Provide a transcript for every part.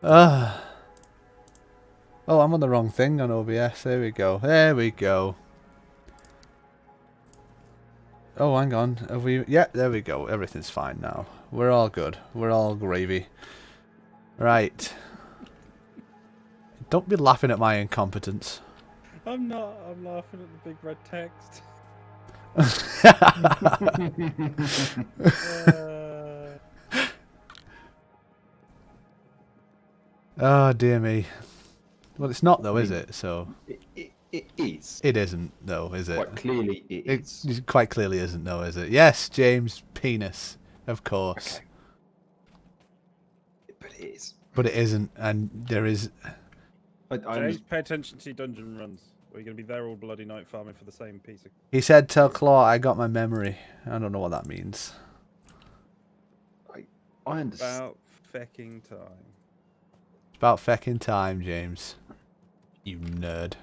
Oh, I'm on the wrong thing on OBS. There we go. There we go. Oh, hang on. Have we? Yeah, there we go. Everything's fine now. We're all good. We're all gravy. Right. Don't be laughing at my incompetence. I'm not. I'm laughing at the big red text. Oh, dear me. Well, it's not though, is it? So It is. it isn't though, is it? Quite clearly it is. It quite clearly isn't though, is it? Yes, James, penis. Of course. Okay. But it is. But it isn't, and there is... James, pay attention to your dungeon runs. Or you're going to be there all bloody night farming for the same piece of... He said, tell Claw I got my memory. I don't know what that means. I understand. About fecking time. It's about fecking time, James. You nerd.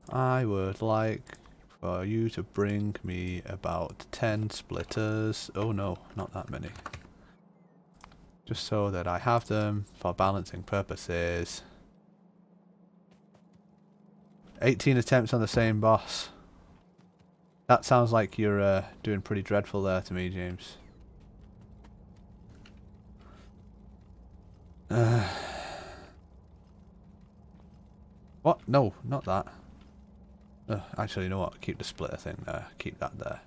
I would like for you to bring me about 10 splitters. Oh no, not that many. Just so that I have them for balancing purposes. 18 attempts on the same boss. That sounds like you're doing pretty dreadful there to me, James. What? No, not that. Actually, you know what? Keep the splitter thing there. Keep that there.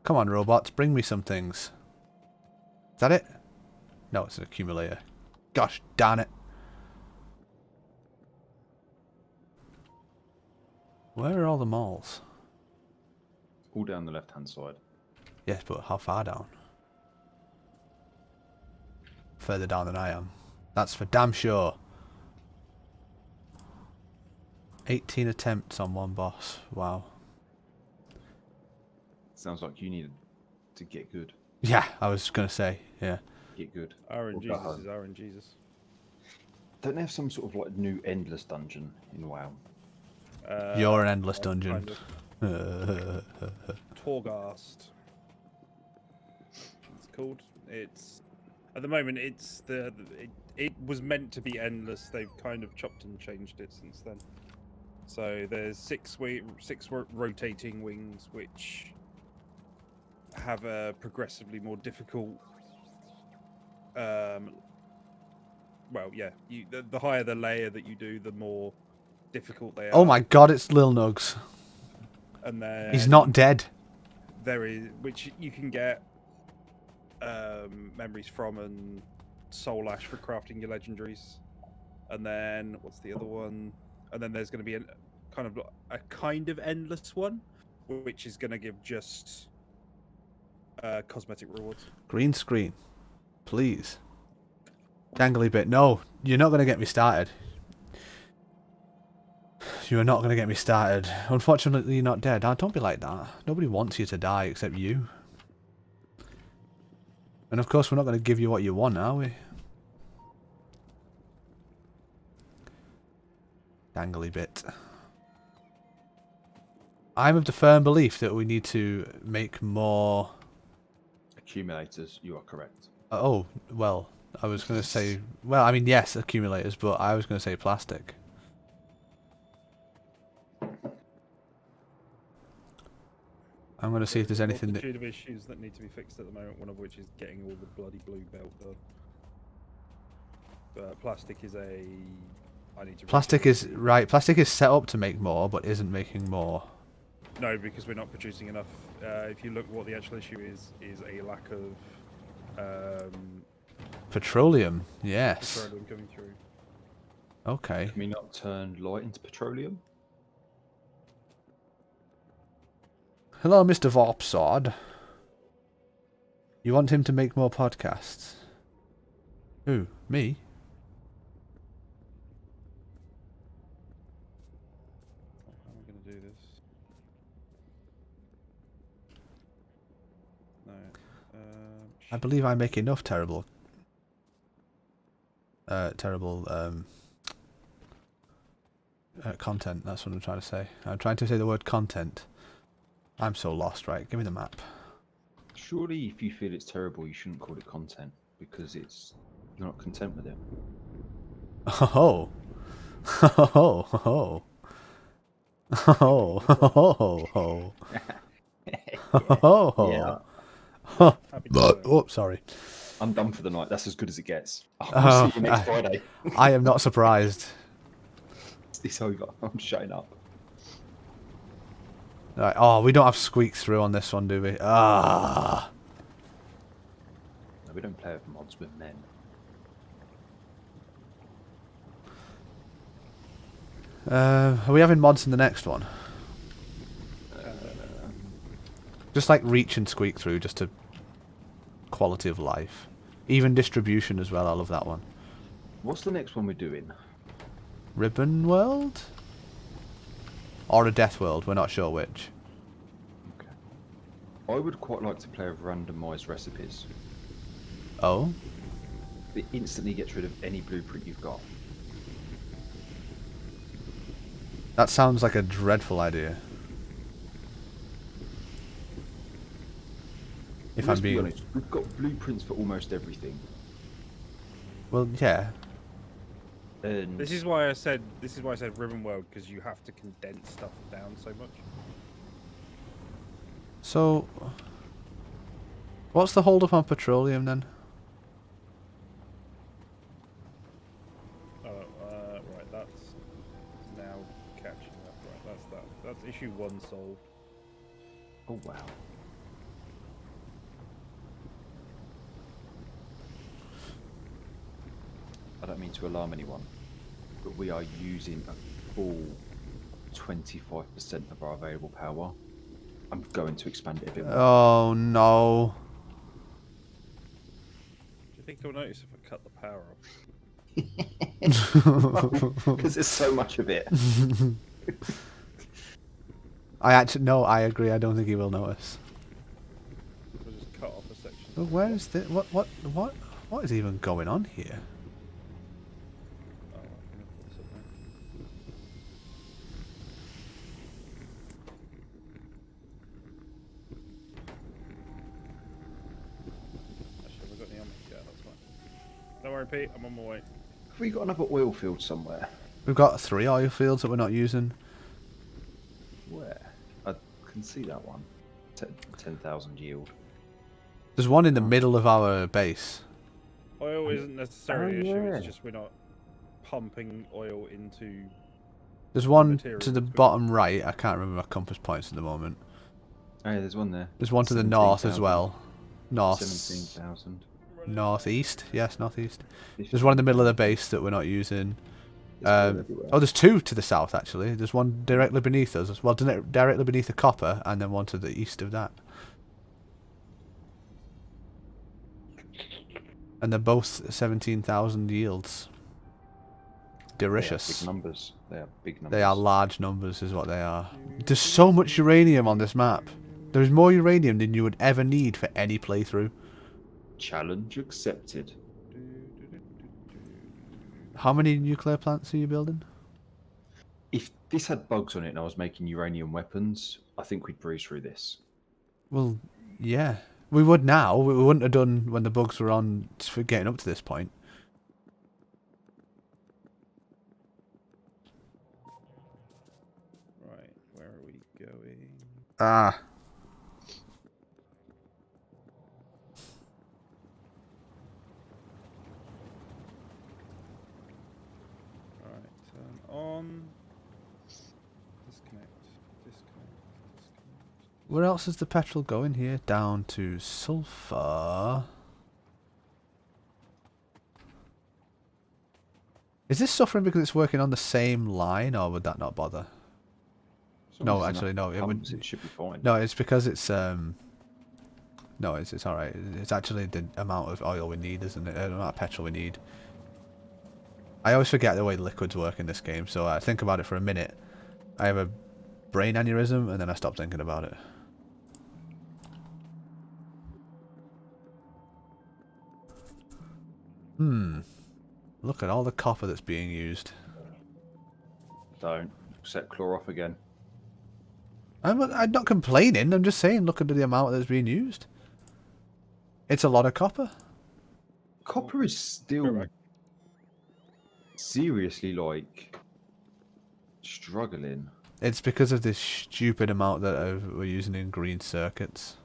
Come on, robots. Bring me some things. Is that it? No, it's an accumulator. Gosh darn it. Where are all the malls? All down the left-hand side. Yes, but how far down? Further down than I am. That's for damn sure. 18 attempts on one boss. Wow. Sounds like you needed to get good. Yeah, I was going to say, yeah. Get good. RNGesus is RNGesus. Don't they have some sort of like new endless dungeon in WoW? You're an endless dungeon. Kind of. Torghast. It's called. It's at the moment. It's it was meant to be endless. They've kind of chopped and changed it since then. So there's six rotating wings, which have a progressively more difficult. Well, yeah. The higher the layer that you do, the more difficult they are. Oh my god, it's Lil Nugs. And then He's not dead. there is, which you can get memories from, and soul ash for crafting your legendaries. And then what's the other one? And then there's going to be a kind of endless one, which is going to give just cosmetic rewards. Green screen. Please. Dangly bit. No, you're not going to get me started. You are not going to get me started. Unfortunately, you're not dead. Don't be like that. Nobody wants you to die except you. And of course, we're not going to give you what you want, are we? Dangly bit. I'm of the firm belief that we need to make more... Accumulators, you are correct. Oh, well, I was going to say... Well, I mean, yes, accumulators, but I was going to say plastic. I'm going to see if there's anything that... Multitude of issues that need to be fixed at the moment, one of which is getting all the bloody blue belt done. But plastic is a... I need to... Plastic is... Right, plastic is set up to make more, but isn't making more. No, because we're not producing enough. If you look what the actual issue is a lack of... Petroleum, yes. petroleum coming through. Okay. Can we not turn light into petroleum? Hello, Mr. Vorpsod. You want him to make more podcasts? Who? Me? How am I going to do this? No. I believe I make enough terrible content. That's what I'm trying to say. I'm trying to say the word content. I'm so lost, right? Give me the map. Surely, if you feel it's terrible, you shouldn't call it content because you're not content with it. Oh. Oh. Oh. Oh. Oh. Oh. Yeah. Oh. Happy to do it. Oh, sorry. I'm done for the night. That's as good as it gets. I'll see you next Friday. I am not surprised. It's over. I'm shutting up. Right. Oh, we don't have squeak through on this one, do we? Ah. No, we don't play with mods with men. Are we having mods in the next one? Just like reach and squeak through, just to quality of life. Even distribution as well. I love that one. What's the next one we're doing? Ribbon World? Or a Death World, we're not sure which. Okay. I would quite like to play with randomised recipes. Oh? It instantly gets rid of any blueprint you've got. That sounds like a dreadful idea. If Let's I'm be being... honest, we've got blueprints for almost everything. Well, yeah. And This is why I said Ribbon World, because you have to condense stuff down so much. So... What's the hold up on petroleum then? Oh, right, that's now catching up. Right, that's that. That's issue 1 solved. oh wow. I don't mean to alarm anyone, but we are using a full 25% of our available power. I'm going to expand it a bit more. Oh no. Do you think you'll notice if I cut the power off? Because there's so much of it. No, I agree. I don't think he will notice. We'll just cut off a section. But where is this? What is even going on here? Oh, right, I'm gonna put this up there. Actually, we've got the armor. Yeah, that's fine. Don't worry, Pete. I'm on my way. Have we got another oil field somewhere? We've got 3 oil fields that we're not using. Where? I can see that one. 10,000 yield. There's one in the middle of our base. Oil isn't necessarily an issue. yeah. It's just we're not pumping oil into. There's one Material to the that's good. bottom right. I can't remember my compass points at the moment. Oh yeah, there's one there. There's one to the north as 17,000. well. North. 17,000. Northeast? Yes, northeast. There's one in the middle of the base that we're not using. It's oil everywhere. Oh, there's 2 to the south actually. There's one directly beneath us. Well, directly beneath the copper, and then one to the east of that. And they're both 17,000 yields. They are Delicious. big numbers. They are big numbers. They are large numbers, is what they are. There's so much uranium on this map. There is more uranium than you would ever need for any playthrough. Challenge accepted. How many nuclear plants are you building? If this had bugs on it and I was making uranium weapons, I think we'd breeze through this. Well, yeah. We would now. We wouldn't have done when the bugs were on for getting up to this point. Right, where are we going? Ah. Alright, turn on. Disconnect. Disconnect. Where else is the petrol going here? Down to sulfur. Is this suffering because it's working on the same line, or would that not bother? As long No, as there's actually, enough no. It would. pumps, it should be fine. No, it's because it's No, it's all right. It's actually the amount of oil we need, isn't it? The amount of petrol we need. I always forget the way liquids work in this game, so I think about it for a minute. I have a brain aneurysm, and then I stop thinking about it. Look at all the copper that's being used. Don't set Klawluf again. I'm not complaining. I'm just saying, look at the amount that's being used. It's a lot of copper. Copper is still Correct. seriously like struggling. It's because of this stupid amount that we're using in green circuits.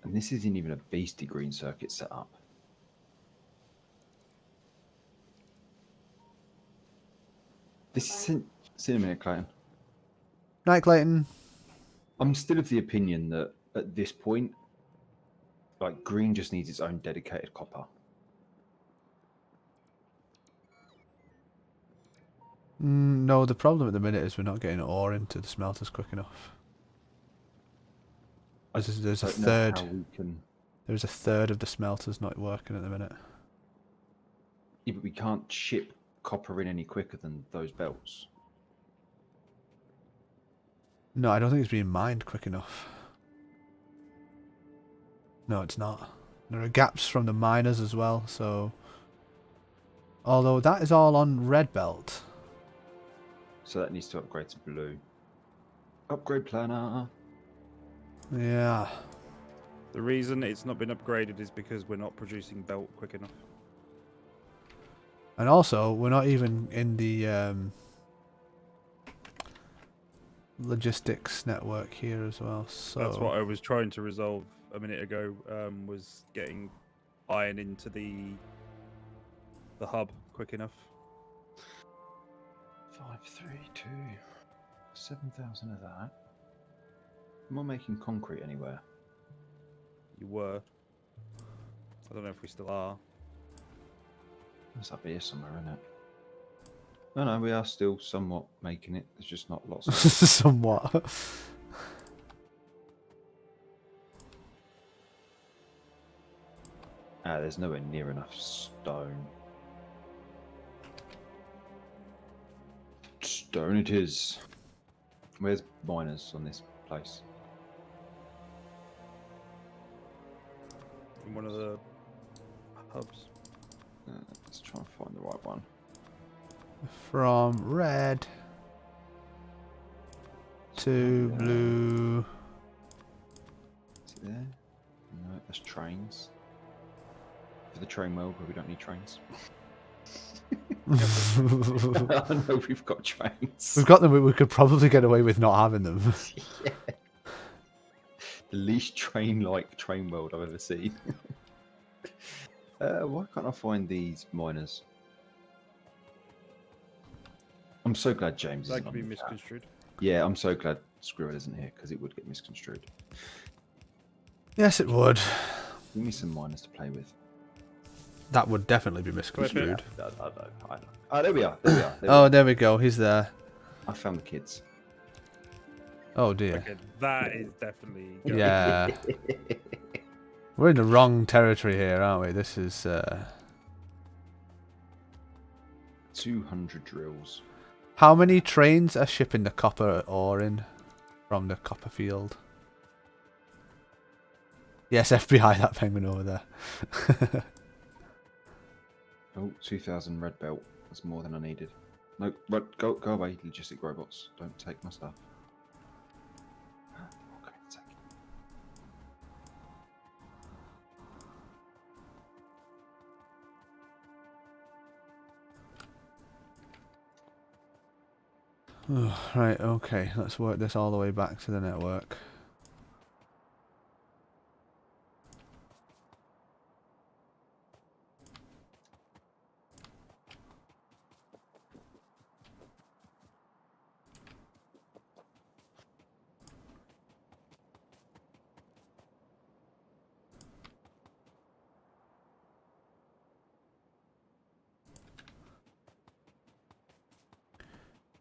And this isn't even a beastie green circuit setup. This is see in a minute, Clayton. Night, Clayton. I'm still of the opinion that at this point, like green just needs its own dedicated copper. No, the problem at the minute is we're not getting ore into the smelters quick enough. There's a Don't know third. how we can... There's a third of the smelters not working at the minute. Yeah, but we can't ship copper in any quicker than those belts. No, I don't think it's being mined quick enough. No, it's not. There are gaps from the miners as well, so... Although that is all on red belt. So that needs to upgrade to blue. Upgrade planner. Yeah. The reason it's not been upgraded is because we're not producing belt quick enough. And also, we're not even in the logistics network here as well, so... That's what I was trying to resolve a minute ago, was getting iron into the hub quick enough. 532. 7,000 of that. Am I making concrete anywhere? You were. I don't know if we still are. It's up here somewhere, isn't it? No, we are still somewhat making it. There's just not lots of it. Somewhat. There's nowhere near enough stone. Stone it is. Where's miners on this place? In one of the hubs. Let's try and find the right one. From red to blue. Is it there? No, that's trains. For the train world where we don't need trains. I know we've got trains. We've got them, we could probably get away with not having them. Yeah. The least train-like train world I've ever seen. Why can't I find these miners? I'm so glad James That isn't could on be the chat. misconstrued. Yeah, I'm so glad Squirrel isn't here because it would get misconstrued. Yes, it would. Give me some miners to play with. That would definitely be misconstrued. I know. Oh, there we are. There we are. Oh, there we go. He's there. I found the kids. Oh dear. Okay, that is definitely going. Yeah. We're in the wrong territory here, aren't we? This is 200 drills. How many trains are shipping the copper ore in from the copper field? Yes, FBI, that penguin over there. Oh, 2,000 red belt. That's more than I needed. No, go away, logistic robots. Don't take my stuff. Okay, take Oh, right, okay. Let's work this all the way back to the network.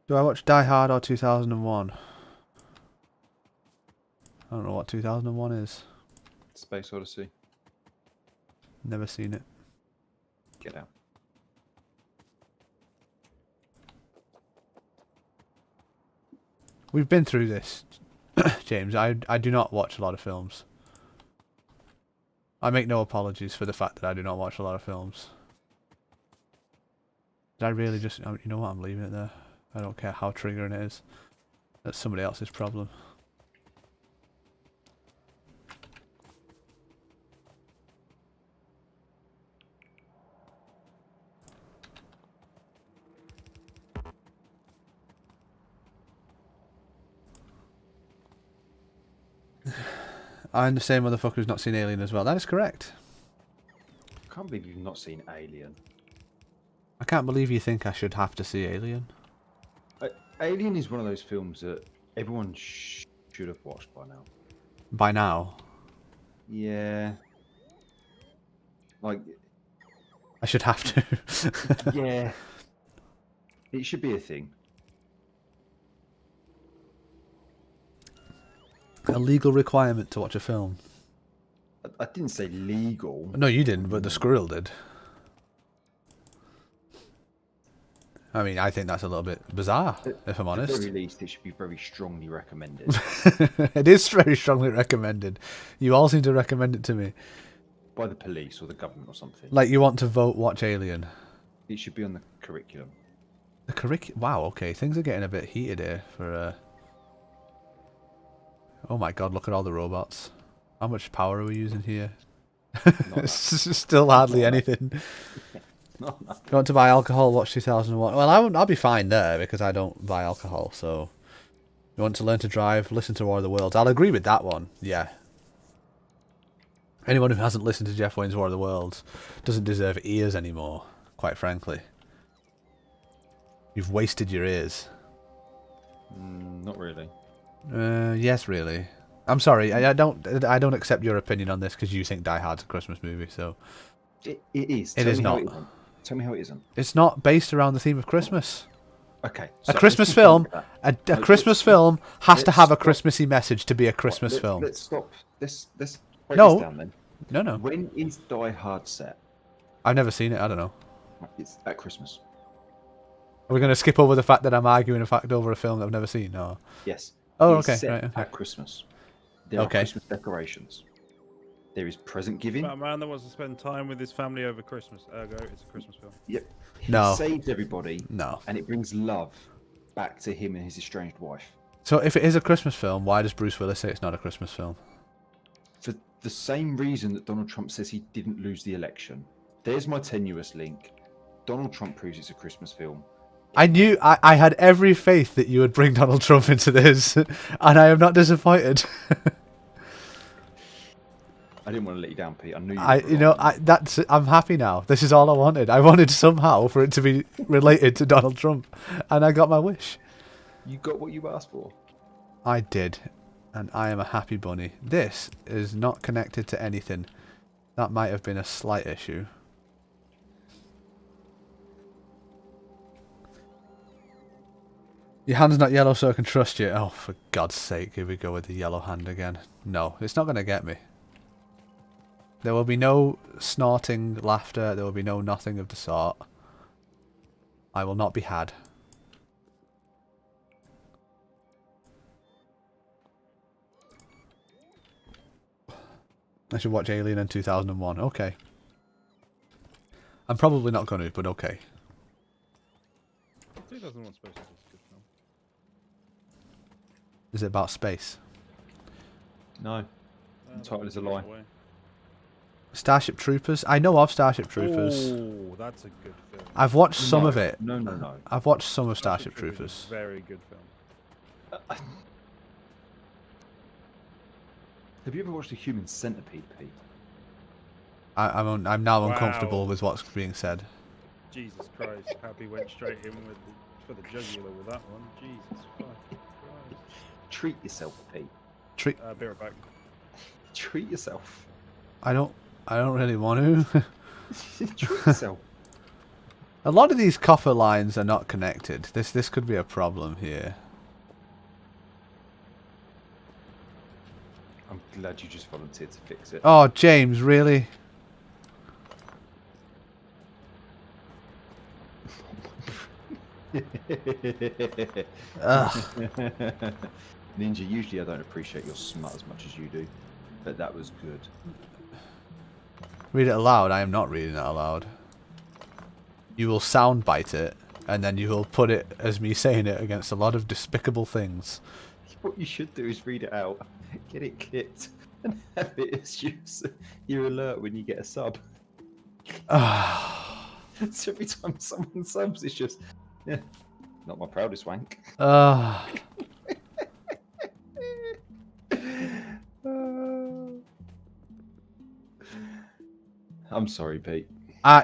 Do I watch Die Hard or 2001? I don't know what 2001 is. Space Odyssey. Never seen it. Get out. We've been through this, James. I do not watch a lot of films. I make no apologies for the fact that I do not watch a lot of films. Did I really just... You know what? I'm leaving it there. I don't care how triggering it is. That's somebody else's problem. I'm the same motherfucker who's not seen Alien as well. That is correct. I can't believe you've not seen Alien. I can't believe you think I should have to see Alien. Alien is one of those films that everyone should have watched by now. By now. Yeah. Like, I should have to. yeah. It should be a thing. A legal requirement to watch a film. I didn't say legal. No, you didn't, but the squirrel did. I mean, I think that's a little bit bizarre, if I'm honest. At the very least, it should be very strongly recommended. It is very strongly recommended. You all seem to recommend it to me. By the police or the government or something. Like you want to vote watch Alien. It should be on the curriculum. The curriculum? Wow, okay. Things are getting a bit heated here for... Oh my god, look at all the robots. How much power are we using here? It's still hardly anything. No. You want to buy alcohol, watch 2001. Well, I'll be fine there because I don't buy alcohol, so... You want to learn to drive, listen to War of the Worlds. I'll agree with that one, yeah. Anyone who hasn't listened to Jeff Wayne's War of the Worlds doesn't deserve ears anymore, quite frankly. You've wasted your ears. Not really. Yes, really. I'm sorry, I don't accept your opinion on this because you think Die Hard's a Christmas movie, so... It is. It is not. Tell me how it isn't. It's not based around the theme of Christmas. Okay. A Christmas film, a Christmas film has to have a Christmassy message to be a Christmas film. Let's stop. Let's break No. this down then. No. When is Die Hard set? I've never seen it, I don't know. It's at Christmas. Are we going to skip over the fact that I'm arguing a fact over a film that I've never seen? No. Yes. Oh, It's okay. set Right, okay. At Christmas. There are Christmas decorations. There is present giving. About a man that wants to spend time with his family over Christmas. Ergo, it's a Christmas film. Yep. No. It saves everybody. No. And it brings love back to him and his estranged wife. So if it is a Christmas film, why does Bruce Willis say it's not a Christmas film? For the same reason that Donald Trump says he didn't lose the election. There's my tenuous link. Donald Trump proves it's a Christmas film. I had every faith that you would bring Donald Trump into this, and I am not disappointed. I didn't want to let you down, Pete. I knew you I'm happy now. This is all I wanted. I wanted somehow for it to be related to Donald Trump, and I got my wish. You got what you asked for. I did, and I am a happy bunny. This is not connected to anything. That might have been a slight issue. Your hand's not yellow, so I can trust you. Oh, for God's sake, here we go with the yellow hand again. No, it's not going to get me. There will be no snorting laughter. There will be no nothing of the sort. I will not be had. I should watch Alien in 2001. Okay. I'm probably not going to, but okay. 2001 supposed to be a good film. Is it about space? No. The title is a lie. Starship Troopers? I know of Starship Troopers. Oh, that's a good film. I've watched some of it. No. I've watched some of Starship Troopers Troopers. is a very good film. Have you ever watched A Human Centipede, Pete? I'm now uncomfortable Wow. with what's being said. Jesus Christ, Happy went straight in with for the jugular with that one. Jesus Christ. Treat yourself, Pete. Be right back. Treat yourself. I don't really want to. Treat yourself. A lot of these copper lines are not connected. This could be a problem here. I'm glad you just volunteered to fix it. Oh, James, really? Ugh. Ninja, usually I don't appreciate your smut as much as you do, but that was good. Read it aloud. I am not reading it aloud. You will soundbite it, and then you will put it as me saying it against a lot of despicable things. What you should do is read it out, get it clipped, and have it as your alert when you get a sub. So every time someone subs, it's just, yeah, not my proudest wank. I'm sorry, Pete.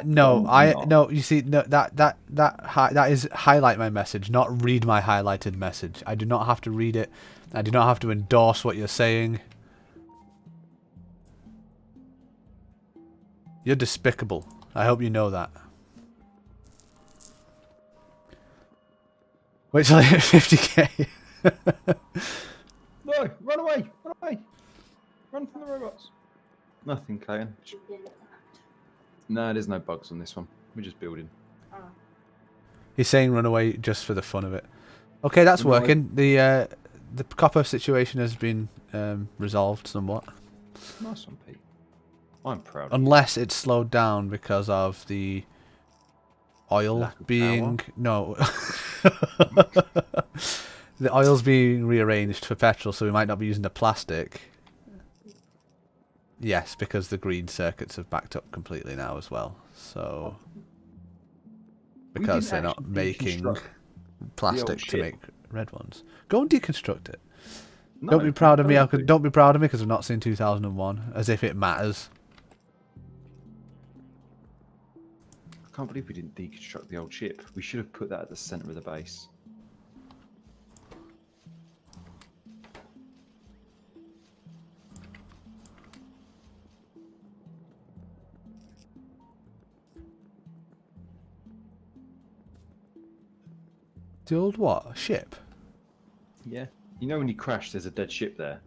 No, I'm not. no. You see, no, that is highlight my message, not read my highlighted message. I do not have to read it. I do not have to endorse what you're saying. You're despicable. I hope you know that. Wait till I hit 50k. No, run away! Run away! Run from the robots. Nothing, Clayton. No, there's no bugs on this one. We're just building. He's saying run away just for the fun of it. Okay, that's Run away. working. The copper situation has been resolved somewhat. Nice one, Pete. I'm proud of you. Unless it's slowed down because of the oil Lack of being... power? No. The oil's being rearranged for petrol, so we might not be using the plastic. Yes, because the green circuits have backed up completely now as well. So... Because they're didn't not actually making deconstruct plastic to ship. make red ones. Go and deconstruct it. No, Don't be proud of me. don't do. Don't be proud of me because I've not seen 2001. As if it matters. I can't believe we didn't deconstruct the old ship. We should have put that at the centre of the base. The old what? Ship? Yeah. You know when you crash, there's a dead ship there.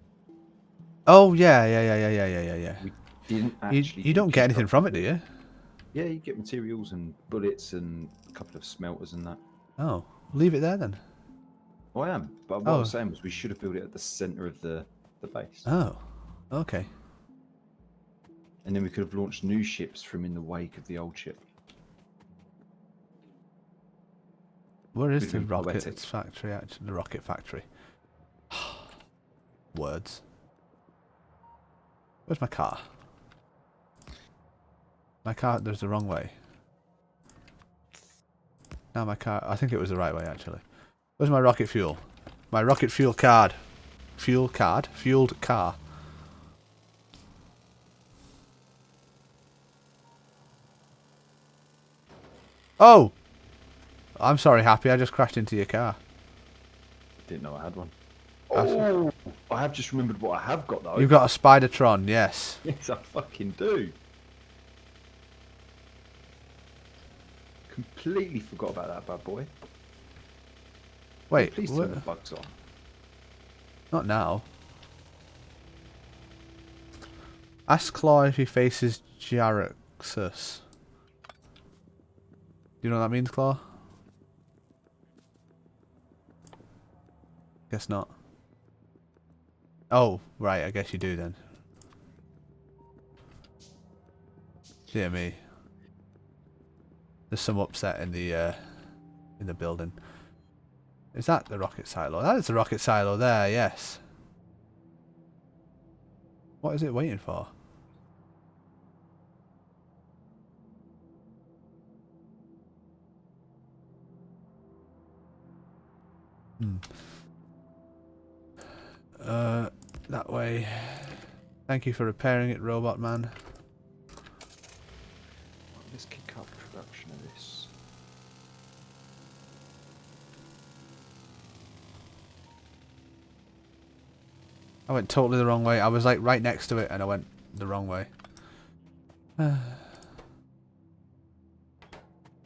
Oh yeah, yeah. We didn't You, actually. you don't get anything deconstruct from it, do you? Yeah, you get materials and bullets and a couple of smelters and that. Oh, leave it there then. Oh, I am. But what I Oh. was saying was we should have built it at the centre of the base. Oh, okay. And then we could have launched new ships from in the wake of the old ship. Where is Would've the been rocket poetic. factory? Actually, the rocket factory. Words. Where's my car? My car. There's the wrong way. Now my car. I think it was the right way actually. Where's my rocket fuel? My rocket fuel card. Fuel card. Fueled car. Oh! I'm sorry, Happy. I just crashed into your car. Didn't know I had one. That's- Oh, I have just remembered what I have got though. You've got a Spidertron, yes. Yes, I fucking do. Completely forgot about that bad boy. Wait, Please what? turn the bugs on. Not now. Ask Claw if he faces Jaraxus. Do you know what that means, Claw? Guess not. Oh, right, I guess you do then. Dear me. There's some upset in the building. Is that the rocket silo? That is the rocket silo there, yes. What is it waiting for? That way. Thank you for repairing it, Robot Man. Let's kick up production of this. I went totally the wrong way. I was like right next to it and I went the wrong way.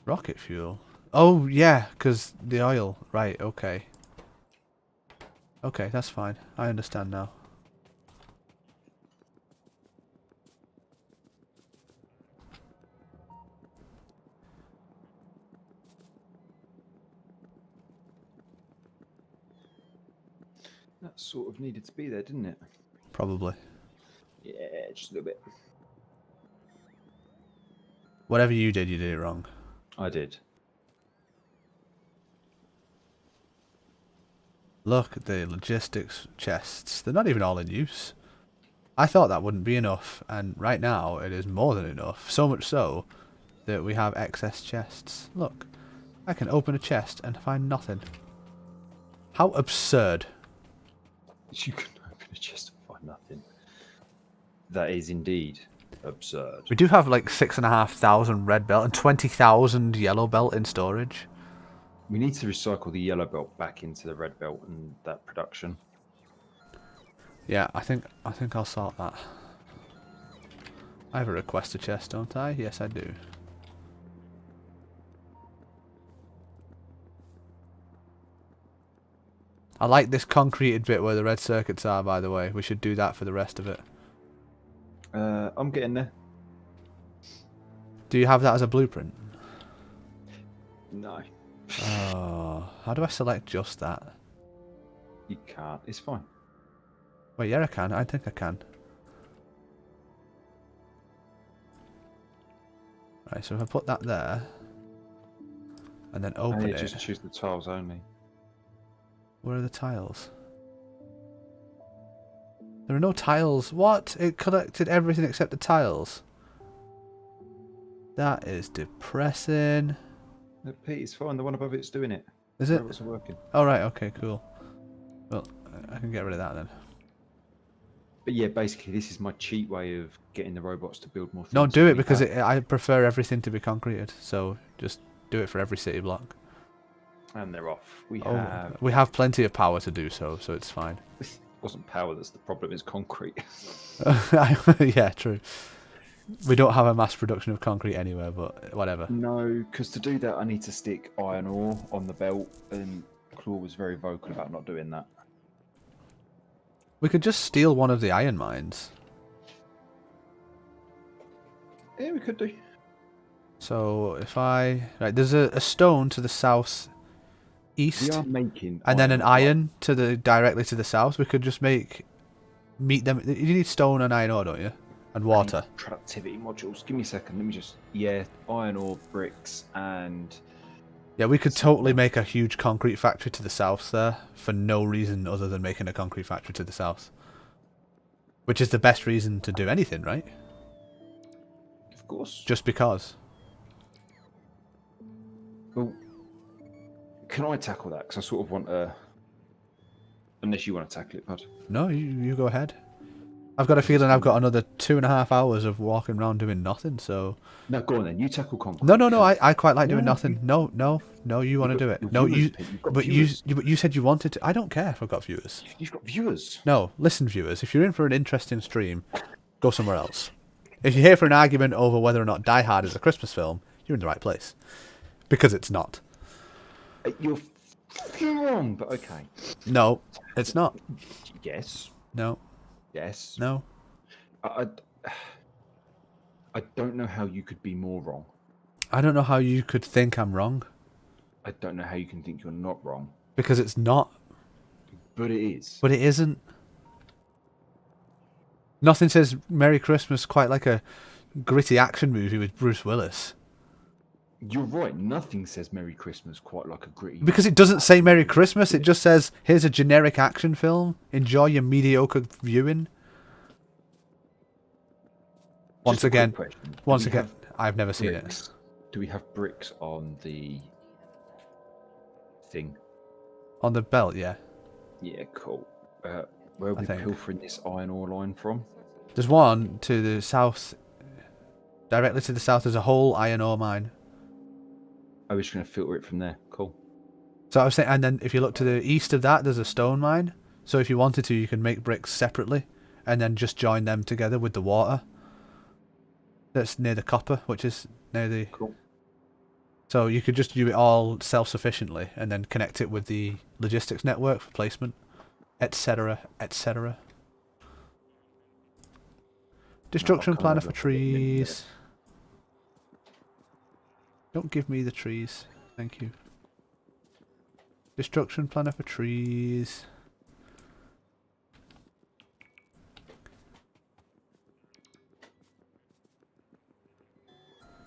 Rocket fuel. Oh yeah, because the oil. Right, okay. Okay, that's fine. I understand now. That sort of needed to be there, didn't it? Probably. Yeah, just a little bit. Whatever you did it wrong. I did. Look at the logistics chests. They're not even all in use. I thought that wouldn't be enough, and right now it is more than enough. So much so that we have excess chests. Look, I can open a chest and find nothing. How absurd. You can open a chest and find nothing. That is indeed absurd. We do have like 6,500 red belt and 20,000 yellow belt in storage. We need to recycle the yellow belt back into the red belt and that production. Yeah, I think I'll sort that. I have a requester chest, don't I? Yes, I do. I like this concreted bit where the red circuits are, by the way. We should do that for the rest of it. I'm getting there. Do you have that as a blueprint? No. Oh, how do I select just that? You can't. It's fine. Wait, yeah, I can. I think I can. Right, so if I put that there, and then open it. Just choose the tiles only. Where are the tiles? There are no tiles. What? It collected everything except the tiles. That is depressing. No, Pete, it's fine. The one above it's doing it. Is it? Robots are working. Oh, right. Okay, cool. Well, I can get rid of that then. But yeah, basically, this is my cheap way of getting the robots to build more things. No, do it because I prefer everything to be concreted. So just do it for every city block. And they're off. We have plenty of power to do so, so it's fine. It wasn't power that's the problem, it's concrete. Yeah, true. We don't have a mass production of concrete anywhere, but whatever. No, because to do that, I need to stick iron ore on the belt, and Claw was very vocal about not doing that. We could just steal one of the iron mines. Yeah, we could do. So if right, there's a stone to the south east, We are making and then an iron to the directly to the south. We could just meet them. You need stone and iron ore, don't you? And water. Productivity modules. Give me a second. Let me just... Yeah, iron ore, bricks, and... Yeah, we could totally make a huge concrete factory to the south there for no reason other than making a concrete factory to the south. Which is the best reason to do anything, right? Of course. Just because. Well, can I tackle that? Because I sort of want a... Unless you want to tackle it, bud. No, you go ahead. I've got a feeling I've got another 2.5 hours of walking around doing nothing, so... No, go on then. You tackle concrete. No, I quite like doing nothing. No, you want to do it. No, but you said you wanted to. I don't care if I've got viewers. You've got viewers. No, listen, viewers. If you're in for an interesting stream, go somewhere else. If you're here for an argument over whether or not Die Hard is a Christmas film, you're in the right place. Because it's not. You're wrong, but okay. No, it's not. Yes. No. Yes. No. I don't know how you could be more wrong. I don't know how you could think I'm wrong. I don't know how you can think you're not wrong. Because it's not. But it is. But it isn't. Nothing says Merry Christmas quite like a gritty action movie with Bruce Willis. You're right. Nothing says Merry Christmas quite like a gritty... Because it doesn't say Merry Christmas. It just says, here's a generic action film. Enjoy your mediocre viewing. Once again, I've never seen it. Do we have bricks on the thing? On the belt, yeah. Yeah, cool. Where are we pilfering this iron ore line from? There's one to the south. Directly to the south, there's a whole iron ore mine. I was just going to filter it from there. Cool. So I was saying, and then if you look to the east of that, there's a stone mine. So if you wanted to, you can make bricks separately, and then just join them together with the water. That's near the copper, which is near the... Cool. So you could just do it all self-sufficiently, and then connect it with the logistics network for placement, etc., etc. Destruction planner for trees. Don't give me the trees. Thank you. Destruction planner for trees.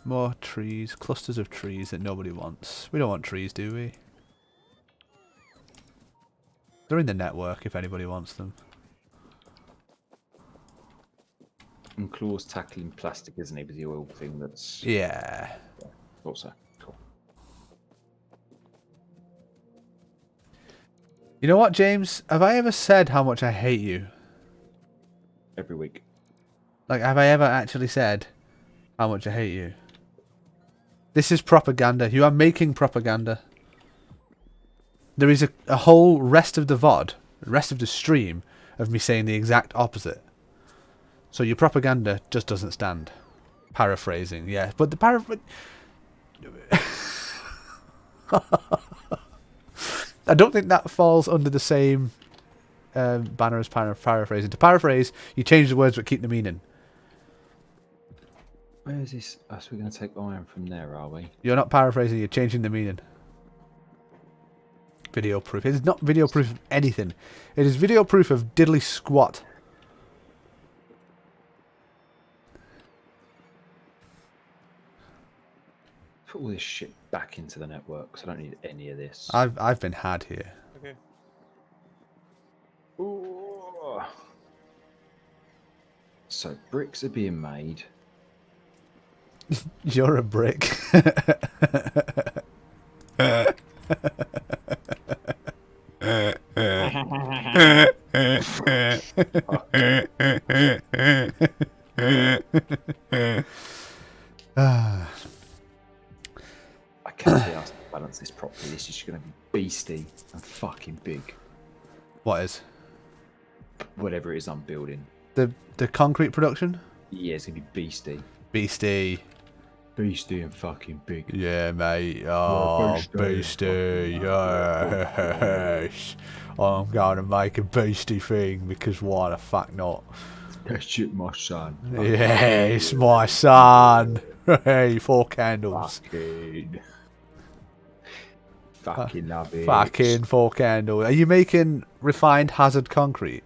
More trees. Clusters of trees that nobody wants. We don't want trees, do we? They're in the network if anybody wants them. And Claw's tackling plastic, isn't he, with the oil thing that's... Yeah. Also, cool. You know what, James? Have I ever said how much I hate you? Every week. Like, have I ever actually said how much I hate you? This is propaganda. You are making propaganda. There is a whole rest of the VOD, rest of the stream, of me saying the exact opposite. So your propaganda just doesn't stand. Paraphrasing, yeah. But the I don't think that falls under the same banner as paraphrasing. To paraphrase, you change the words but keep the meaning. Where is this? Oh, so we're going to take iron from there, are we? You're not paraphrasing, you're changing the meaning. Video proof. It is not video proof of anything. It is video proof of diddly squat. Put all this shit back into the network because I don't need any of this. I've been had here. Okay. Ooh. So bricks are being made. You're a brick. I can't be asked to balance this properly. This is going to be beastie and fucking big. What is? Whatever it is I'm building. The concrete production? Yeah, it's going to be beastie. Beastie. Beastie and fucking big. Yeah, mate. Oh, beastie. Yes. I'm going to make a beastie thing because why the fuck not? That shit, my son. Yes, my son. Hey, 4 candles. Fucking love it. Fucking 4 candles. Are you making refined hazard concrete?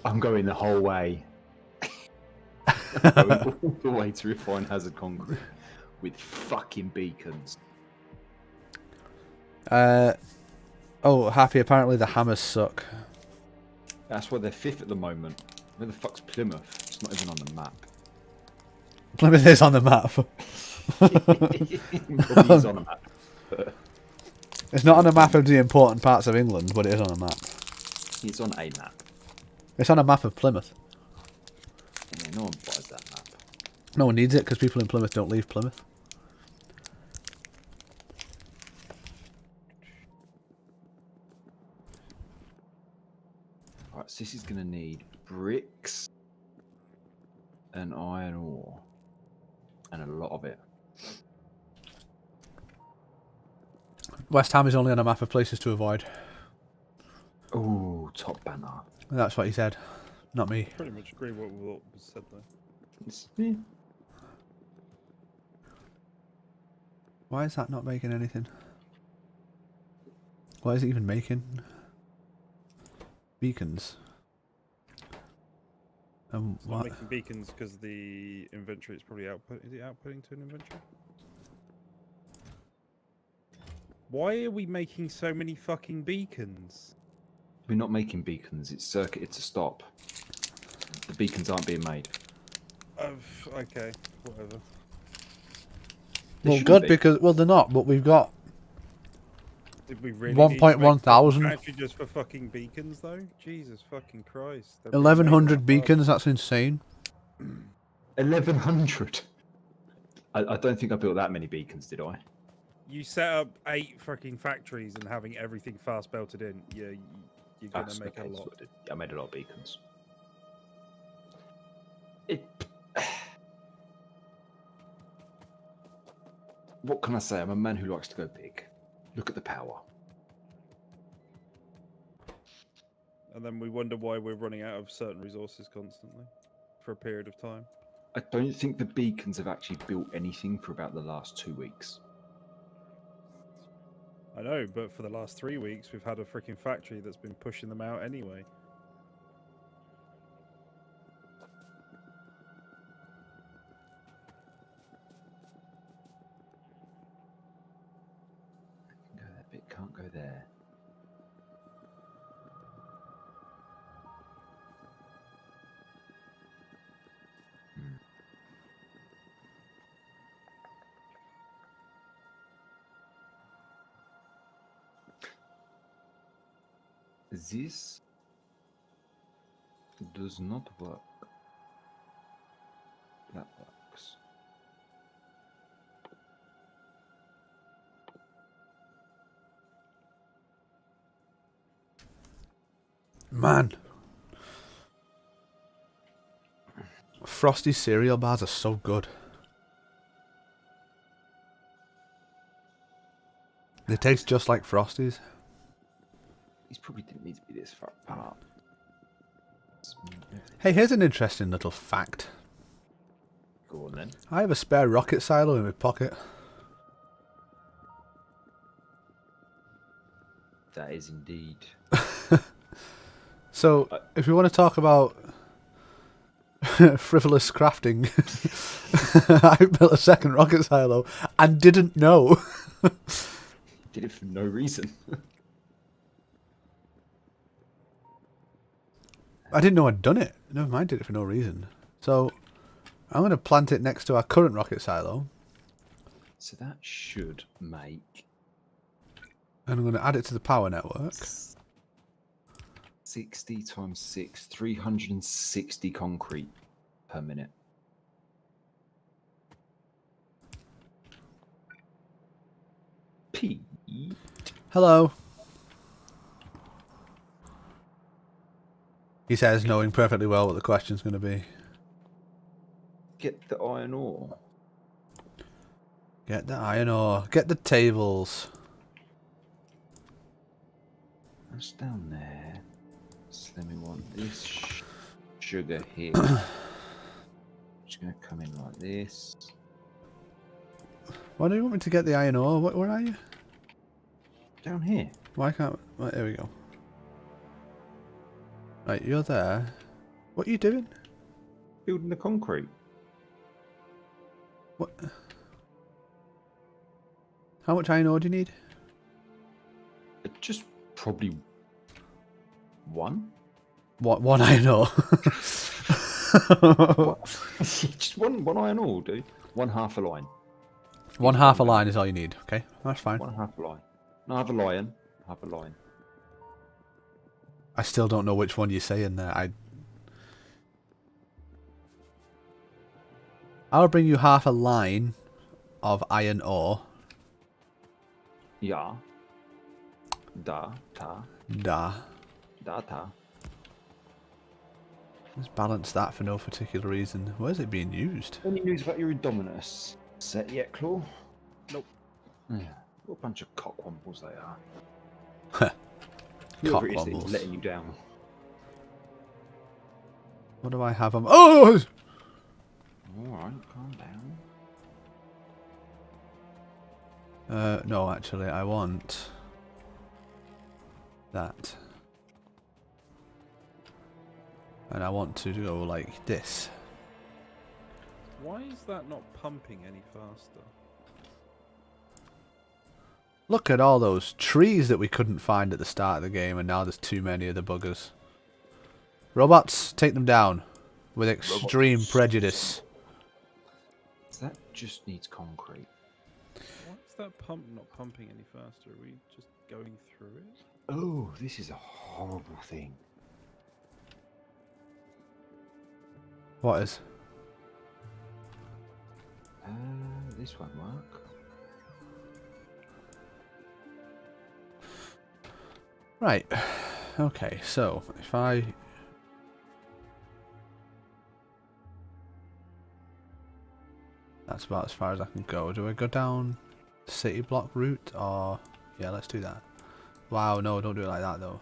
I'm going the whole way. I'm going all the way to refine hazard concrete with fucking beacons. Oh, happy. Apparently the hammers suck. That's why they're 5th at the moment. Where the fuck's Plymouth? It's not even on the map. Plymouth is on the map. Probably is on the map. It's not on a map of the important parts of England, but it is on a map. It's on a map. It's on a map of Plymouth. Yeah, no one buys that map. No one needs it because people in Plymouth don't leave Plymouth. Right, so this is going to need bricks and iron ore. And a lot of it. West Ham is only on a map of places to avoid. Ooh, top banner. That's what he said, not me. Pretty much agree with what was said there. Yeah. Why is that not making anything? What is it even making? Beacons. It's not What? making beacons because the inventory is probably output. Is it outputting to an inventory? Why are we making so many fucking beacons? We're not making beacons. It's circuited to stop. The beacons aren't being made. Okay, whatever. They Well, shouldn't good be. because well they're not, but we've got Did we really 1.1 thousand. Actually, just for fucking beacons, though. Jesus fucking Christ! They're being 1100 made beacons. That's insane. 1100. I don't think I built that many beacons, did I? You set up 8 fucking factories and having everything fast belted in. Yeah, you're gonna That's make okay, a so lot. I did. I made a lot of beacons. What can I say? I'm a man who likes to go big. Look at the power. And then we wonder why we're running out of certain resources constantly for a period of time. I don't think the beacons have actually built anything for about the last 2 weeks. I know, but for the last 3 weeks, we've had a freaking factory that's been pushing them out anyway. Go that bit, can't go there. This does not work. That works. Man. Frosty cereal bars are so good. They taste just like Frosties. These probably didn't need to be this far apart. Hey, here's an interesting little fact. Go on then. I have a spare rocket silo in my pocket. That is indeed. So, if we want to talk about frivolous crafting, I built a second rocket silo and didn't know. Did it for no reason. I didn't know I'd done it. Never mind, did it for no reason. So, I'm going to plant it next to our current rocket silo. So that should make... And I'm going to add it to the power network. 60 times 6, 360 concrete per minute. Pete. Hello. He says, knowing perfectly well what the question's going to be. Get the iron ore. Get the iron ore. Get the tables. That's down there. So then we want this sugar here. Just going to come in like this. Why do you want me to get the iron ore? Where are you? Down here. Why can't... Right, there we go. Right, you're there. What are you doing? Building the concrete. What? How much iron ore do you need? Just probably one. What? One iron ore? Just one iron ore, dude. One half a line. One half a line is all you need. Okay, that's fine. One half a line. No, I have a lion. Half a line. I still don't know which one you're saying there. I'll bring you half a line of iron ore. Ja. Da. Ta. Da. Da. Ta. Let's balance that for no particular reason. Where's it being used? Any news about your Indominus set yet, Claw? Nope. Yeah. What a bunch of cockwombles they are. Heh. Whoever it is that is Cockwombles. letting you down. What do I have on? Oh! Alright, calm down. No, actually, I want that. And I want to go like this. Why is that not pumping any faster? Look at all those trees that we couldn't find at the start of the game, and now there's too many of the buggers. Robots, take them down. With extreme prejudice. That just needs concrete. Why is that pump not pumping any faster? Are we just going through it? Oh, this is a horrible thing. What is? This won't work. Right. Okay, so if I... That's about as far as I can go. Do I go down the city block route or... Yeah, let's do that. Wow, no, don't do it like that though.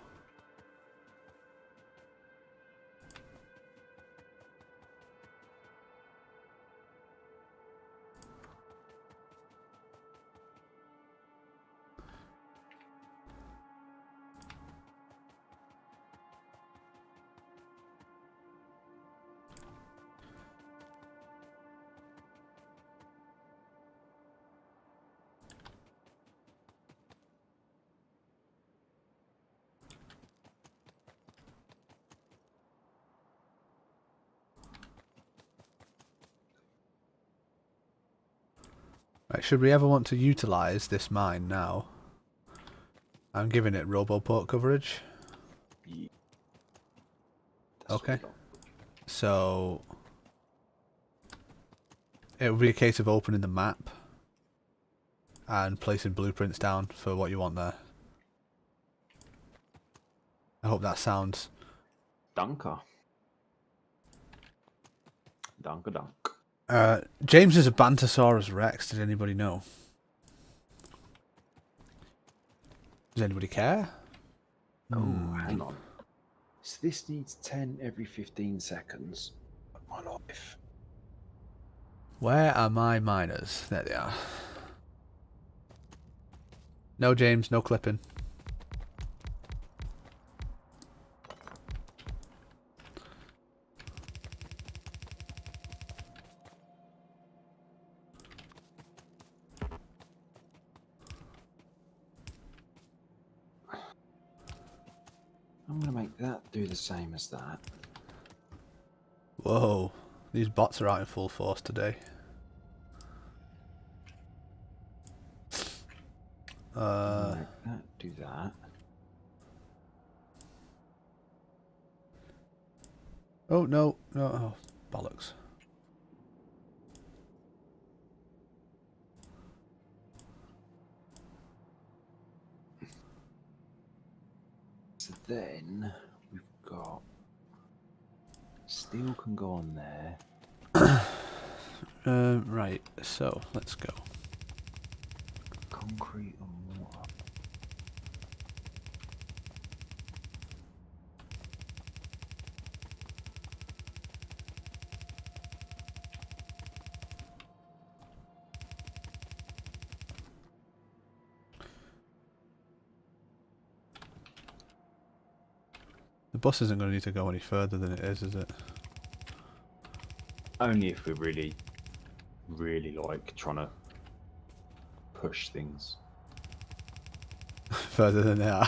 Right, should we ever want to utilise this mine now? I'm giving it Roboport coverage. Yeah. Okay. So... it would be a case of opening the map and placing blueprints down for what you want there. I hope that sounds... Dunker. Dunker dunk. James is a Bantosaurus Rex, did anybody know? Does anybody care? Oh, hang on. So this needs 10 every 15 seconds of my life. Where are my miners? There they are. No, James, no clipping. I'm going to make that do the same as that. Whoa, these bots are out in full force today. Make that do that. Oh, no, no, oh, bollocks. So then we've got steel can go on there. Right, so let's go. Concrete and water. The bus isn't going to need to go any further than it is it? Only if we're really, really like trying to push things. Further than they are.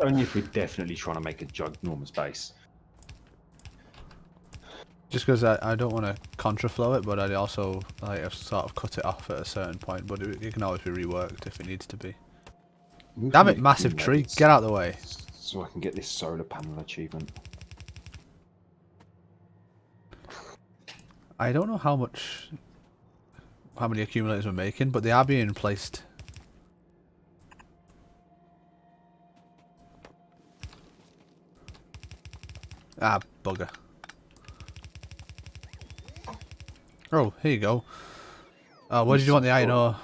Only if we're definitely trying to make a ginormous base. Just because I don't want to contraflow it, but I'd also like have sort of cut it off at a certain point, but it can always be reworked if it needs to be. Damn it, massive tree, get out of the way. So I can get this solar panel achievement. I don't know how many accumulators we're making, but they are being placed. Ah, bugger. Oh, here you go. Where did you want the iron ore?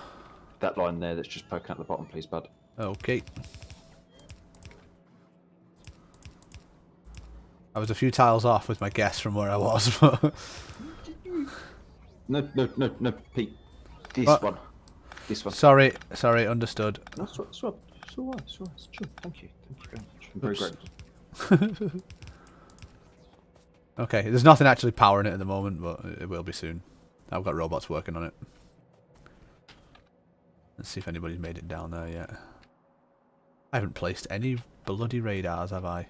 That line there that's just poking at the bottom, please, bud. Okay. I was a few tiles off with my guess from where I was, but... No, Pete. This what? one. This one. Sorry, understood. That's right, it's all right, it's true. Thank you very much. I'm very grateful. Okay, there's nothing actually powering it at the moment, but it will be soon. I've got robots working on it. Let's see if anybody's made it down there yet. I haven't placed any bloody radars, have I?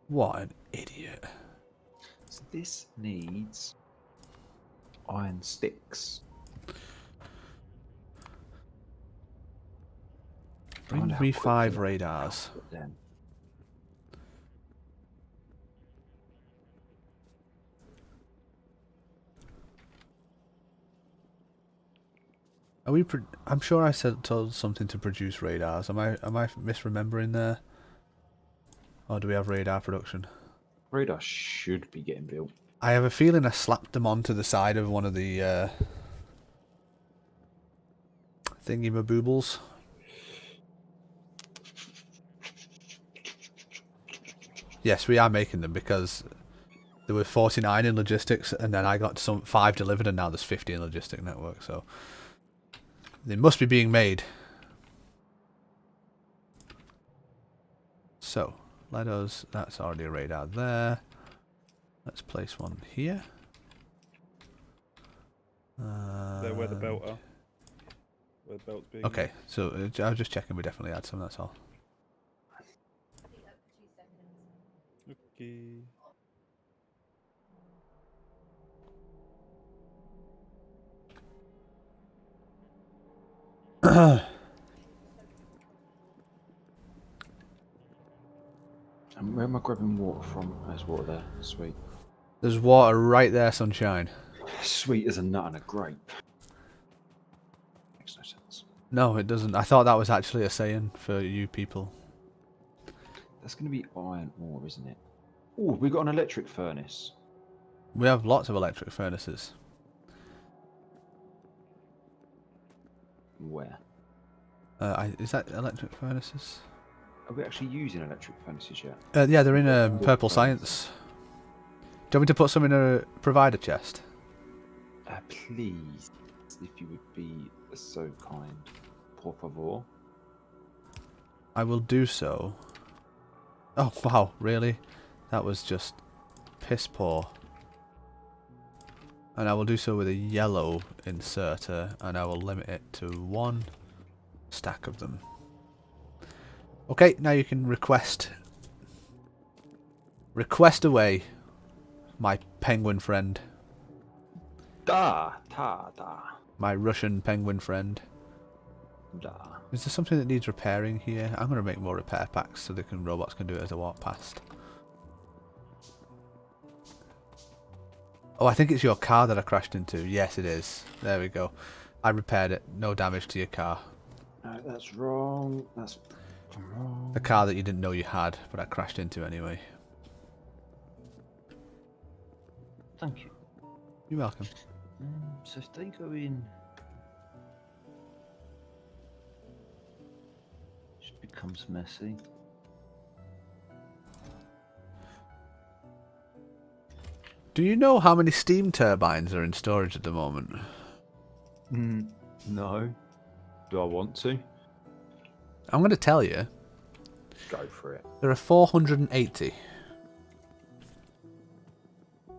What an idiot. So this needs iron sticks. Bring me 5 radars. Then. Are we? I'm sure I told something to produce radars. Am I misremembering there? Or do we have radar production? Radar should be getting built. I have a feeling I slapped them onto the side of one of the thingy-maboobles. Yes, we are making them because there were 49 in logistics, and then I got 5 delivered, and now there's 50 in logistic network. So they must be being made. So let us. That's already a radar there. Let's place one here. They're where the belt are. Where the belt's being. Okay, so I was just checking. We definitely had some. That's all. Okay. And where am I grabbing water from? There's water there. Sweet. There's water right there, sunshine. Sweet as a nut and a grape. Makes no sense. No, it doesn't. I thought that was actually a saying for you people. That's going to be iron ore, isn't it? Oh, we got an electric furnace. We have lots of electric furnaces. Where? Is that electric furnaces? Are we actually using electric furnaces yet? Yeah, they're in purple science. Do you want me to put some in a provider chest? Please, if you would be so kind. Por favor. I will do so. Oh, wow, really? That was just piss poor. And I will do so with a yellow inserter, and I will limit it to 1 stack of them. Okay, now you can request. Request away, my penguin friend. Da. My Russian penguin friend. Da. Is there something that needs repairing here? I'm going to make more repair packs so robots can do it as I walk past. Oh, I think it's your car that I crashed into. Yes, it is. There we go. I repaired it. No damage to your car. No, that's wrong. That's wrong. The car that you didn't know you had, but I crashed into anyway. Thank you. You're welcome. So if they go in... It becomes messy. Do you know how many steam turbines are in storage at the moment? No. Do I want to? I'm going to tell you. Go for it. There are 480.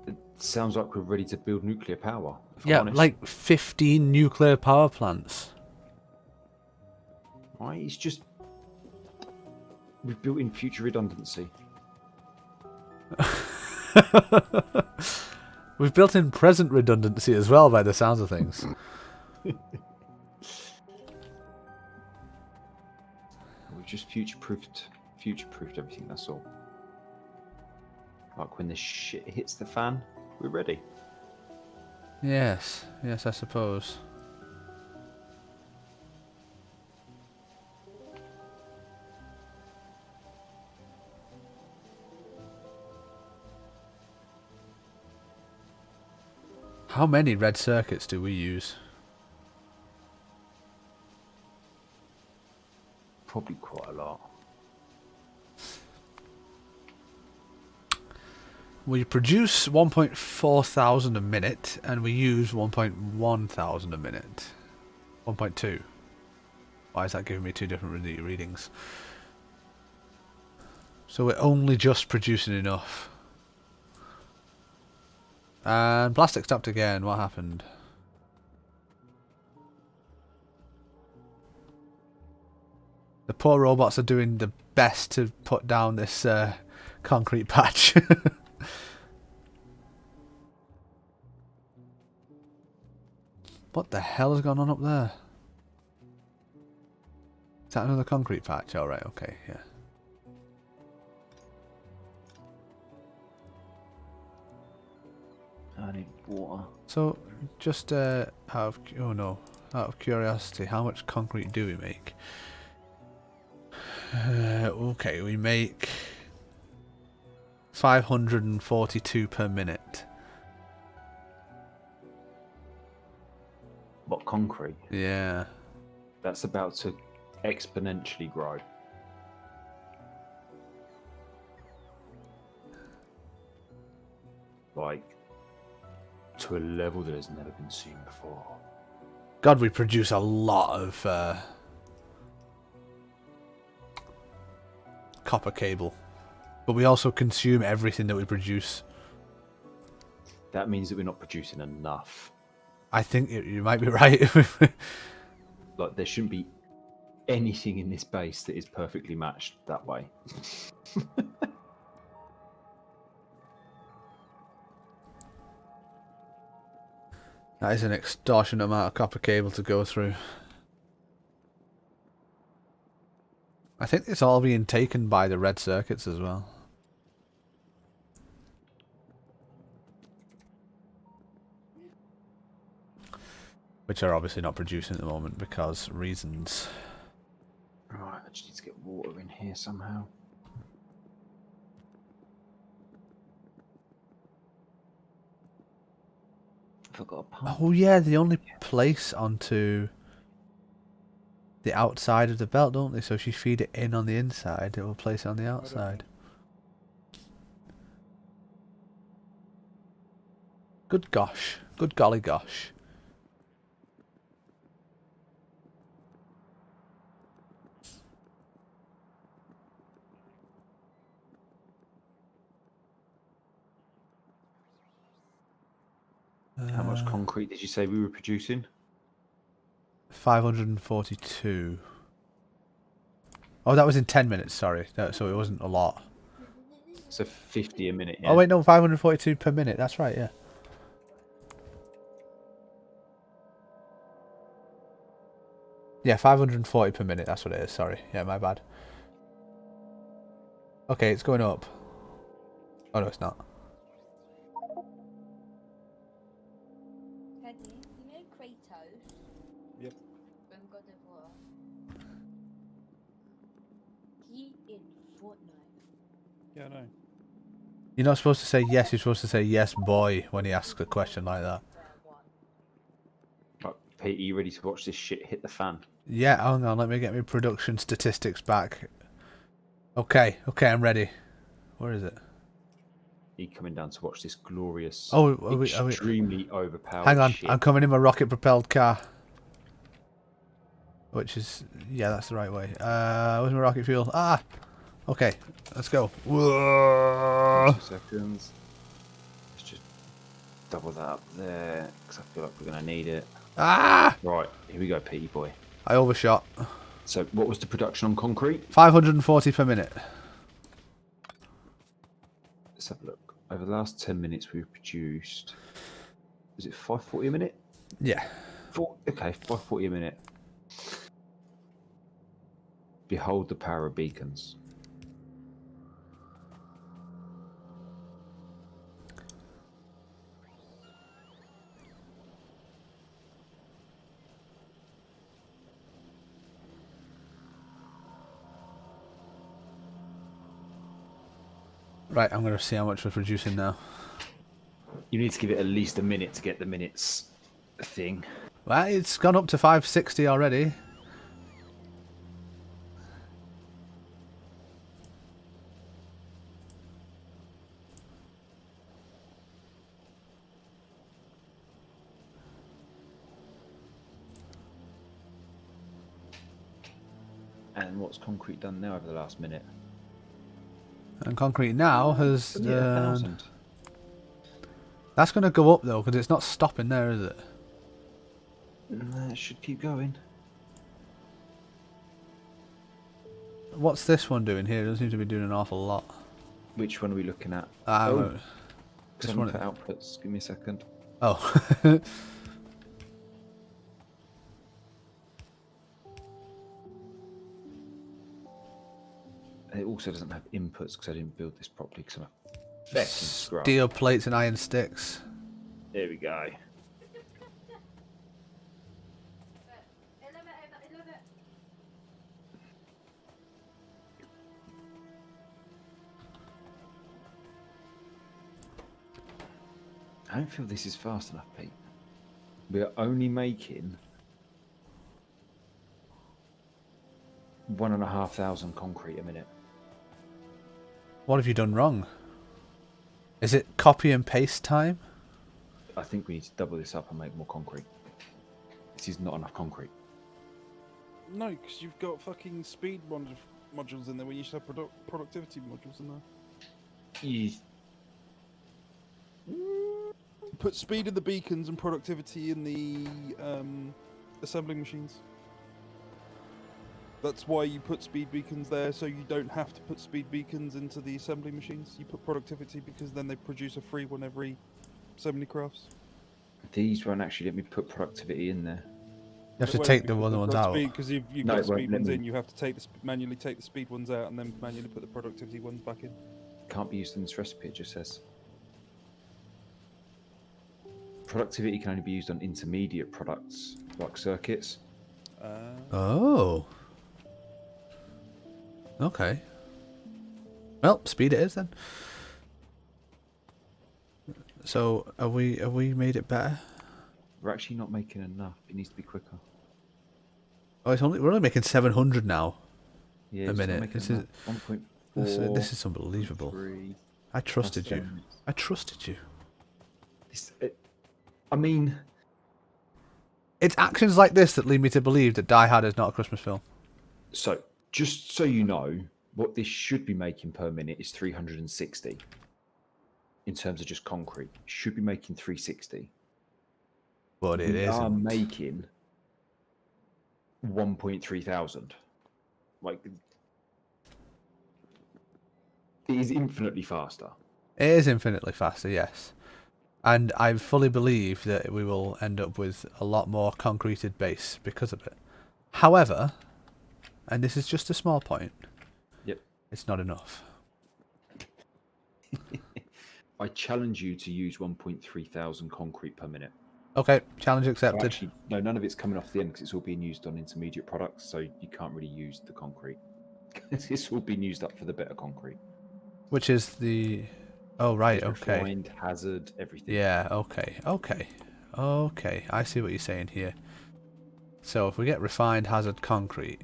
It sounds like we're ready to build nuclear power. If I'm Yeah, honest. like 15 nuclear power plants. Why? It's just... We've built in future redundancy. We've built in present redundancy as well, by the sounds of things. We've just future-proofed everything, that's all. Like when the shit hits the fan, we're ready. Yes, I suppose. How many red circuits do we use? Probably quite a lot. We produce 1.4 thousand a minute, and we use 1.1 thousand a minute. 1.2. Why is that giving me two different readings? So we're only just producing enough. And plastic stopped again. What happened? The poor robots are doing the best to put down this concrete patch. What the hell has gone on up there? Is that another concrete patch? Oh, right, okay, yeah. I need water. So, just out of curiosity, how much concrete do we make? Okay, we make 542 per minute. What, concrete? Yeah. That's about to exponentially grow. Like, to a level that has never been seen before. God, we produce a lot of copper cable. But we also consume everything that we produce. That means that we're not producing enough. I think you might be right. Like, there shouldn't be anything in this base that is perfectly matched that way. That is an extortionate amount of copper cable to go through. I think it's all being taken by the red circuits as well. Which are obviously not producing at the moment because reasons. Right, I just need to get water in here somehow. I've got a pump. Oh yeah, they only place onto the outside of the belt, don't they? So if you feed it in on the inside, it will place it on the outside. Good gosh. Good golly gosh. How much concrete did you say we were producing? 542. Oh, that was in 10 minutes, sorry. No, so it wasn't a lot. So 50 a minute, yeah? Oh, wait, no, 542 per minute. That's right, yeah. Yeah, 540 per minute. That's what it is, sorry. Yeah, my bad. Okay, it's going up. Oh, no, it's not. Teddy, you know Kratos? Yep. From God of War. He in Fortnite. Yeah, I know. You're not supposed to say yes, you're supposed to say yes, boy, when he asks a question like that. Right, Pete, are you ready to watch this shit hit the fan? Yeah, hang on, let me get my production statistics back. Okay, I'm ready. Where is it? You coming down to watch this glorious, Oh, extremely overpowered hang on, shit. I'm coming in my rocket-propelled car. Which is... yeah, that's the right way. Where's my rocket fuel? Ah! Okay, let's go. Whoa. 2 seconds. Let's just double that up there, because I feel like we're going to need it. Ah! Right, here we go, Petey boy. I overshot. So, what was the production on concrete? 540 per minute. Let's have a look. Over the last 10 minutes, we've produced... was it 540 a minute? Yeah. Okay, 540 a minute. Behold the power of beacons. Right, I'm going to see how much we're producing now. You need to give it at least a minute to get the minutes thing. Well, it's gone up to 560 already. And what's concrete done now over the last minute? And concrete now has... Yeah, 1,000. That's going to go up though, because it's not stopping there, is it? It should keep going. What's this one doing here? It doesn't seem to be doing an awful lot. Which one are we looking at? This This one. one for outputs. Give me a second. Oh. It also doesn't have inputs because I didn't build this properly because I'm a fucking scrub. Steel plates and iron sticks. There we go. I don't feel this is fast enough, Pete. We're only making 1,500 concrete a minute. What have you done wrong? Is it copy and paste time? I think we need to double this up and make more concrete. This is not enough concrete. No, because you've got fucking speed modules in there when you should have productivity modules in there. Yes. Put speed in the beacons and productivity in the assembling machines. That's why you put speed beacons there, so you don't have to put speed beacons into the assembly machines. You put productivity because then they produce a free one every so many crafts. These won't actually let me put productivity in there. You have to take the other ones out. Because you've No, got it won't speed let ones me. in, you have to manually take the speed ones out and then manually put the productivity ones back in. Can't be used in this recipe, it just says. productivity can only be used on intermediate products like circuits. Oh. Okay. Well, speed it is then. So, have we made it better? We're actually not making enough. It needs to be quicker. Oh, we're only making 700 now. Yeah, A it's not minute. making This enough. is 1.4. this is unbelievable. 3. I trusted That's you. 10. I trusted you. I mean, It's actions like this that lead me to believe that Die Hard is not a Christmas film. so just so you know, what this should be making per minute is 360. In terms of just concrete, it should be making 360. But it We are isn't. making 1.3 thousand. Like, it is infinitely faster. It is infinitely faster, yes. And I fully believe that we will end up with a lot more concreted base because of it. However, and this is just a small point, Yep. it's not enough. I challenge you to use 1.3 thousand concrete per minute. Okay, challenge accepted. Actually, no, none of it's coming off the end because it's all being used on intermediate products, so you can't really use the concrete. It's all being used up for the better concrete. Which is the... Oh, right, It's okay. refined, hazard, everything. Yeah, okay. I see what you're saying here. So if we get refined hazard concrete...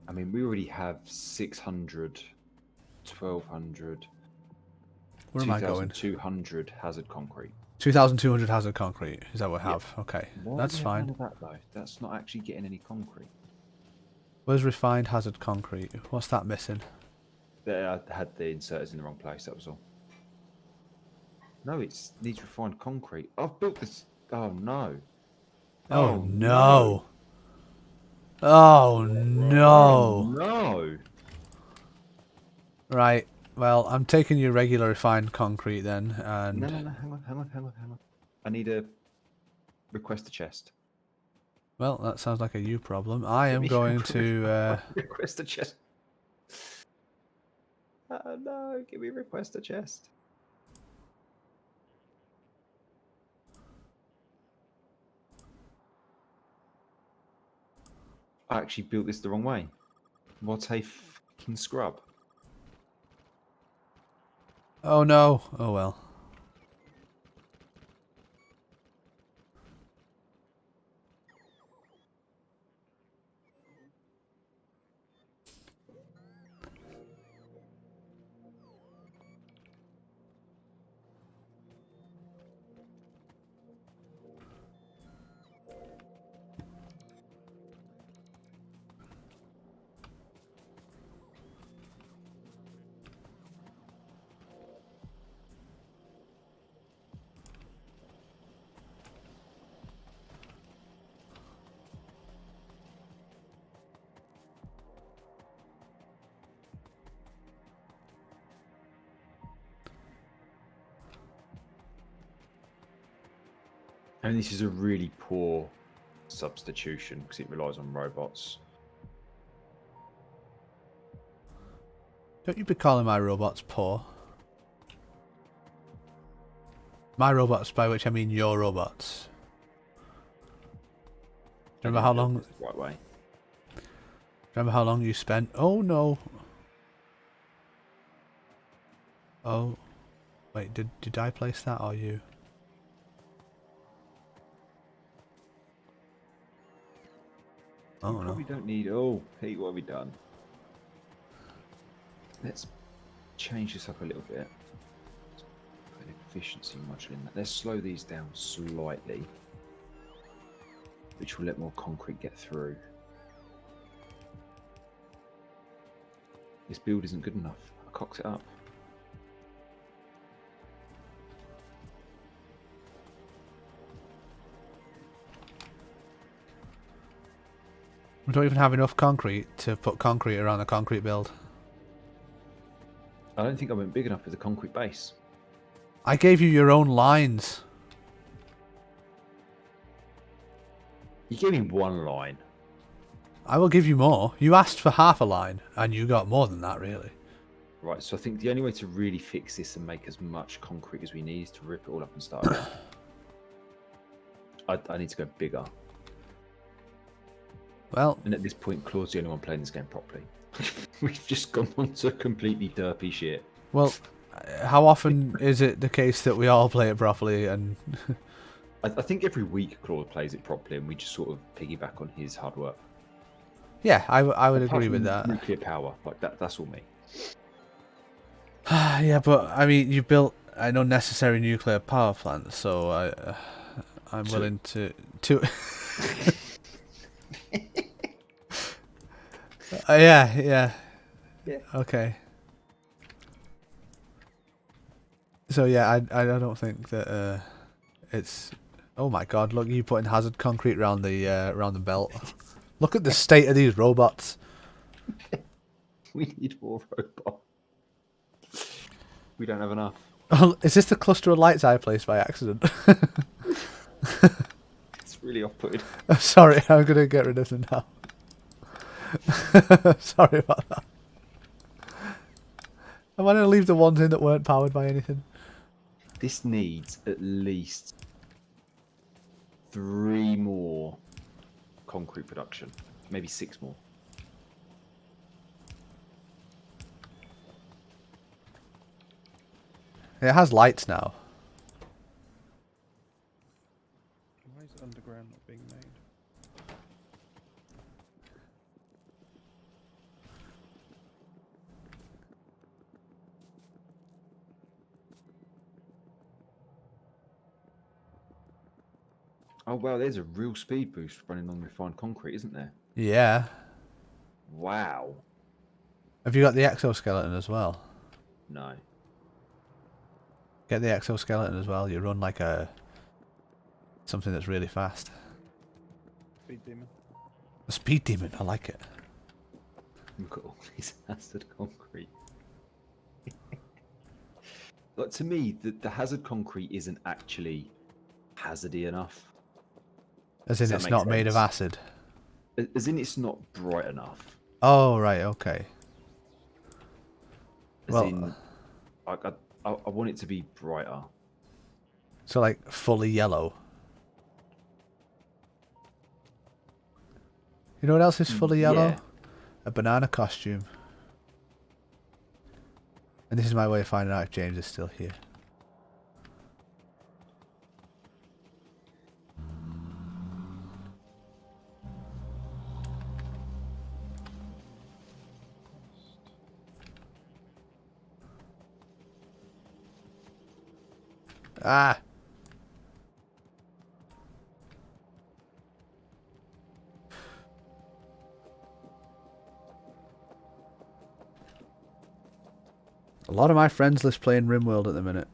I mean, we already have 600, 1200, Where am I going? 2200 hazard concrete. 2,200 hazard concrete. Is that what we have? Yep. Okay, Why that's do we have fine. none of that, though? That's not actually getting any concrete. Where's refined hazard concrete? What's that missing? I had the inserters in the wrong place, that was all. No, it needs refined concrete. I've built this. Oh, no. Oh, no. Oh, no. No. Right, well, I'm taking your regular refined concrete then, and... No, hang on. I need a request a chest. Well, that sounds like a you problem. I am going to... Request a chest. Oh, no, give me request a chest. I actually built this the wrong way. What a fucking scrub. Oh, no. Oh, well. And this is a really poor substitution because it relies on robots. Don't you be calling my robots poor. My robots, by which I mean your robots. Remember how long... Right way. Remember how long you spent... Oh, no. Oh. Wait, did I place that or you? Oh, We no. probably don't need... Oh, Pete, what have we done? Let's change this up a little bit. Let's put efficiency module in that. Let's slow these down slightly, which will let more concrete get through. This build isn't good enough. I cocked it up. We don't even have enough concrete to put concrete around the concrete build. I don't think I went big enough with the concrete base. I gave you your own lines. You gave me one line. I will give you more. You asked for half a line, and you got more than that, really. Right, so I think the only way to really fix this and make as much concrete as we need is to rip it all up and start again. I need to go bigger. Well, And at this point, Claude's the only one playing this game properly. We've just gone on to completely derpy shit. well, how often is it the case that we all play it properly? And I think every week Claude plays it properly, and we just sort of piggyback on his hard work. yeah, I would Apart agree with from that. Nuclear power, like that's all me. Yeah, but I mean, you built an unnecessary nuclear power plant, so I'm willing to. Yeah. Okay. So yeah, I don't think that it's. Oh my God! Look, you putting hazard concrete around the belt. Look at the state of these robots. We need more robots. We don't have enough. Oh, is this the cluster of lights I placed by accident? It's really off-putting. Sorry, I'm gonna get rid of them now. Sorry about that. Am I gonna leave the ones in that weren't powered by anything? This needs at least 3 more concrete production, maybe 6 more. It has lights now. Why is underground not being made? Oh wow, there's a real speed boost running on refined concrete, isn't there? Yeah. Wow. Have you got the exoskeleton as well? No. Get the exoskeleton as well. You run like something that's really fast. Speed demon. A speed demon. I like it. Look at all this hazard concrete. Like, to me, the hazard concrete isn't actually hazardy enough. As in, Does that it's make not made of sense? acid. As in, it's not bright enough. Oh right, okay. As Well, in, I want it to be brighter. so like fully yellow. You know what else is fully yellow? Yeah. A banana costume. And this is my way of finding out if James is still here. Ah! A lot of my friends list playing RimWorld at the minute.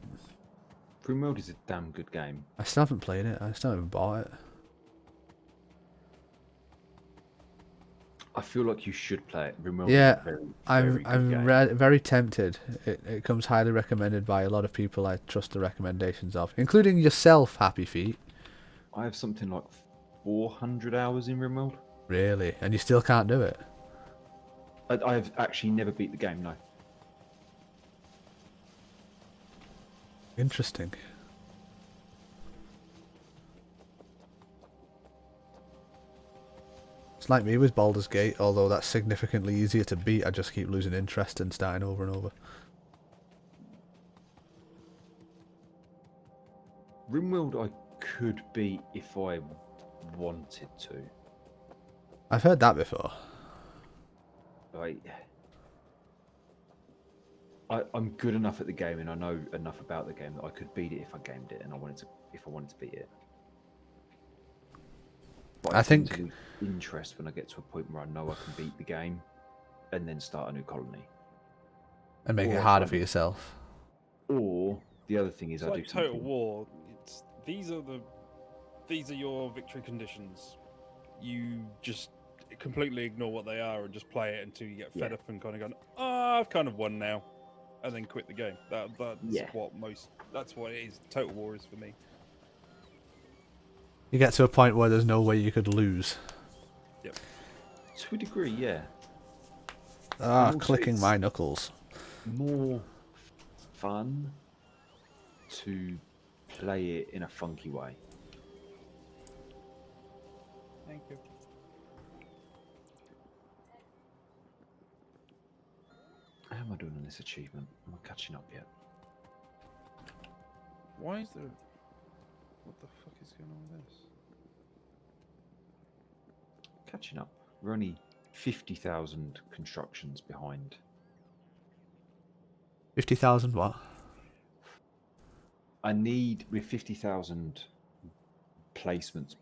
RimWorld is a damn good game. I still haven't played it. I still haven't bought it. I feel like you should play it. RimWorld Yeah, is a very, I'm very good game. very tempted. It comes highly recommended by a lot of people I trust the recommendations of, including yourself, Happy Feet. I have something like 400 hours in RimWorld. Really? And you still can't do it? I have actually never beat the game, no. Interesting. It's like me with Baldur's Gate, although that's significantly easier to beat. I just keep losing interest and starting over and over. RimWorld I could beat if I wanted to. I've heard that before. I'm good enough at the game, and I know enough about the game that I could beat it if I gamed it, and if I wanted to beat it. But I tend think- to lose interest when I get to a point where I know I can beat the game, and then start a new colony. And make Or it harder if for yourself. Or the other thing is It's I like do Total something. War. These are your victory conditions. You just completely ignore what they are and just play it until you get fed Yeah. up and kind of go, "Oh, I've kind of won now," and then quit the game. That's Yeah. That's what it is. Total War is for me. You get to a point where there's no way you could lose. Yep. To a degree, yeah. Ah, Also, clicking it's- my knuckles. More fun to play it in a funky way. Thank you. How am I doing on this achievement? Am I catching up yet? Why is there? What the fuck is going on with this? Catching up. We're only 50,000 constructions behind. 50,000 what? I need, with 50,000 placements,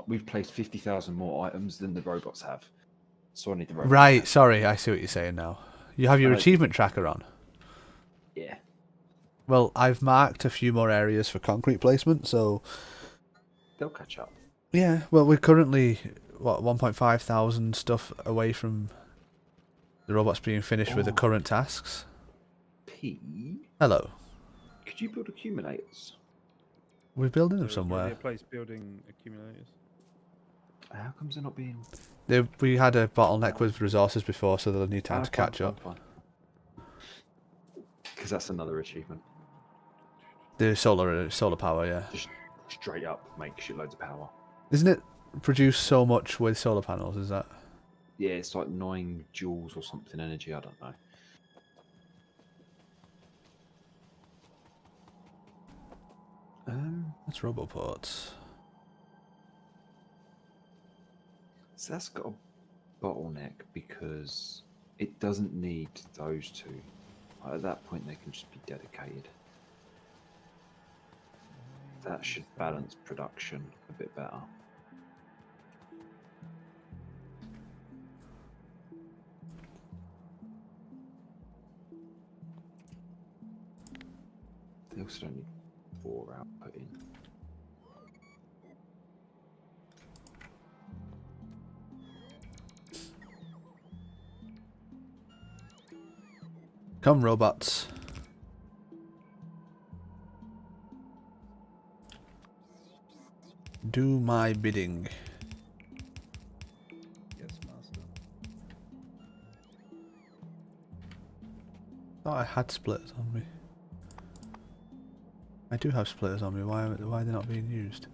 we've placed 50,000 more items than the robots have. So I need the robots. Right, sorry, I see what you're saying now. You have your achievement tracker on. Yeah. Well, I've marked a few more areas for concrete placement, so... They'll catch up. Yeah, well, we're currently, 1.5 thousand stuff away from the robots being finished with the current tasks. P. Hello. Could you build accumulators? We're building them There was already somewhere. a place building accumulators. How comes they're not being... We had a bottleneck with resources before, so they'll need time to catch up. Because that's another achievement. The solar power, yeah. Just straight up make shitloads of power. Isn't it produce so much with solar panels, is that? Yeah, it's like 9 joules or something energy, I don't know. That's roboports. So that's got a bottleneck because it doesn't need those two. At that point, they can just be dedicated. That should balance production a bit better. They also don't need 4 outputting. Come, robots. Do my bidding. Yes, master. Thought I had splitters on me. I do have splitters on me. Why are they not being used?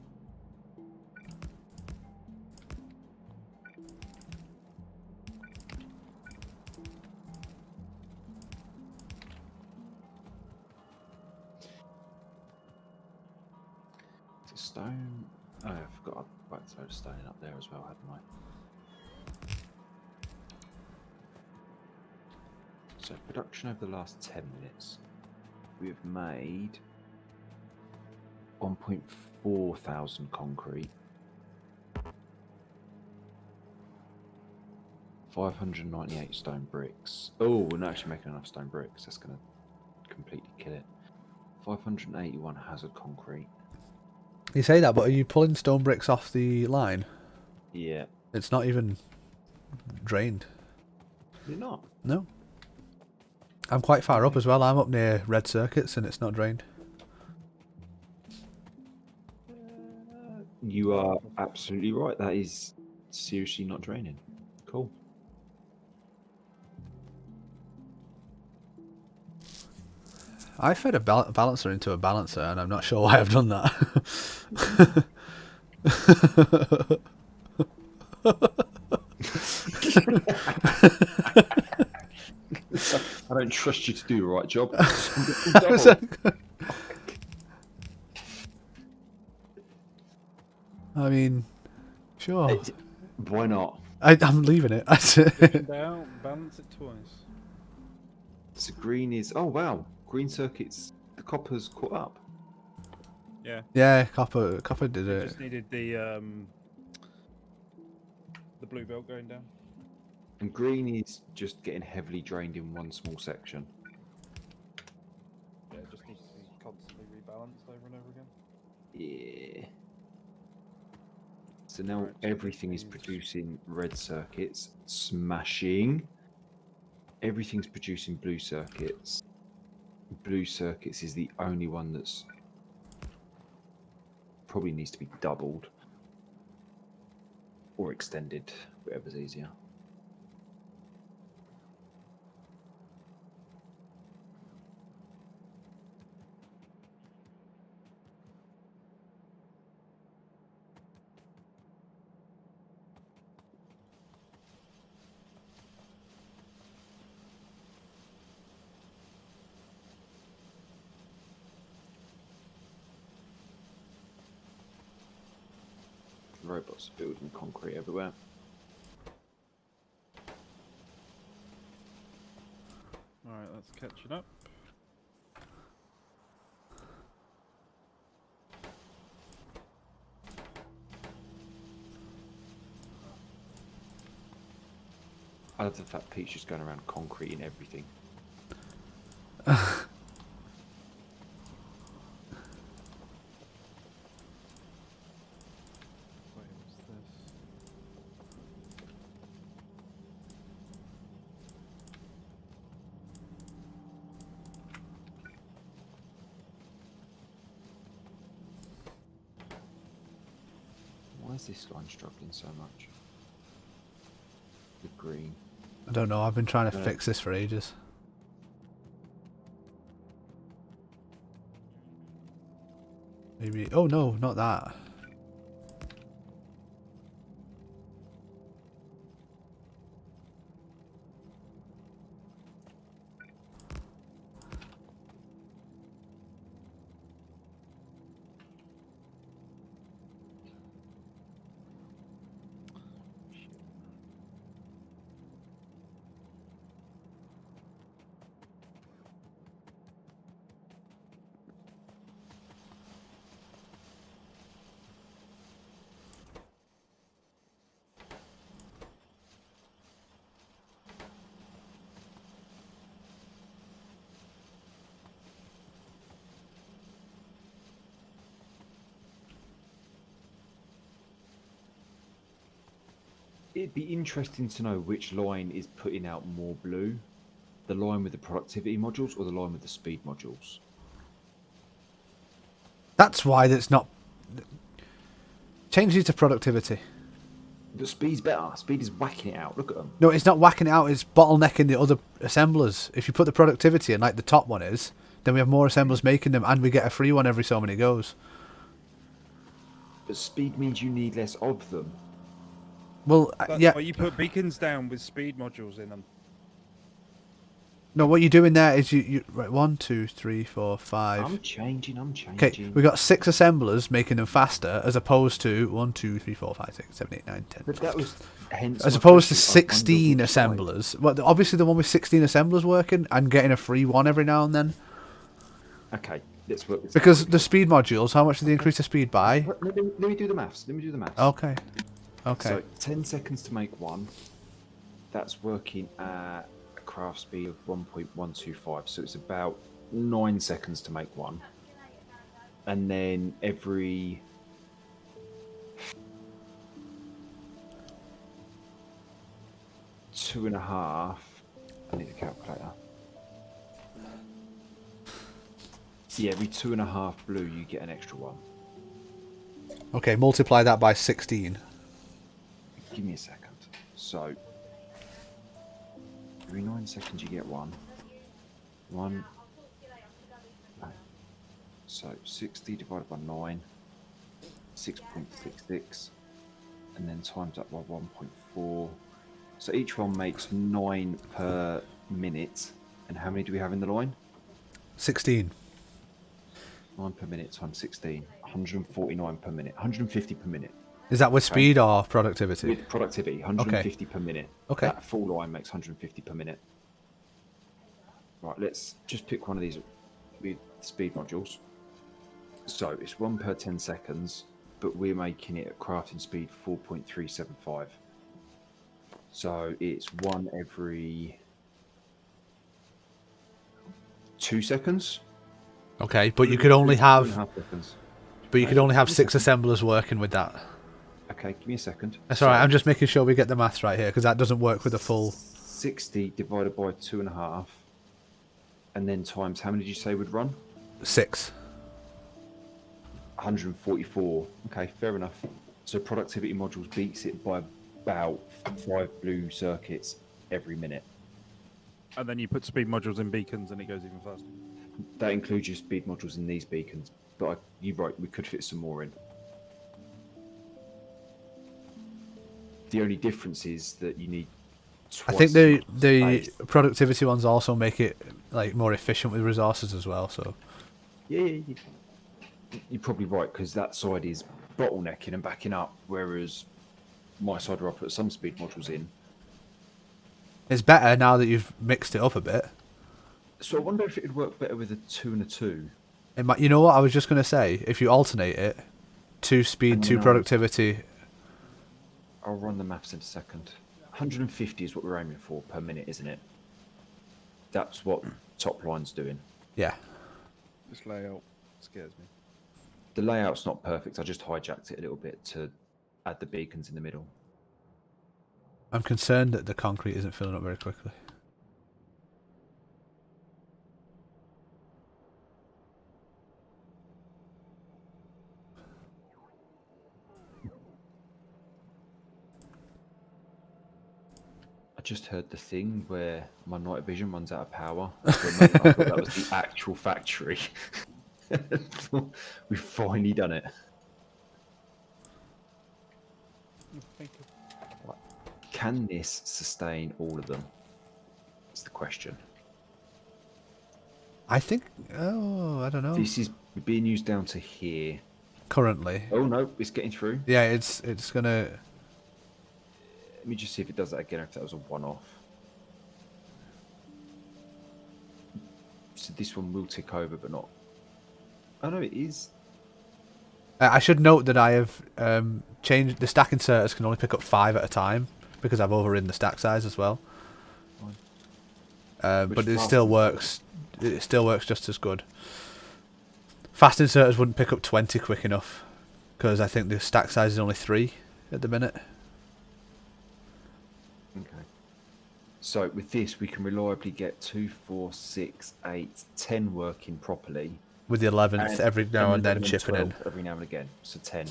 Is it stone? Oh, I forgot I put some stone up there as well, hadn't I? So production over the last 10 minutes. We've made 1.4 thousand concrete, 598 stone bricks. Oh, we're not actually making enough stone bricks. That's going to completely kill it. 581 hazard concrete. You say that, but are you pulling stone bricks off the line? Yeah. It's not even drained. You're not? No. I'm quite far up as well. I'm up near red circuits and it's not drained. You are absolutely right. That is seriously not draining. Cool. I fed a balancer into a balancer and I'm not sure why I've done that. I don't trust you to do the right job. I mean, sure. Why not? I'm leaving it. Down, balance it twice. So green is... Oh, wow. Green circuits. The copper's caught up. Yeah. Yeah, copper did We it. just needed the blue belt going down. And green is just getting heavily drained in one small section. Yeah, it just needs to be constantly rebalanced over and over again. Yeah. So now everything is producing red circuits. Smashing. Everything's producing blue circuits. Blue circuits is the only one that's probably needs to be doubled or extended, whatever's easier. Robots are building concrete everywhere. Alright, that's catching up. I love the fact Pete's just going around concrete and everything. Wait, what's this? Why is this line struggling so much? The green. I don't know. I've been trying to Yeah. fix this for ages. Maybe. Oh no, not that. It'd be interesting to know which line is putting out more blue. The line with the productivity modules or the line with the speed modules? That's why that's not. Change these to productivity. The speed's better. Speed is whacking it out. Look at them. No, it's not whacking it out. It's bottlenecking the other assemblers. If you put the productivity in, like the top one is, then we have more assemblers making them, and we get a free one every so many goes. But speed means you need less of them. Well, That's yeah. why you put beacons down with speed modules in them. No, what you're doing there is you right. 1, 2, 3, 4, 5. I'm changing. Okay, we got 6 assemblers making them faster, as opposed to 1, 2, 3, 4, 5, 6, 7, 8, 9, 10. But that was hence. As my opposed to question. I wonder 16 which side. assemblers. Well, obviously the one with 16 assemblers working and getting a free one every now and then. Okay, let's work this. Because out. the speed modules, how much do they increase the speed by? Let me do the maths. Okay. Okay. So 10 seconds to make one. That's working at a craft speed of 1.125. So it's about 9 seconds to make one. And then every two and a half. I need a calculator. Yeah, every 2.5 blue, you get an extra one. Okay, multiply that by 16. Give me a second. So, every 9 seconds you get one. One. No. So, 60 divided by 9. 6.66. And then times that by 1.4. So each one makes 9 per minute. And how many do we have in the line? 16. 9 per minute times 16. 149 per minute. 150 per minute. Is that with speed or productivity? With productivity, 150 per minute. Okay. That full line makes 150 per minute. Right, let's just pick one of these with speed modules. So it's 1 per 10 seconds, but we're making it at crafting speed 4.375. So it's 1 every 2 seconds. Okay, but you could only have 2.5 seconds. 6 assemblers working with that. Okay, give me a second. That's alright, I'm just making sure we get the maths right here, because that doesn't work with the full 60 divided by 2.5, and then times how many did you say would run? 6. 144. Okay, fair enough. So productivity modules beats it by about 5 blue circuits every minute. And then you put speed modules in beacons and it goes even faster. That includes your speed modules in these beacons, but you're right, we could fit some more in. The only difference is that you need I twice think as much the space. productivity ones also make it like more efficient with resources as well, so Yeah. You're probably right, because that side is bottlenecking and backing up, whereas my side where I put some speed modules in. It's better now that you've mixed it up a bit. So I wonder if it would work better with a 2 and a 2. It might, you know what I was just going to say? If you alternate it, 2 speed, And 2 then productivity. I'll run the maths in a second. 150 is what we're aiming for per minute, isn't it? That's what top line's doing. Yeah. This layout scares me. The layout's not perfect. I just hijacked it a little bit to add the beacons in the middle. I'm concerned that the concrete isn't filling up very quickly. I just heard the thing where my night vision runs out of power. For a moment, I thought that was the actual factory. We've finally done it. Thank you. Can this sustain all of them? That's the question. I think... Oh, I don't know. This is being used down to here. Currently. Oh no, it's getting through. Yeah, it's going to... Let me just see if it does that again, if that was a one-off. So this one will tick over, but not... Oh no, it is. I should note that I have changed... The stack inserters can only pick up 5 at a time, because I've overridden the stack size as well. But it still works. It still works just as good. Fast inserters wouldn't pick up 20 quick enough, because I think the stack size is only 3 at the minute. Okay. So with this, we can reliably get 2, 4, 6, 8, 10 working properly. With the 11th every now and then chipping in. Every now and again, so 10.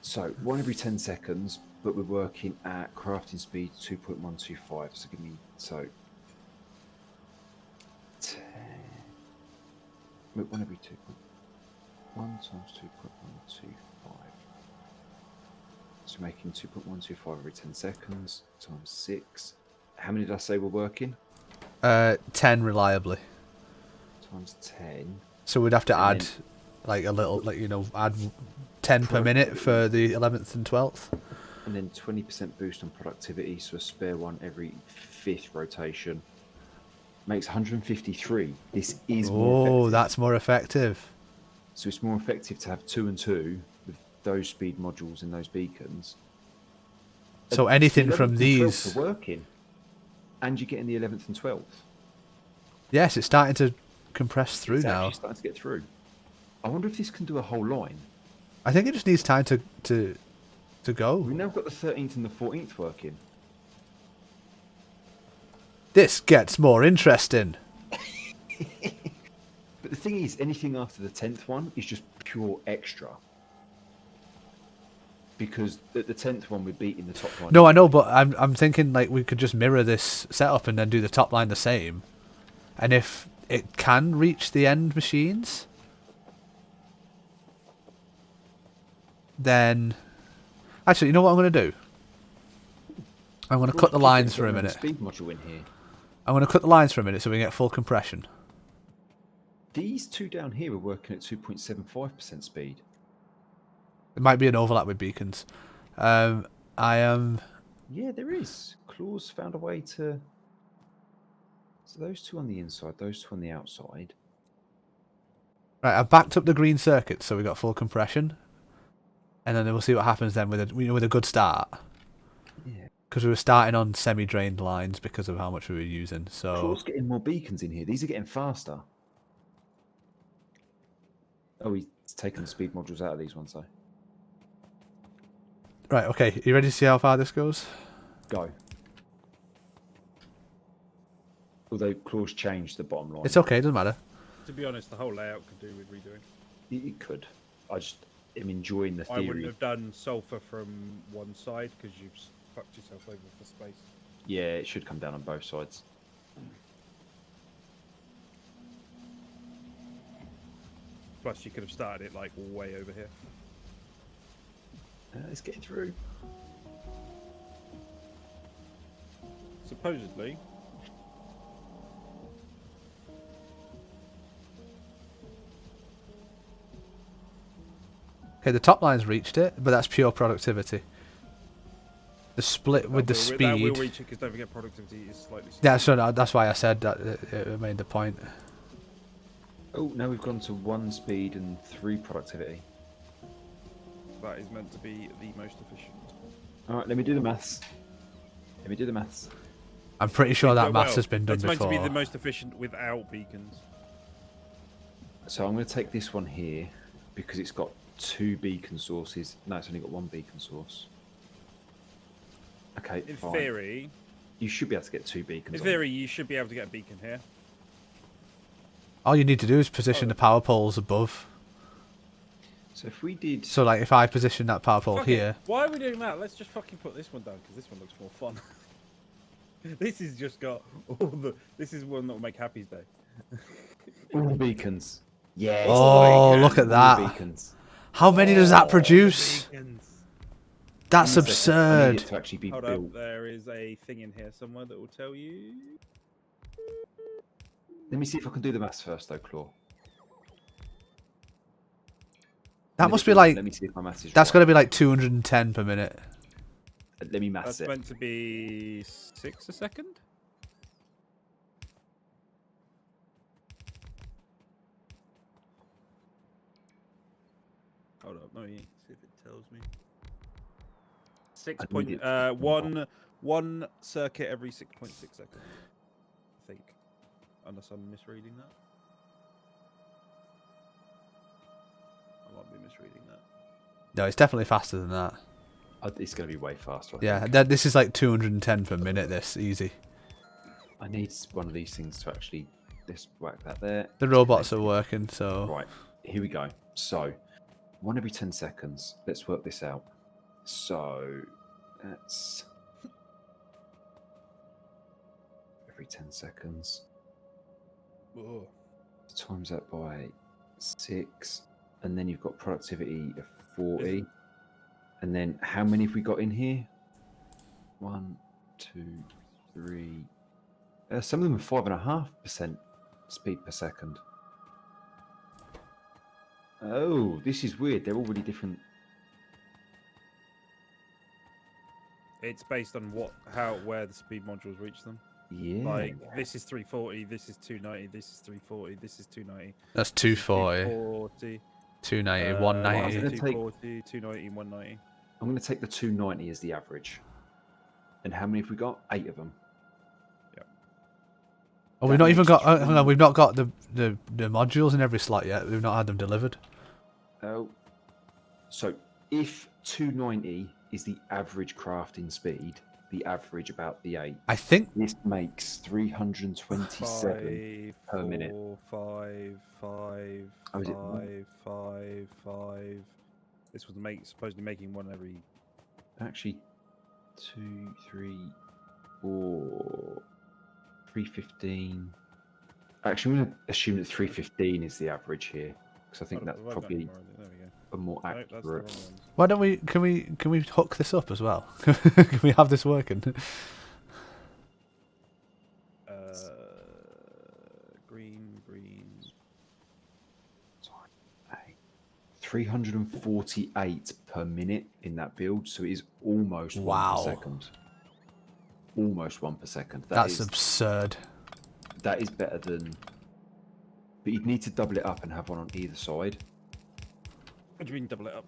So 1 every 10 seconds, but we're working at crafting speed 2.125. So give me 10. Wait, 1 every 2. 1 times 2.125. So making 2.125 every 10 seconds times 6. How many did I say were working? 10 reliably. Times 10. So we'd have to And add then- like a little, like, you know, add 10 per minute for the 11th and 12th. And then 20% boost on productivity, so a spare one every 5th rotation. Makes 153. This is more effective. Oh, that's more effective. So it's more effective to have 2 and 2 with those speed modules and those beacons. So And anything the from 11th and 12th these... are working. And you're getting the 11th and 12th. Yes, it's starting to compress through It's now. actually starting to get through. I wonder if this can do a whole line. I think it just needs time to go. We've now got the 13th and the 14th working. This gets more interesting. But the thing is, anything after the 10th one is just pure extra. Because at the 10th one, we're beating the top line. No, I know, but I'm thinking like we could just mirror this setup and then do the top line the same. And if it can reach the end machines, then... Actually, you know what I'm going to do? I'm going to cut the lines for a minute. Speed module in here. I'm going to cut the lines for a minute so we can get full compression. These two down here are working at 2.75% speed. There might be an overlap with beacons. I am... Yeah, there is. Claw's found a way to... So those two on the inside, those two on the outside. Right, I've backed up the green circuit so we got full compression. And then we'll see what happens then with a good start. Yeah. Because we were starting on semi-drained lines because of how much we were using. So Claw's getting more beacons in here. These are getting faster. Oh, he's taken the speed modules out of these ones, though. Right, okay. You ready to see how far this goes? Go. Although Claw's changed the bottom line. It's okay, doesn't matter. To be honest, the whole layout could do with redoing. It could. I just am enjoying the I theory. wouldn't have done sulfur from one side because you've fucked yourself over for space. Yeah, it should come down on both sides. Plus, you could have started it like way over here. Let's get through. Supposedly, Okay, the top line's reached it, but that's pure productivity. The split with the That will speed. reach it because don't forget productivity is slightly. Yeah, so that's why I said that it made the point. Oh, now we've gone to 1 speed and 3 productivity. That is meant to be the most efficient. All right, let me do the maths. I'm pretty sure that maths has been done it's before. meant to be the most efficient without beacons. So I'm going to take this one here because it's got 2 beacon sources. No, it's only got 1 beacon source. Okay, In fine. theory, You should be able to get 2 beacons. in theory, you should be able to get a beacon here. All you need to do is position the power poles above. So if we did... So, like, if I position that power pole Fuck it. here... Why are we doing that? Let's just fucking put this one down because this one looks more fun. This has just got all the. This is one that will make Happy's day. All the beacons. Yes. Oh, look at All the that. beacons. How many does that produce? That's One second, I need absurd. it to actually be Hold built. up, there is a thing in here somewhere that will tell you. Let me see if I can do the maths first, though, Claw. That must be like... Let me see if my maths is That's right. got to be like 210 per minute. Let me maths That's it. meant to be 6 a second. Hold up, no, see if it tells me. I need it. One circuit every 6.6 seconds. I think, unless I'm misreading that. I might be misreading that. No, it's definitely faster than that. It's going to be way faster. I Yeah, think. this is like 210 per minute, this. Easy. I need one of these things to actually... Let's whack that there. The robots are working, so... Right, here we go. So, 1 every 10 seconds. Let's work this out. So, that's... Every 10 seconds. Whoa. Times that by 6. And then you've got productivity of 40. And then how many have we got in here? 1, 2, 3. Some of them are 5.5% speed per second. Oh, this is weird. They're all really different. It's based on where the speed modules reach them. Yeah. Like this is 340, this is 290, this is 340, this is 290. That's 240, 240, 290, 190. 240, 290, 190. I'm going to take the 290 as the average. And how many have we got? 8 of them. Oh, we've not even got... hang on, we've not got the modules in every slot yet. We've not had them delivered. Oh. So, if 290 is the average crafting speed, the average about the 8, I think... this makes 327 per minute. 5, 5, Oh, is it 5, 5, 5. This was supposedly making one every... Actually, 2, 3, 4... 315. Actually, I'm going to assume that 315 is the average here, because I think that's probably a more accurate. Why don't we... Can we hook this up as well? Can we have this working? Green. 348 per minute in that build, so it is almost 1 per second. Almost 1 per second. That's absurd. That is better than... But you'd need to double it up and have one on either side. What do you mean double it up?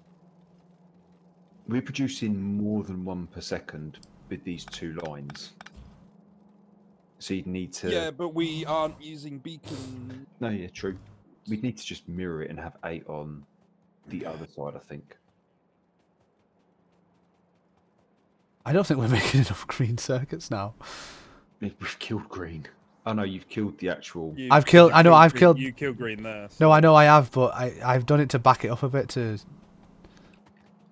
We're producing more than 1 per second with these 2 lines. So you'd need to... Yeah, but we aren't using beacon. No, yeah, true. We'd need to just mirror it and have 8 on the other side, I think. I don't think we're making enough green circuits now. We've killed green. Oh no, you've killed the actual... I've killed... I know, I've killed... You killed green there. So. No, I know I have, but I've done it to back it up a bit to...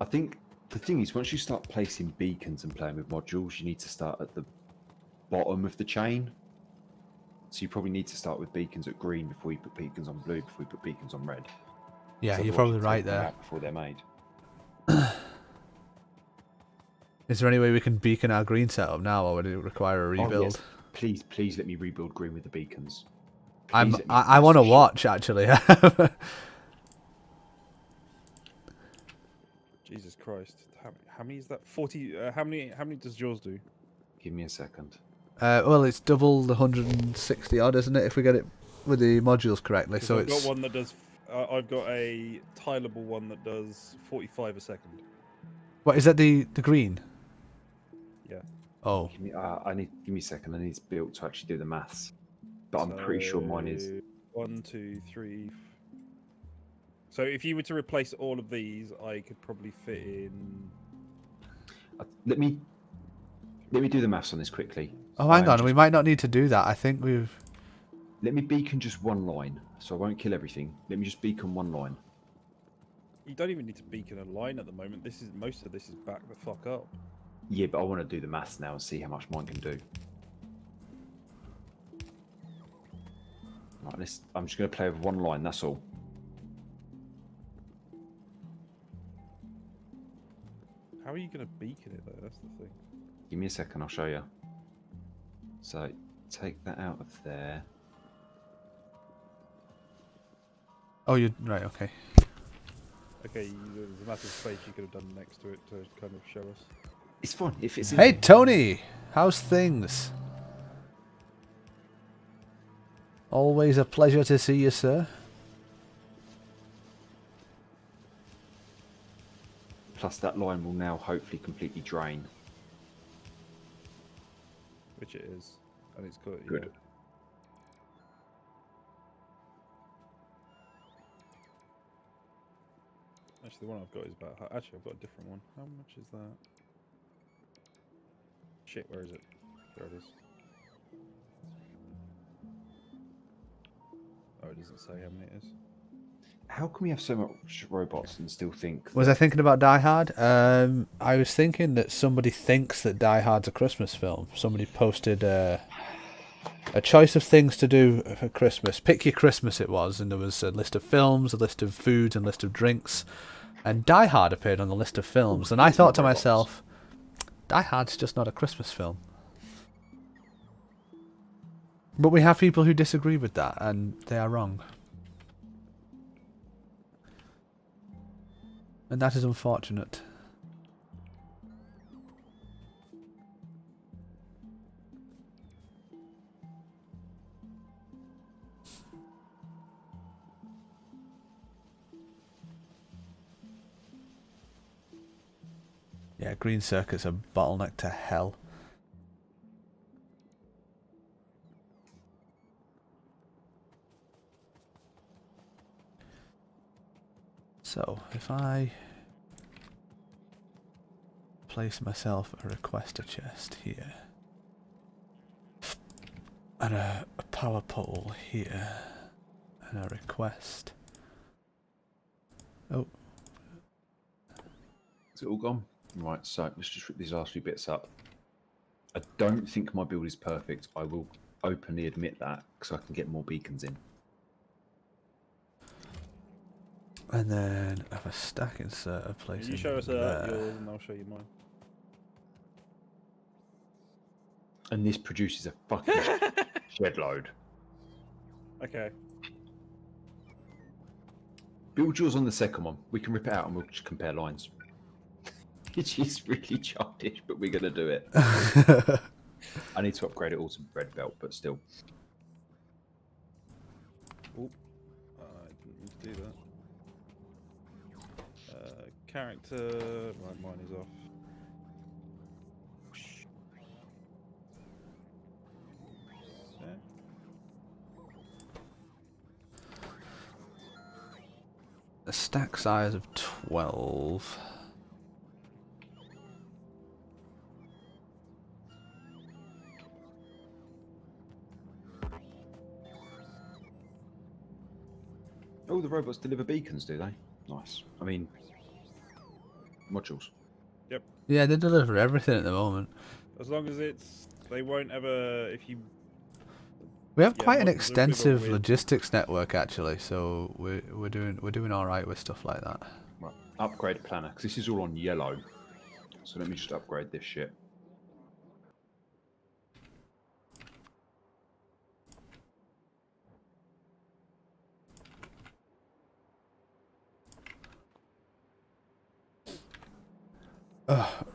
I think the thing is, once you start placing beacons and playing with modules, you need to start at the bottom of the chain. So you probably need to start with beacons at green before you put beacons on blue, before you put beacons on red. Yeah, So you're otherwise probably you right take them there. out before they're made. Is there any way we can beacon our green setup now, or would it require a rebuild? Oh, yes. Please let me rebuild green with the beacons. I want to watch, actually. Jesus Christ. How many is that? 40. How many does yours do? Give me a second. Well, it's double the 160 odd, isn't it? If we get it with the modules correctly. 'Cause So I've it's got one that does. I've got a tileable one that does 45 a second. what is that? The green? Yeah. Oh, Give me a second. I need it built to actually do the maths. But I'm pretty sure mine is. 1, 2, 3. So if you were to replace all of these, I could probably fit in. Let me do the maths on this quickly. oh, hang on. We might not need to do that. I think we've. Let me beacon just one line, so I won't kill everything. Let me just beacon one line. You don't even need to beacon a line at the moment. Most of this is back the fuck up. Yeah, but I want to do the maths now and see how much mine can do. Right, I'm just going to play with one line. That's all. How are you going to beacon it though? That's the thing. Give me a second. I'll show you. So take that out of there. Oh, you right? Okay. Okay, there's a massive space you could have done next to it to kind of show us. It's fine if it's. Hey, Tony. How's things? Always a pleasure to see you, sir. Plus, that line will now hopefully completely drain. Which it is, and it's got Good. Yeah. Actually, the one I've got is about. Actually, I've got a different one. How much is that? Shit, where is it? There it is. Oh, it doesn't say how many it is. How can we have so much robots and still think? Was I thinking about Die Hard? I was thinking that somebody thinks that Die Hard's a Christmas film. Somebody posted a choice of things to do for Christmas. Pick your Christmas it was, and there was a list of films, a list of foods, and a list of drinks. And Die Hard appeared on the list of films. And I thought to myself, Die Hard's just not a Christmas film. But we have people who disagree with that, and they are wrong. And that is unfortunate. Yeah, green circuit's a bottleneck to hell. So, if I place myself a requester chest here, and a power pole here, and a request. Oh. Is it all gone? Right, so let's just rip these last few bits up. I don't think my build is perfect. I will openly admit that, because I can get more beacons in. And then I have a stack inserter place. You show us yours, and I'll show you mine. And this produces a fucking shed load. Okay. Build yours on the second one. We can rip it out and we'll just compare lines. Which is really childish, but we're going to do it. I need to upgrade it all to red belt, but still. Oh, I didn't mean to do that. Character. Right, mine is off. Yeah. A stack size of 12. Oh, the robots deliver beacons, do they? Nice. I mean, modules. Yep. Yeah, they deliver everything at the moment. As long as they won't ever, if you. We have Yeah, quite an modules are a bit extensive weird. logistics network actually, so we're doing all right with stuff like that. Right, upgrade planner, because this is all on yellow. So let me just upgrade this shit.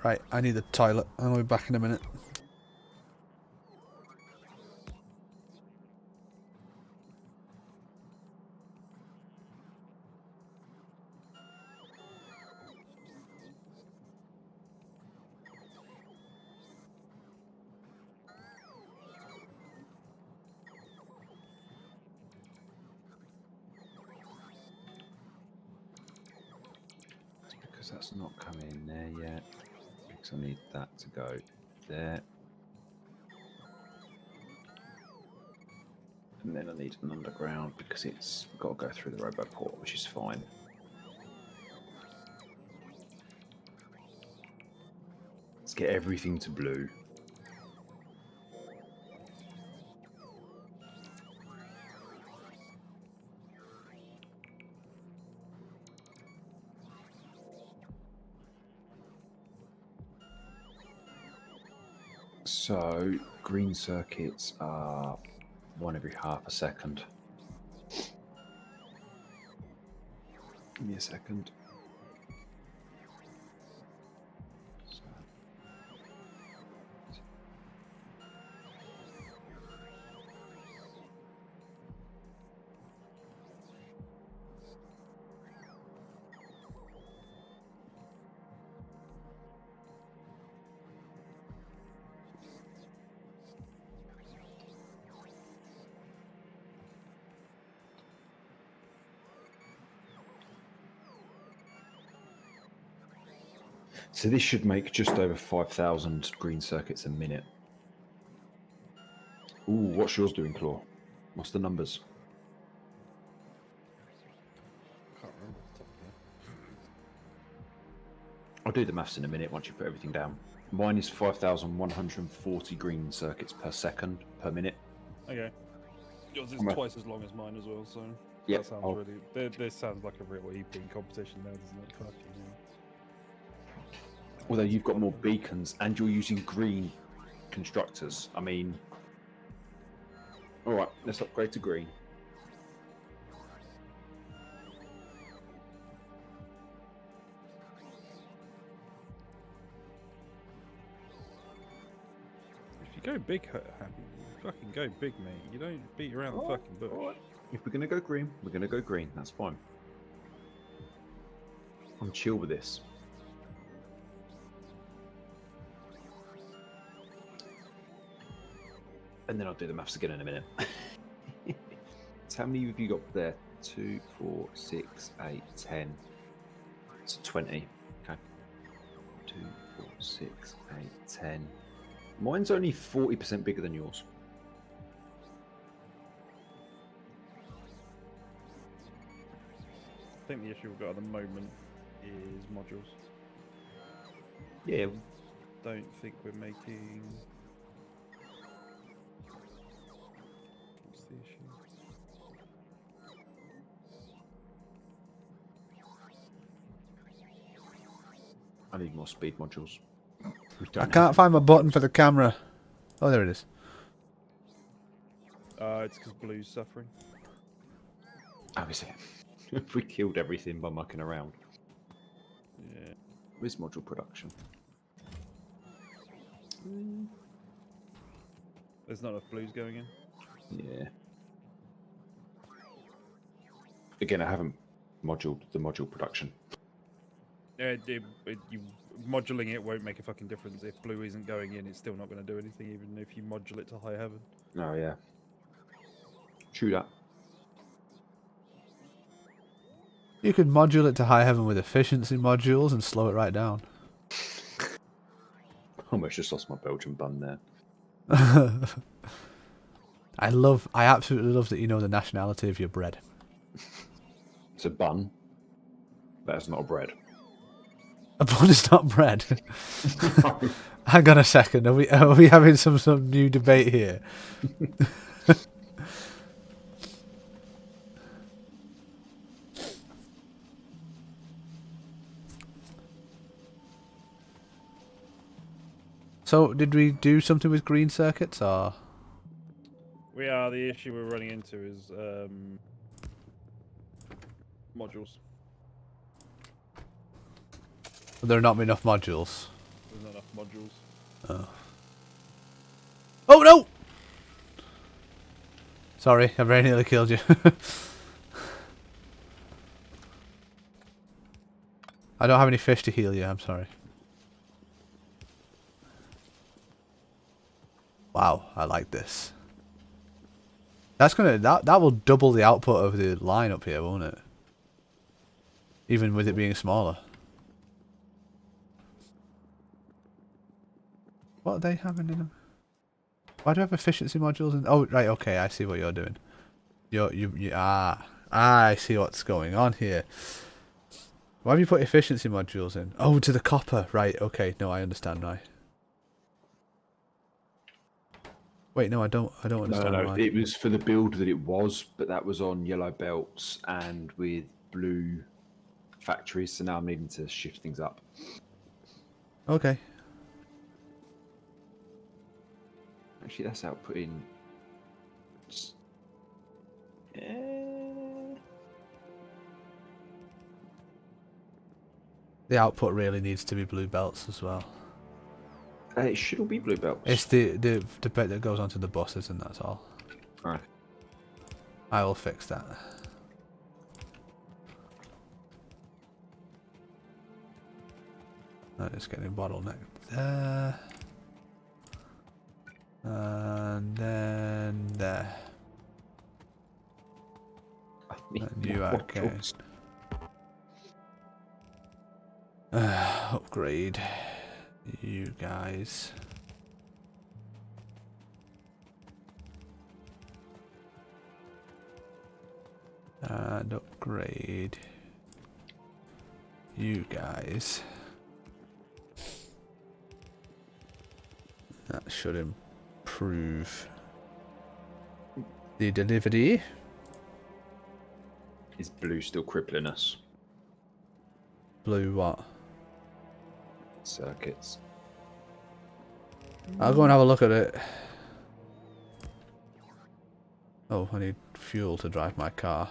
Right, I need the toilet. I'll be back in a minute. It's because that's not coming in there yet. Because I need that to go there. And then I need an underground because it's got to go through the robot port, which is fine. Let's get everything to blue. So, green circuits are one every half a second. Give me a second. So. So this should make just over 5,000 green circuits a minute. Ooh, what's yours doing, Claw? What's the numbers? Can't remember off the top of my head. I'll do the maths in a minute once you put everything down. Mine is 5,140 green circuits per second, per minute. Okay. Yours is I'm a- twice as long as mine as well, so Yeah, that sounds I'll- really. This sounds like a real evening competition now, doesn't it? Fucking hell. Although you've got more beacons and you're using green constructors. I mean... Alright, let's upgrade to green. If you go big, Happy, you fucking go big, mate. You don't beat around the fucking bush. If we're going to go green, we're going to go green. That's fine. I'm chill with this. And then I'll do the maths again in a minute. So how many have you got there? 2, 4, 6, 8, 10. It's 20. Okay. 2, 4, 6, 8, 10. Mine's only 40% bigger than yours. I think the issue we've got at the moment is modules. Yeah. Don't think we're making. What's the issue? I need more speed modules. We I don't can't have find my button for the camera. Oh, there it is. It's because Blue's suffering. Oh, is it? We killed everything by mucking around. Yeah. Where's module production? There's not enough Blues going in. Yeah. Again, I haven't moduled the module production. Yeah, you modulating it won't make a fucking difference. If Blue isn't going in, it's still not going to do anything, even if you module it to high heaven. Oh, yeah. True that. You could module it to high heaven with efficiency modules and slow it right down. Almost just lost my Belgian bun there. I absolutely love that you know the nationality of your bread. It's a bun. That's not a bread. A bun is not bread. Hang on a second. Are we having some new debate here? So, did we do something with green circuits, or? We are. The issue we're running into is modules. There are not enough modules. There's not enough modules. Oh. Oh no! Sorry, I very nearly killed you. I don't have any fish to heal you, I'm sorry. Wow, I like this. That's gonna that will double the output of the line up here, won't it? Even with it being smaller. What are they having in them? Why do I have efficiency modules in? Oh right, okay, I see what you're doing. I see what's going on here. Why have you put efficiency modules in? Oh, to the copper, right? Okay, no, I understand now. Wait, no, I don't understand. No, why. it was for the build that it was, but that was on yellow belts and with blue factories. So now I'm needing to shift things up. Okay. Actually, that's outputting. The output really needs to be blue belts as well. It should all be blue belts. It's the bit that goes onto the buses, and that's all. Alright. I will fix that. That is getting bottlenecked there. And then there. And you are okay. Upgrade you guys. And upgrade you guys. That should improve the delivery. Is blue still crippling us? Blue what? Circuits. I'll go and have a look at it. Oh, I need fuel to drive my car.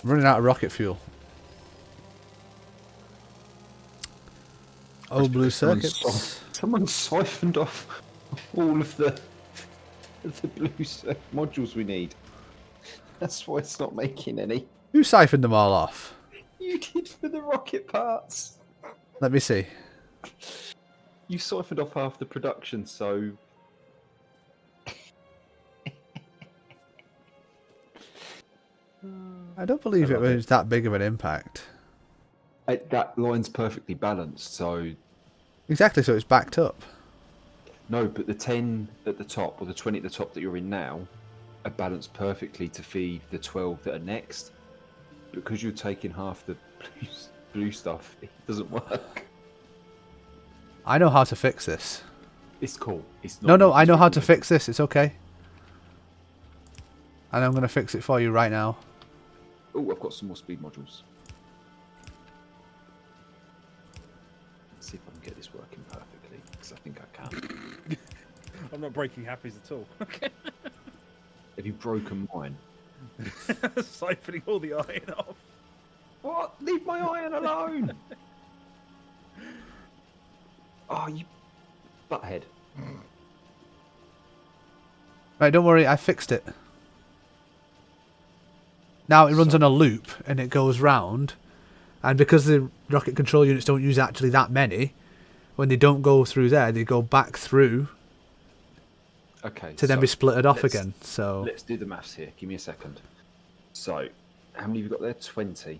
I'm running out of rocket fuel. Oh, blue circuits. Someone siphoned off all of the blue modules we need. That's why it's not making any. Who siphoned them all off? You did for the rocket parts. Let me see. You siphoned off half the production, so... I don't believe it was that big of an impact. That line's perfectly balanced, so... Exactly, so it's backed up. No, but the 10 at the top, or the 20 at the top that you're in now, are balanced perfectly to feed the 12 that are next. Because you're taking half the blue stuff, it doesn't work. I know how to fix this. It's cool. It's not No, I know how to fix this. It's okay. And I'm going to fix it for you right now. Oh, I've got some more speed modules. Let's see if I can get this working perfectly, because I think I can. I'm not breaking happies at all. Have you broken mine? Siphoning all the iron off. What? Leave my iron alone! Oh, you butthead. Right, don't worry, I fixed it. Now it runs on a loop and it goes round. And because the rocket control units don't use actually that many, when they don't go through there, they go back through. Okay. To then be splitted off again. So let's do the maths here. Give me a second. So, how many have you got there? 20.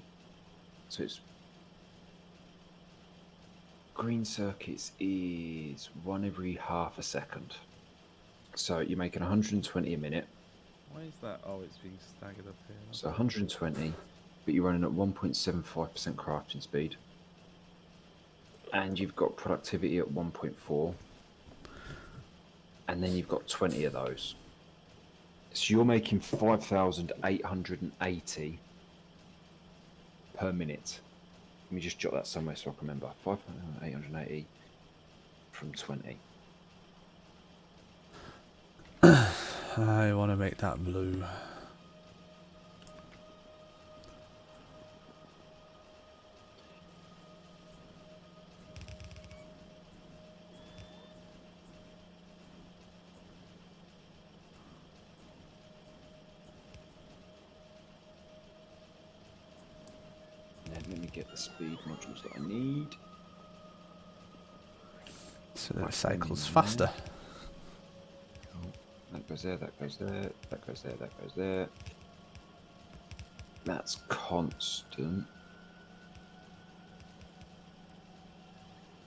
So it's green circuits is one every half a second. So you're making 120 a minute. Why is that? Oh, it's being staggered up here. So 120, but you're running at 1.75% crafting speed. And you've got productivity at 1.4. And then you've got 20 of those. So you're making 5,880 per minute. Let me just jot that somewhere so I can remember. 5,880 from 20. I want to make that blue. let me get the speed modules that I need. So that it Right, cycles in faster. That goes there, that goes there, that goes there, that goes there. That's constant.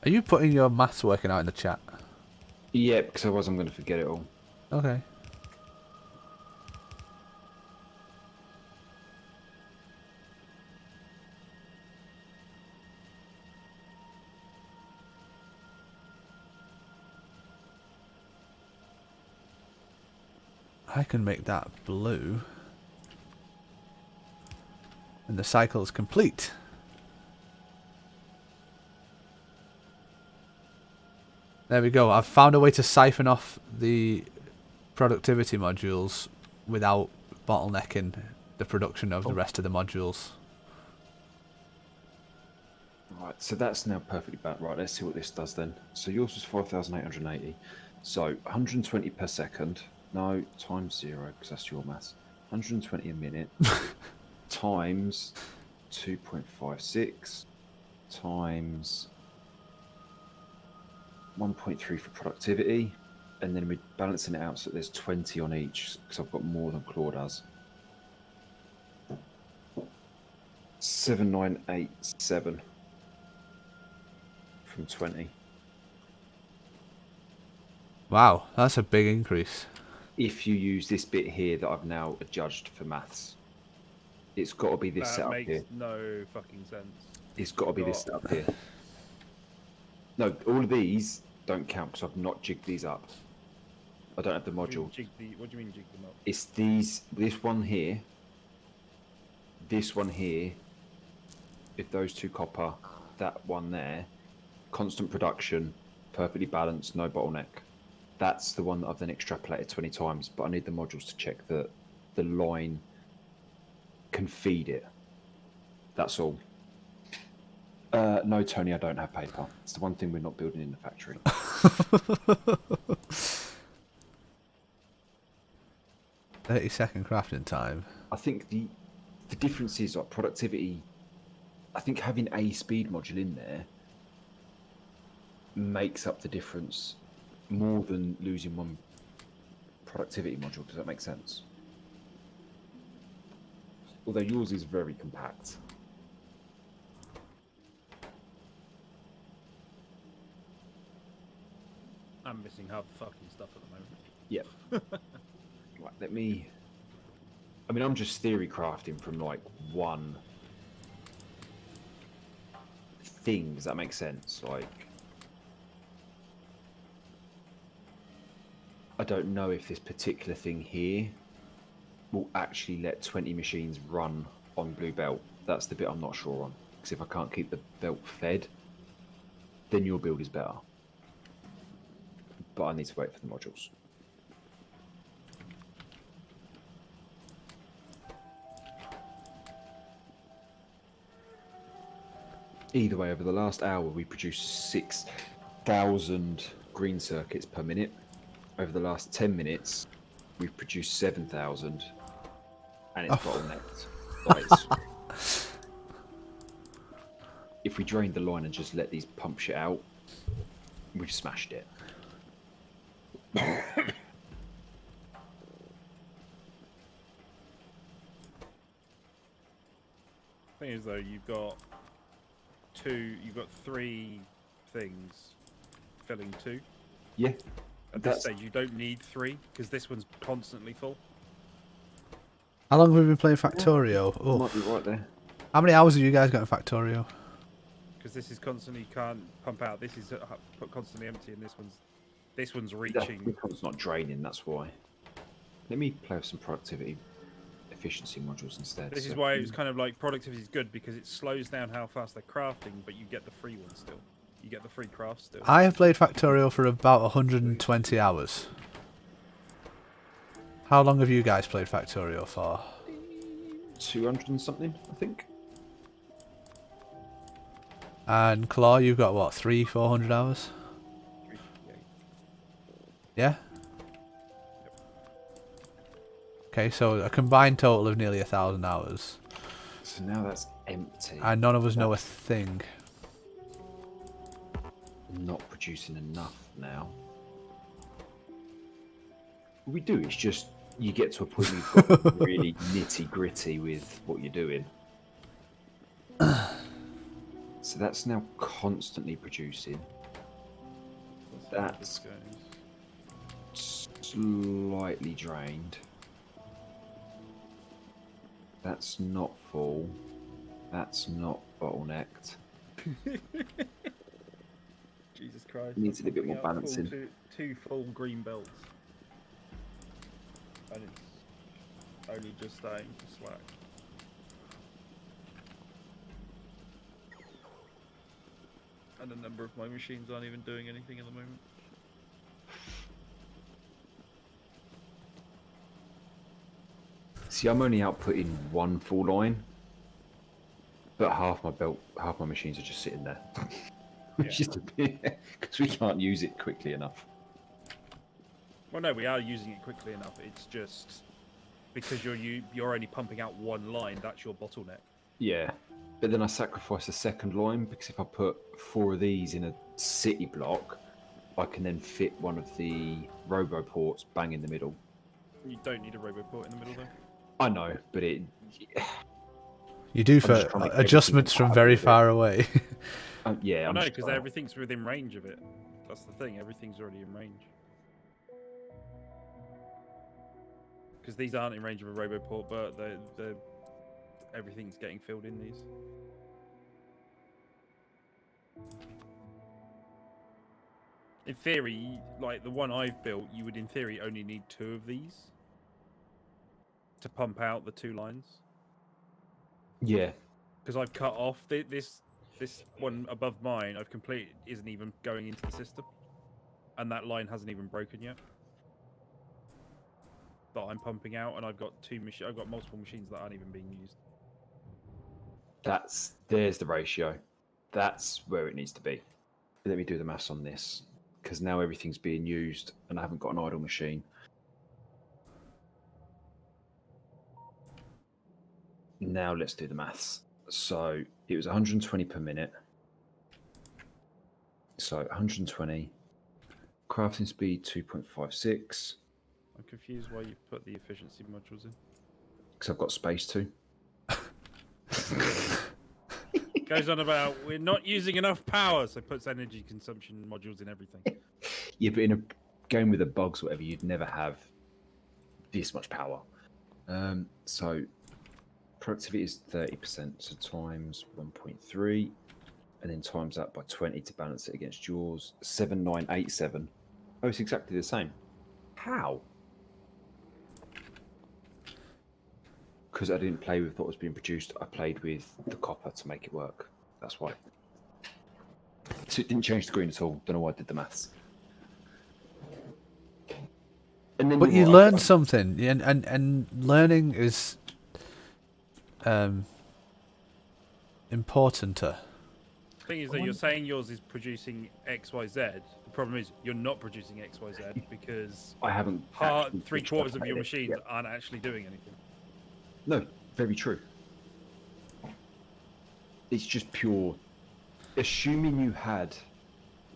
Are you putting your maths working out in the chat? Yeah, because otherwise I'm going to forget it all. Okay. I can make that blue. And the cycle is complete. There we go. I've found a way to siphon off the productivity modules without bottlenecking the production of the rest of the modules. Right, so that's now perfectly bad. Right, let's see what this does then. So yours was 5,880. So 120 per second. No, times 0, because that's your maths. 120 a minute times 2.56 times 1.3 for productivity. And then we're balancing it out so there's 20 on each, because I've got more than Claw does. 7987 from 20. Wow, that's a big increase. If you use this bit here that I've now adjudged for maths, it's got to be this That setup makes here. no fucking sense. It's got to be this setup here. No, all of these don't count because I've not jigged these up. I don't have the What do you module. mean what do you mean jig them up? It's these, this one here, if those two copper, that one there, constant production, perfectly balanced, no bottleneck. That's the one that I've then extrapolated 20 times, but I need the modules to check that the line can feed it. That's all. No, Tony, I don't have paper. It's the one thing we're not building in the factory. 30-second crafting time. I think the difference is like productivity. I think having a speed module in there makes up the difference more than losing one productivity module. Does that make sense? Although yours is very compact. I'm missing half the fucking stuff at the moment. Yeah. Right, let me... I mean, I'm just theory crafting from like one thing. Does that make sense? Like, I don't know if this particular thing here will actually let 20 machines run on Blue Belt. That's the bit I'm not sure on. Because if I can't keep the belt fed, then your build is better. But I need to wait for the modules. Either way, over the last hour, we produced 6,000 green circuits per minute. Over the last 10 minutes, we've produced 7,000, and it's bottlenecked. Like, if we drained the line and just let these pump shit out, we've smashed it. Thing is though, you've got three things filling 2. Yeah. At this stage, you don't need 3 because this one's constantly full. How long have we been playing Factorio? Yeah, Oh. might be right there. How many hours have you guys got in Factorio? Because this is constantly can't pump out. This is constantly empty, and this one's reaching. This one's not draining, that's why. Let me play with some productivity efficiency modules instead. This is why it was kind of like productivity is good because it slows down how fast they're crafting, but you get the free one still. You get the free craft still. I have played Factorio for about 120 hours. How long have you guys played Factorio for? 200 and something, I think. And Claw, you've got what, 300-400 hours? 358. Yeah? Okay, so a combined total of nearly 1,000 hours. So now that's empty. And none of us know a thing. Not producing enough now. What we do is just you get to a point where you've got really nitty gritty with what you're doing. So that's now constantly producing. That's slightly drained. That's not full. That's not bottlenecked. Jesus Christ. Needs a little bit more Pumping out balancing. Two full green belts. And it's only just starting to slack. And a number of my machines aren't even doing anything at the moment. See, I'm only outputting one full line, but half my machines are just sitting there, which is a bit because we can't use it quickly enough. Well, no, we are using it quickly enough. It's just because you're only pumping out one line. That's your bottleneck. Yeah, but then I sacrifice the second line because if I put 4 of these in a city block, I can then fit one of the robo ports bang in the middle. You don't need a roboport in the middle, though. I know, but it. You do I'm for just trying to make adjustments everything from very compatible far away. Yeah, I I'm know, just because trying- everything's within range of it. That's the thing. Everything's already in range. Because these aren't in range of a roboport, but everything's getting filled in these. In theory, like the one I've built, you would in theory only need 2 of these to pump out the 2 lines. Yeah, Because I've cut off this one above mine. I've completed isn't even going into the system, and that line hasn't even broken yet. That I'm pumping out, and I've got I've got multiple machines that aren't even being used. there's the ratio. That's where it needs to be. Let me do the maths on this because now everything's being used, and I haven't got an idle machine. Now let's do the maths. So it was 120 per minute. So 120. Crafting speed 2.56. I'm confused why you put the efficiency modules in. Because I've got space to. Goes on about we're not using enough power, so puts energy consumption modules in everything. Yeah, but in a game with the bugs, or whatever, you'd never have this much power. So productivity is 30%, so times 1.3, and then times that by 20 to balance it against yours. 7987. Oh, it's exactly the same. How? Because I didn't play with what was being produced, I played with the copper to make it work. That's why. So it didn't change the green at all. Don't know why I did the maths. And then But you're you right, learn something, and learning is importanter. The thing is that you're saying yours is producing XYZ. The problem is you're not producing XYZ because I haven't. actually 3/4 of your extrapolated it machines yet. aren't actually doing anything. No, very true. It's just pure. Assuming you had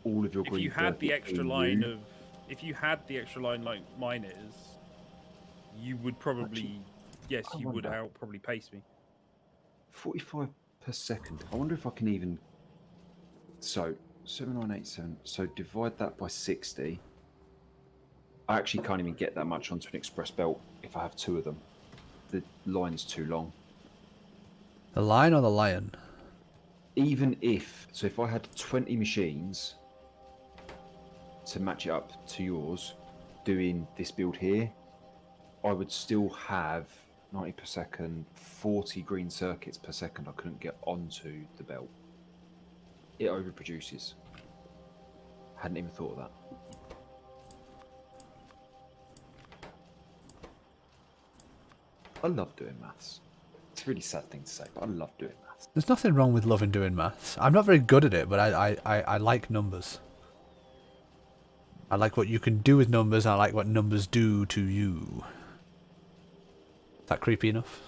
all of your If green. you had the circuits extra being line used- of, if you had the extra line like mine is, you would probably, yes, I you would wonder. probably pace me. 45 per second. I wonder if I can even. So 7987. So divide that by 60. I actually can't even get that much onto an express belt if I have 2 of them. The line's too long. The lion or the lion? Even if, so if I had 20 machines to match it up to yours, doing this build here, I would still have 90 per second, 40 green circuits per second I couldn't get onto the belt. It overproduces. Hadn't even thought of that. I love doing maths. It's a really sad thing to say, but I love doing maths. There's nothing wrong with loving doing maths. I'm not very good at it, but I like numbers. I like what you can do with numbers, and I like what numbers do to you. Is that creepy enough?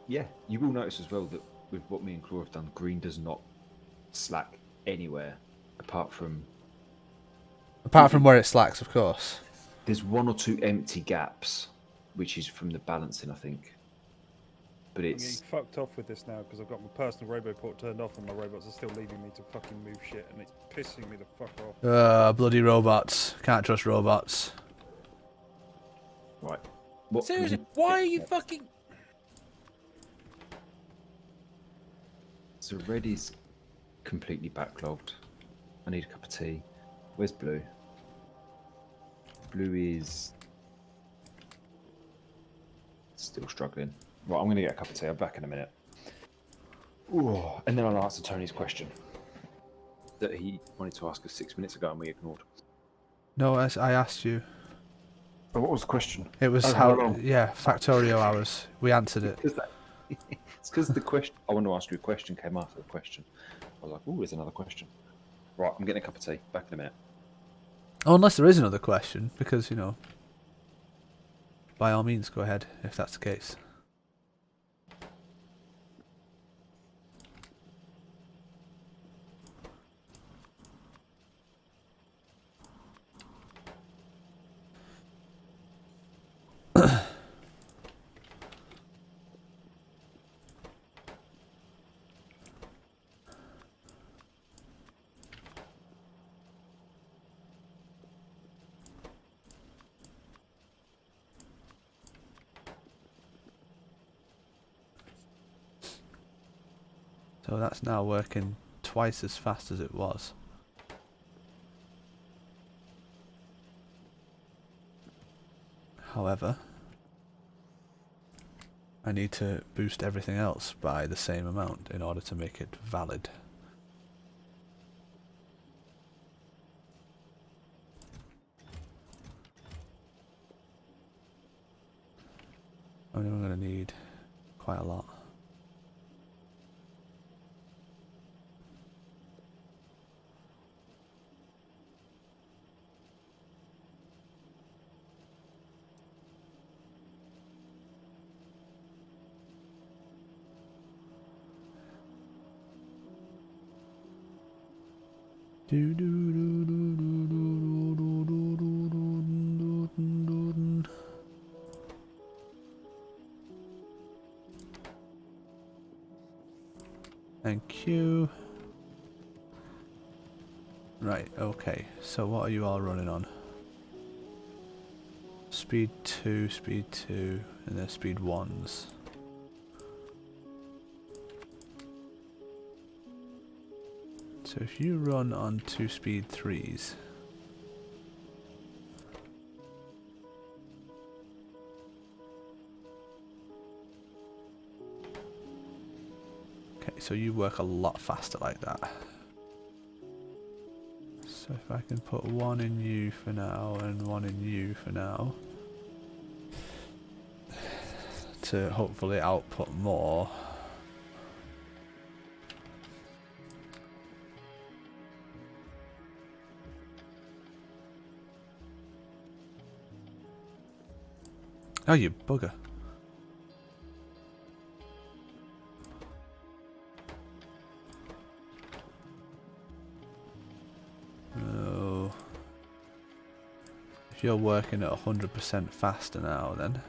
Yeah, you will notice as well that with what me and Claw have done, green does not slack anywhere apart from. Apart from where it slacks, of course. There's 1 or 2 empty gaps, which is from the balancing, I think. But I'm getting it's fucked off with this now because I've got my personal roboport turned off and my robots are still leaving me to fucking move shit and it's pissing me the fuck off. Bloody robots. Can't trust robots. right. What Seriously, why are you fucking... So red is completely backlogged. I need a cup of tea. Where's blue? Blue is still struggling. Right, I'm going to get a cup of tea. I'm back in a minute. Ooh, and then I'll answer Tony's question that he wanted to ask us 6 minutes ago and we ignored. No, I asked you. Oh, what was the question? It was how long? Yeah, Factorio hours. We answered it. It's because the question. I want to ask you a question came after the question. I was like, oh, there's another question. Right, I'm getting a cup of tea. Back in a minute. Oh, unless there is another question, because, you know, by all means, go ahead, if that's the case. So that's now working twice as fast as it was. However, I need to boost everything else by the same amount in order to make it valid. I mean, I'm going to need quite a lot. Thank you. Right, okay. So what are you all running on? Speed 2, and then speed 1s. So if you run on 2 speed 3s, okay, so you work a lot faster like that. So if I can put 1 in you for now and 1 in you for now, to hopefully output more. Oh, you bugger. Oh. If you're working at 100% faster now, then.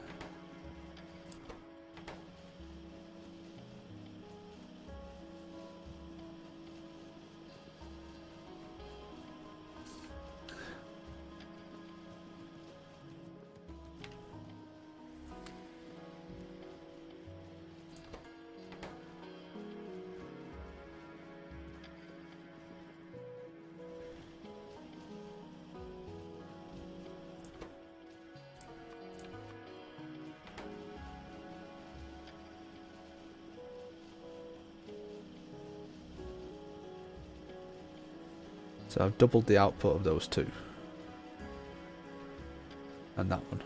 So I've doubled the output of those two. And that one.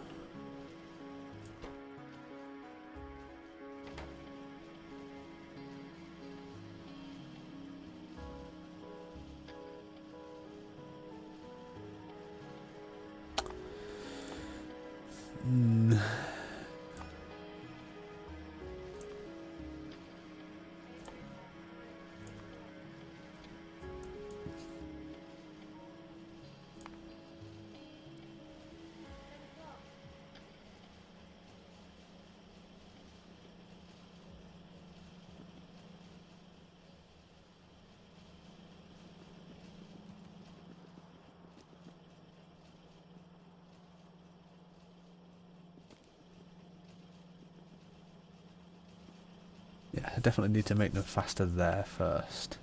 I definitely need to make them faster there first.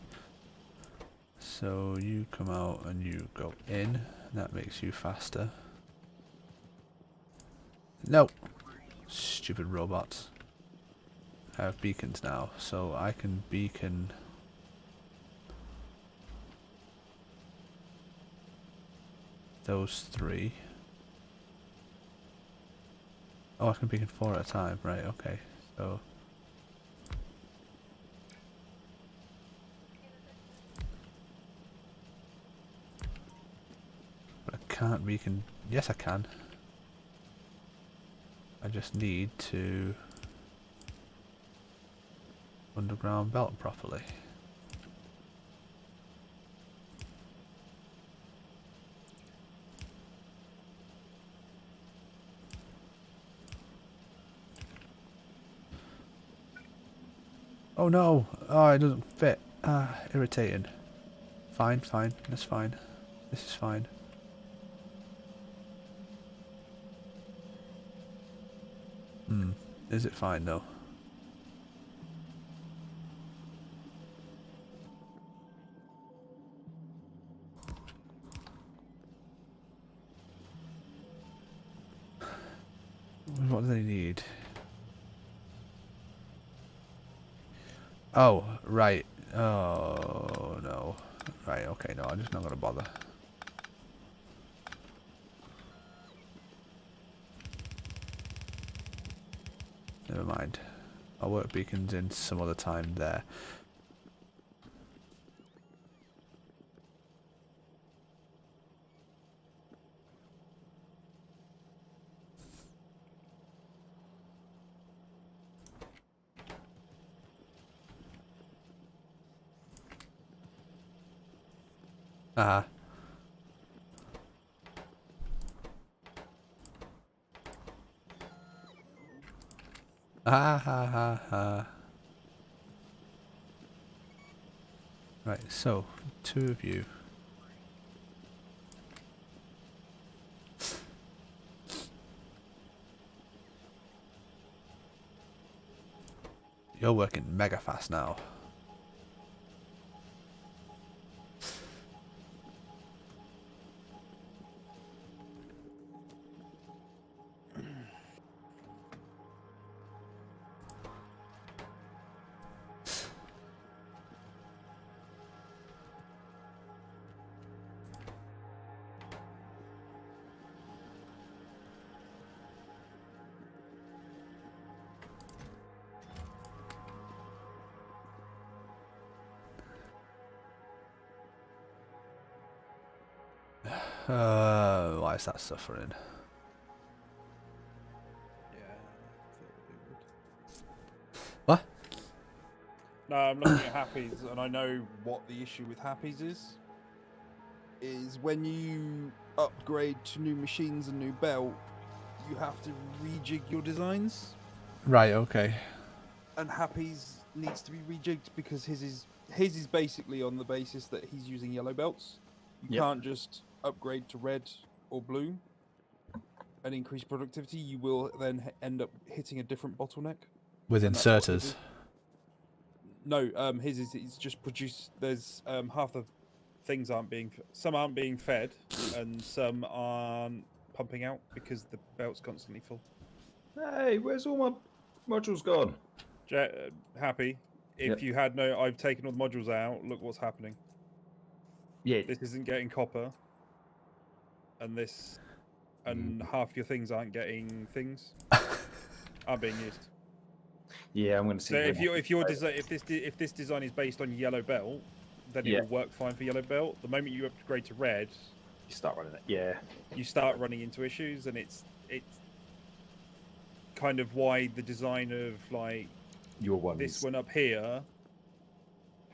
So you come out and you go in. That makes you faster. No! Stupid robots. I have beacons now, so I can beacon... those 3. Oh, I can beacon 4 at a time. Right, okay. So... but I can't beacon... Yes, I can. I just need to... underground belt properly. Oh no! Oh, it doesn't fit. Ah, irritating. Fine, fine. That's fine. This is fine. Is it fine though? What do they need? Oh, right. Oh, no. Right, okay, no, I'm just not going to bother. Never mind. I'll work beacons in some other time there. Ah. Ah ha ha ha. Right, so 2 of you. You're working mega fast now. Why is that suffering? Yeah, thought they would. What? No, I'm looking at Happy's, and I know what the issue with Happy's is when you upgrade to new machines and new belt, you have to rejig your designs, Right, okay. and Happy's needs to be rejigged because his is basically on the basis that he's using yellow belts. You Yep. can't just upgrade to red or blue and increase productivity. You will then end up hitting a different bottleneck. With And that's what inserters. his is. No, his is it's just produced. There's half the things some aren't being fed, and some aren't pumping out because the belt's constantly full. Hey, where's all my modules gone? Happy. If Yep. you had no, I've taken all the modules out. Look what's happening. Yeah. This isn't getting copper, and half your things aren't getting things. Aren't being used. Yeah, I'm going to see. So if this design is based on yellow belt, then it will work fine for yellow belt. The moment you upgrade to red, you start running it. Yeah. you start running into issues, and it's kind of why the design of like Your one. This one up here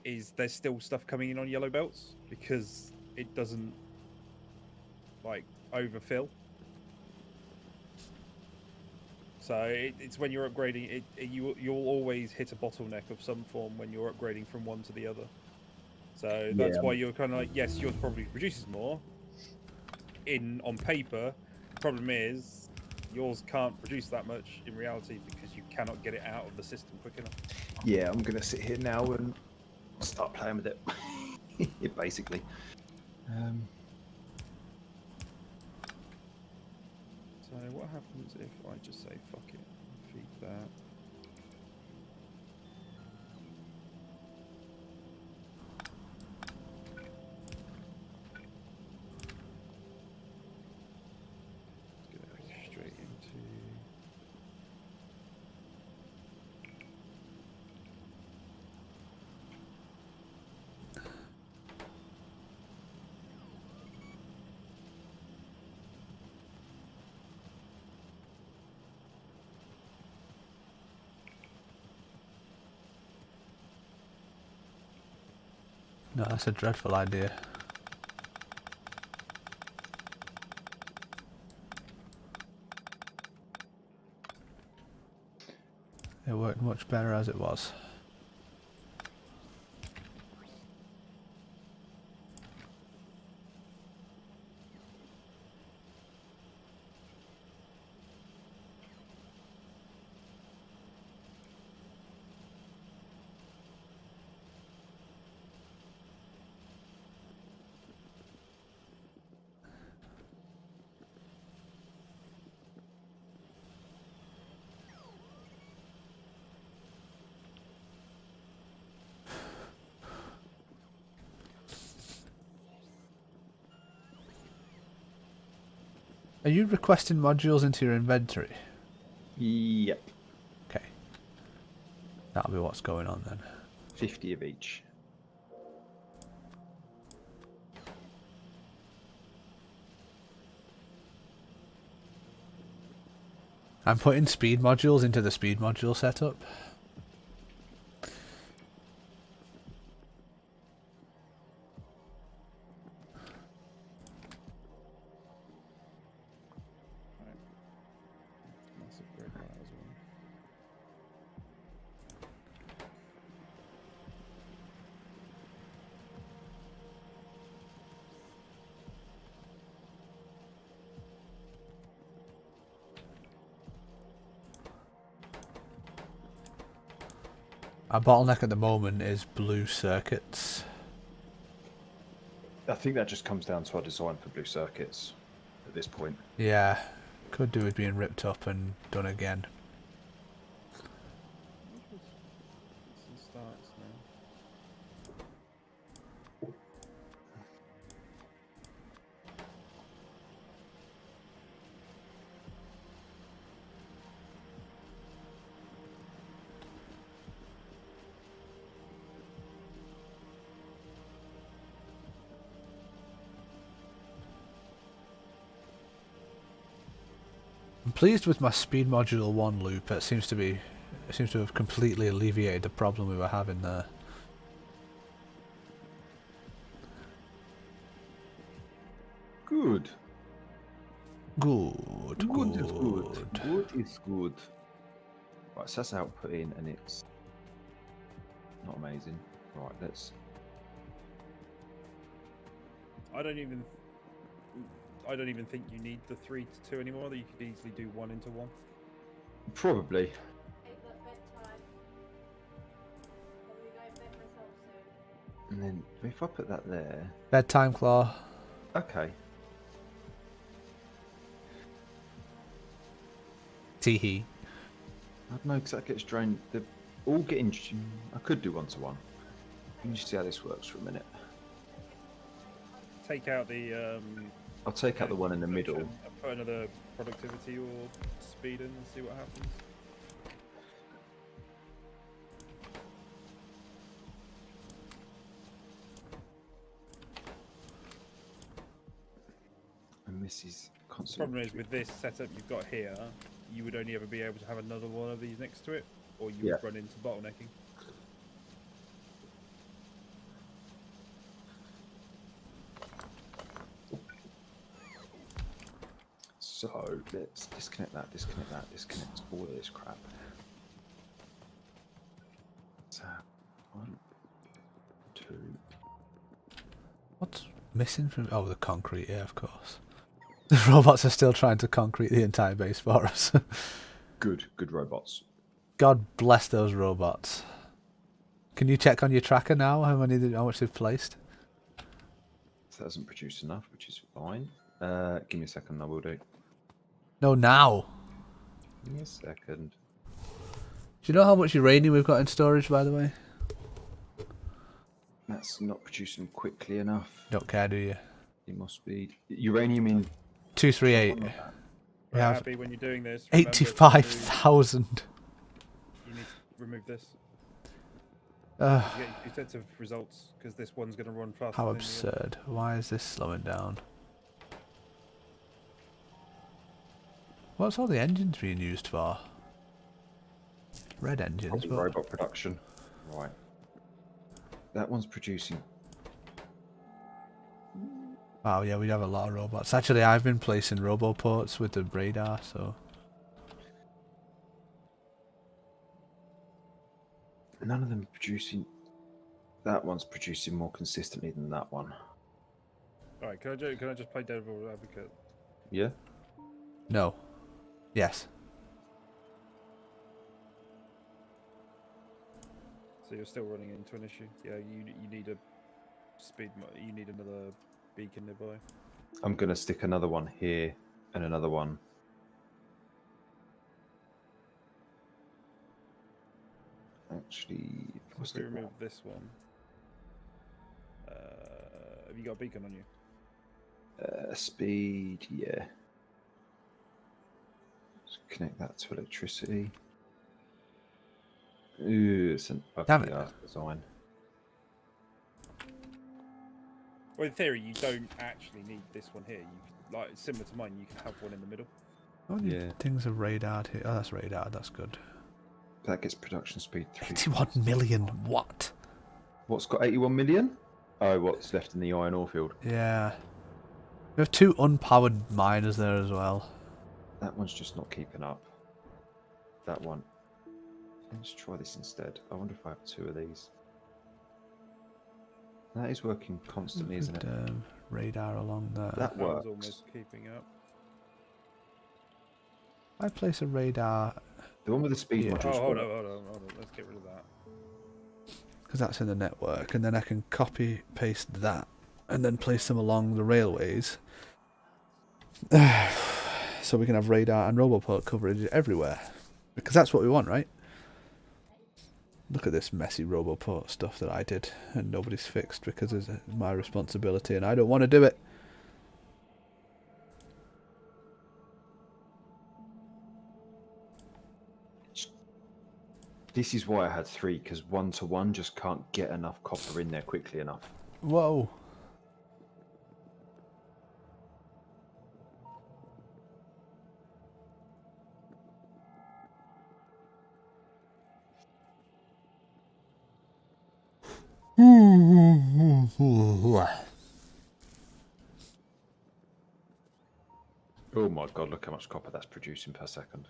is there's still stuff coming in on yellow belts because it doesn't like overfill. So it's when you're upgrading, you'll always hit a bottleneck of some form when you're upgrading from one to the other. So that's why you're kind of like, yes, yours probably produces more on paper. The problem is yours can't produce that much in reality because you cannot get it out of the system quick enough. Yeah, I'm gonna sit here now and start playing with it. Yeah, basically. So what happens if I just say fuck it, feed that? Let's go straight into. No, that's a dreadful idea. It worked much better as it was. Are you requesting modules into your inventory? Yep. Okay. That'll be what's going on then. 50 of each. I'm putting speed modules into the speed module setup. Let's upgrade that as well. Our bottleneck at the moment is blue circuits. I think that just comes down to our design for blue circuits at this point. Yeah, could do with being ripped up and done again. This starts now. I'm pleased with my speed module 1 loop. It seems to have completely alleviated the problem we were having there. Good. Good. Good is good. Good is good. Right, so that's outputting and it's not amazing. Right, let's. I don't even think you need the 3 to 2 anymore. That you could easily do 1 into 1. Probably. Hey, look, bedtime. I'm gonna go to bed myself soon. And then if I put that there. Bedtime, Claw. Okay. Teehee. I don't know because that gets drained. They're all getting. I could do 1 to 1. Let me just see how this works for a minute. Take out the. I'll take out the one in the middle. production, put another productivity or speed in and see what happens. And this is The constant. problem is with this setup you've got here, you would only ever be able to have another one of these next to it, or you would run into bottlenecking. So let's disconnect that, disconnect all of this crap. So 1, 2. What's missing from... Oh, the concrete, yeah, of course. The robots are still trying to concrete the entire base for us. Good robots. God bless those robots. Can you check on your tracker now how much they've placed? That doesn't produce enough, which is fine. Give me a second, I will do. No, now. Give me a second. Do you know how much uranium we've got in storage, by the way? That's not producing quickly enough. Don't care, do you? It must be uranium in 238. We Right, have Abby, when you're doing this, remember to 85,000. you need to remove this. Uh, You get 2 sets of results because this one's going to run faster. how than the other. absurd. Why is this slowing down? What's all the engines being used for? Red engines, probably but robot production. Right. That one's producing. wow, yeah, we have a lot of robots. Actually, I've been placing roboports with the radar, so None of them are producing. That one's producing more consistently than that one. All right, can I just play devil's advocate? Yeah. no. Yes. So you're still running into an issue. Yeah, you need a you need another beacon nearby. I'm gonna stick another one here and another one. Actually, if I So if we stick remove this one, have you got a beacon on you? speed, yeah. Let's connect that to electricity. Ooh, it's an Damn it. ugly design. Well, in theory, you don't actually need this one here. You like similar to mine. You can have one in the middle. How many Yeah. things are radared here? Oh, that's radared. That's good. That gets production speed 3. 81 million. What? What's got 81 million? Oh, what's left in the iron ore field? Yeah. We have 2 unpowered miners there as well. That one's just not keeping up. That one. Let's try this instead. I wonder if I have 2 of these. That is working constantly, isn't it? Radar along there. That That one's works. almost keeping up. I place a radar The one with the speed Yeah. modules. Oh, hold work. on. Let's get rid of that. because that's in the network, and then I can copy paste that and then place them along the railways. So we can have radar and roboport coverage everywhere. Because that's what we want, right? Look at this messy roboport stuff that I did and nobody's fixed because it's my responsibility and I don't want to do it. This is why I had 3, because 1-to-1 just can't get enough copper in there quickly enough. Whoa. Oh my god, look how much copper that's producing per second.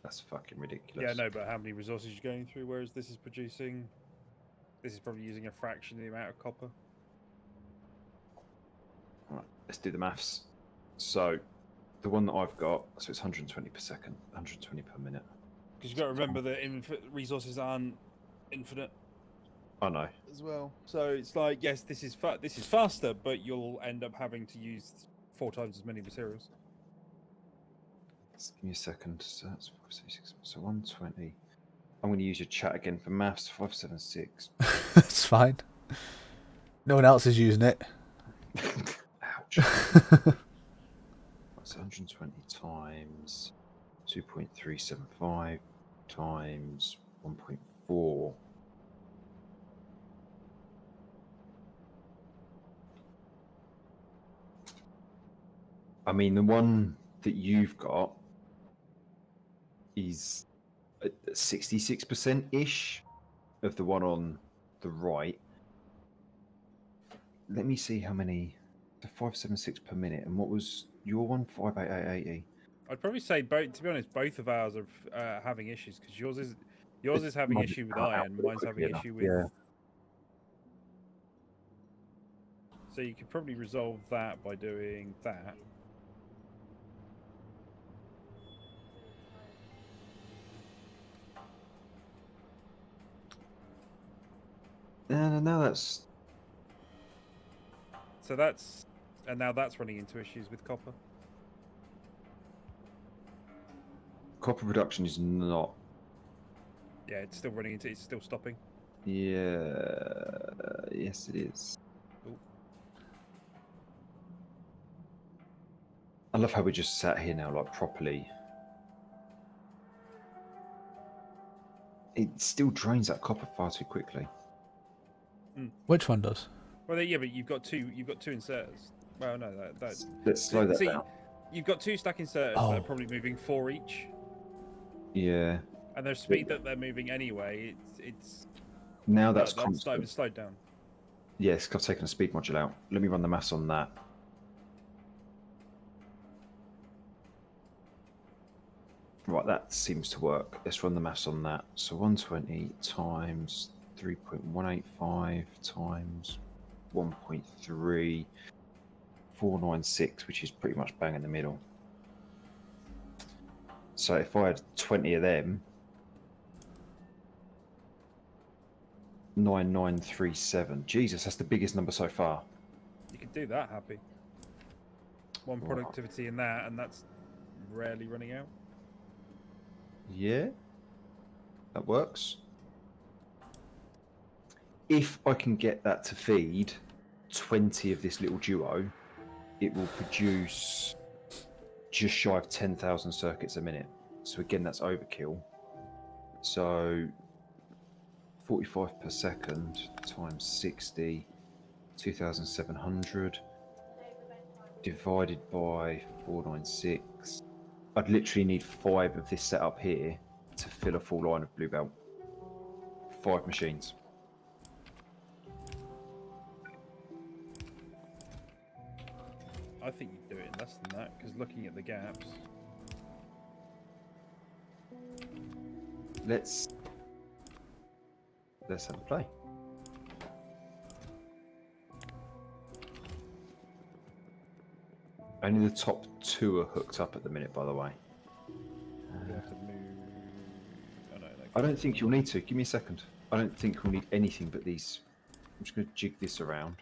That's fucking ridiculous. Yeah, no, but how many resources you're going through? Whereas this is producing. This is probably using a fraction of the amount of copper. Right, let's do the maths. So, the one that I've got, so it's 120 per second, 120 per minute. Because you've got to remember that resources aren't infinite I know. as well. So it's like, yes, this is faster, but you'll end up having to use 4 times as many materials. Just give me a second. So that's 576. So 120. I'm going to use your chat again for maths. 576. It's fine. No one else is using it. Ouch. That's 120 times 2.375 times 1.4. I mean, the one that you've got is 66%-ish of the one on the right. Let me see how many. 576 per minute. And what was your one? 58880. I'd probably say both. To be honest, both of ours are having issues because yours is having Mine issue with cut out iron, mine's having quickly enough, issue with. yeah. So you could probably resolve that by doing that. No, that's... So that's, and now that's running into issues with copper. Copper production is not... Yeah, it's still running into, it's still stopping. Yeah... Yes, it is. Ooh. I love how we just sat here now, like, properly. It still drains that copper far too quickly. Which one does? Well, yeah, but you've got two inserters. Well, no, that's... Let's slow that See, down. you've got 2 stack inserters that are probably moving 4 each. Yeah. And their speed that they're moving anyway, it's Now that's slowed down. Yes, I've taken a speed module out. Let me run the maths on that. Right, that seems to work. Let's run the maths on that. So 120 times 3.185 times 1.3, 496, which is pretty much bang in the middle. So if I had 20 of them, 9937. Jesus, that's the biggest number so far. You could do that happy. One productivity in that, and that's rarely running out. Yeah, that works. If I can get that to feed 20 of this little duo, it will produce just shy of 10,000 circuits a minute. So again, that's overkill. So 45 per second times 60, 2,700 divided by 496. I'd literally need 5 of this setup here to fill a full line of Bluebell. 5 machines. I think you'd do it in less than that, because looking at the gaps... Let's have a play. Only the top 2 are hooked up at the minute, by the way. You have to move... Oh, no, I don't think you'll need to. Give me a second. I don't think we'll need anything but these. I'm just going to jig this around.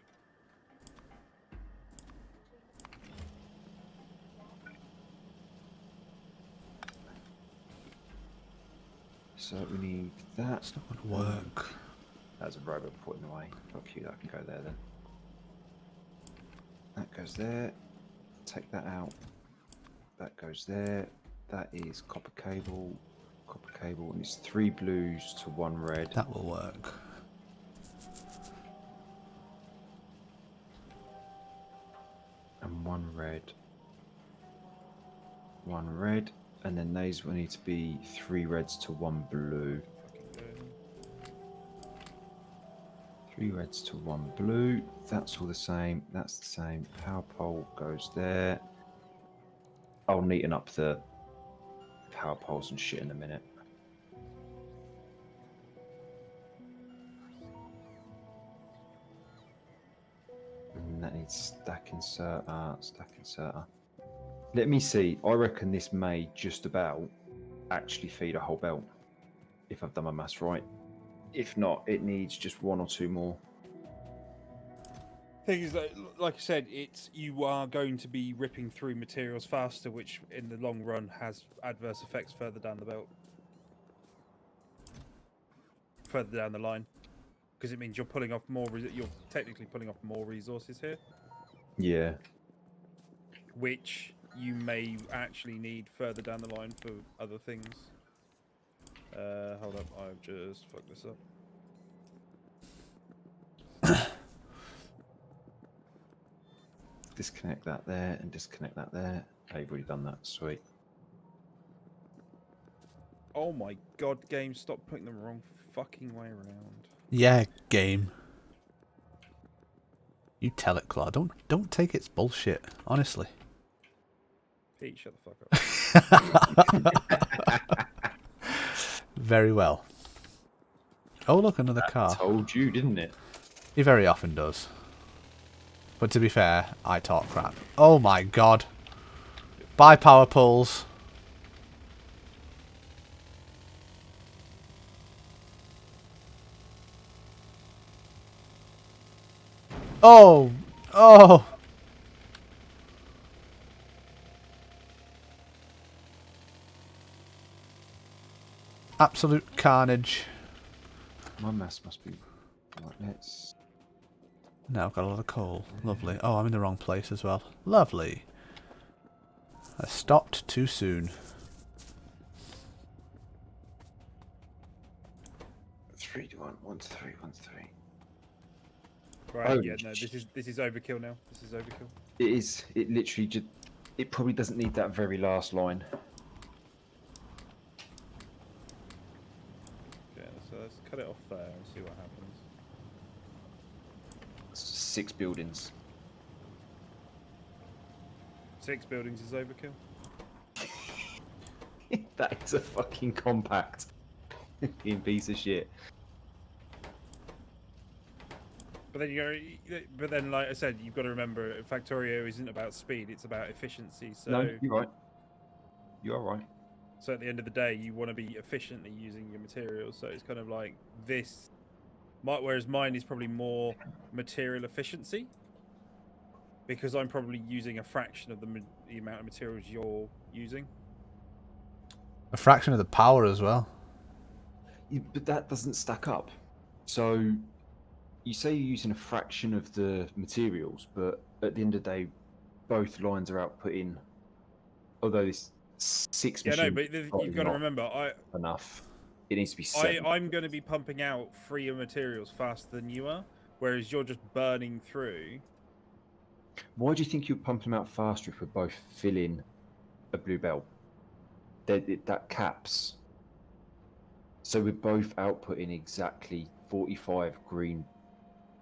So we need that. It's not going to work. That's a robot putting away. Fuck you, that can go there then. That goes there. Take that out. That goes there. That is copper cable, and it's 3 blues to 1 red. That will work. And 1 red. 1 red. And then these will need to be 3 reds to 1 blue. 3 reds to 1 blue. That's all the same. That's the same. Power pole goes there. I'll neaten up the power poles and shit in a minute. And that needs stack inserter. Let me see. I reckon this may just about actually feed a whole belt, if I've done my maths right. If not, it needs just 1 or 2 more. Thing is, like I said, you are going to be ripping through materials faster, which in the long run has adverse effects further down the belt, further down the line, because it means you're pulling off more. You're technically pulling off more resources here. Yeah. Which you may actually need further down the line for other things. Hold up, I've just fucked this up. Disconnect that there and disconnect that there. Oh, you've already done that. Sweet. Oh my god, game, stop putting them the wrong fucking way around. Yeah, game. You tell it, Claw. Don't take its bullshit, honestly. Pete, shut the fuck up. Very well. Oh, look, another car. Told you, didn't it? He very often does. But to be fair, I talk crap. Oh my god. Bye, power poles. Oh! Oh! Absolute carnage. My mass must be... Right, let's... Now I've got a lot of coal. Lovely. Oh, I'm in the wrong place as well. Lovely. I stopped too soon. 3 to 1, 1 to 3, 1 to 3. Right, Oh, yeah, no, this is overkill now. This is overkill. It is. It literally just... It probably doesn't need that very last line. Okay, so let's cut it off there and see what happens. 6 buildings. 6 buildings is overkill. That is a fucking compact fucking piece of shit. But then but then, like I said, you've got to remember, Factorio isn't about speed; it's about efficiency. So, No, you're right. You are right. so at the end of the day, you want to be efficiently using your materials. So it's kind of like this. Whereas mine is probably more material efficiency, because I'm probably using a fraction of the amount of materials you're using. A fraction of the power as well. Yeah, but that doesn't stack up. So you say you're using a fraction of the materials, but at the end of the day, both lines are outputting. Although this 6 Yeah, no, machines but you've got to not remember, enough. It needs to be 7. I'm going to be pumping out freer materials faster than you are, whereas you're just burning through. Why do you think you're pumping them out faster if we're both filling a blue belt? That caps. So we're both outputting exactly 45 green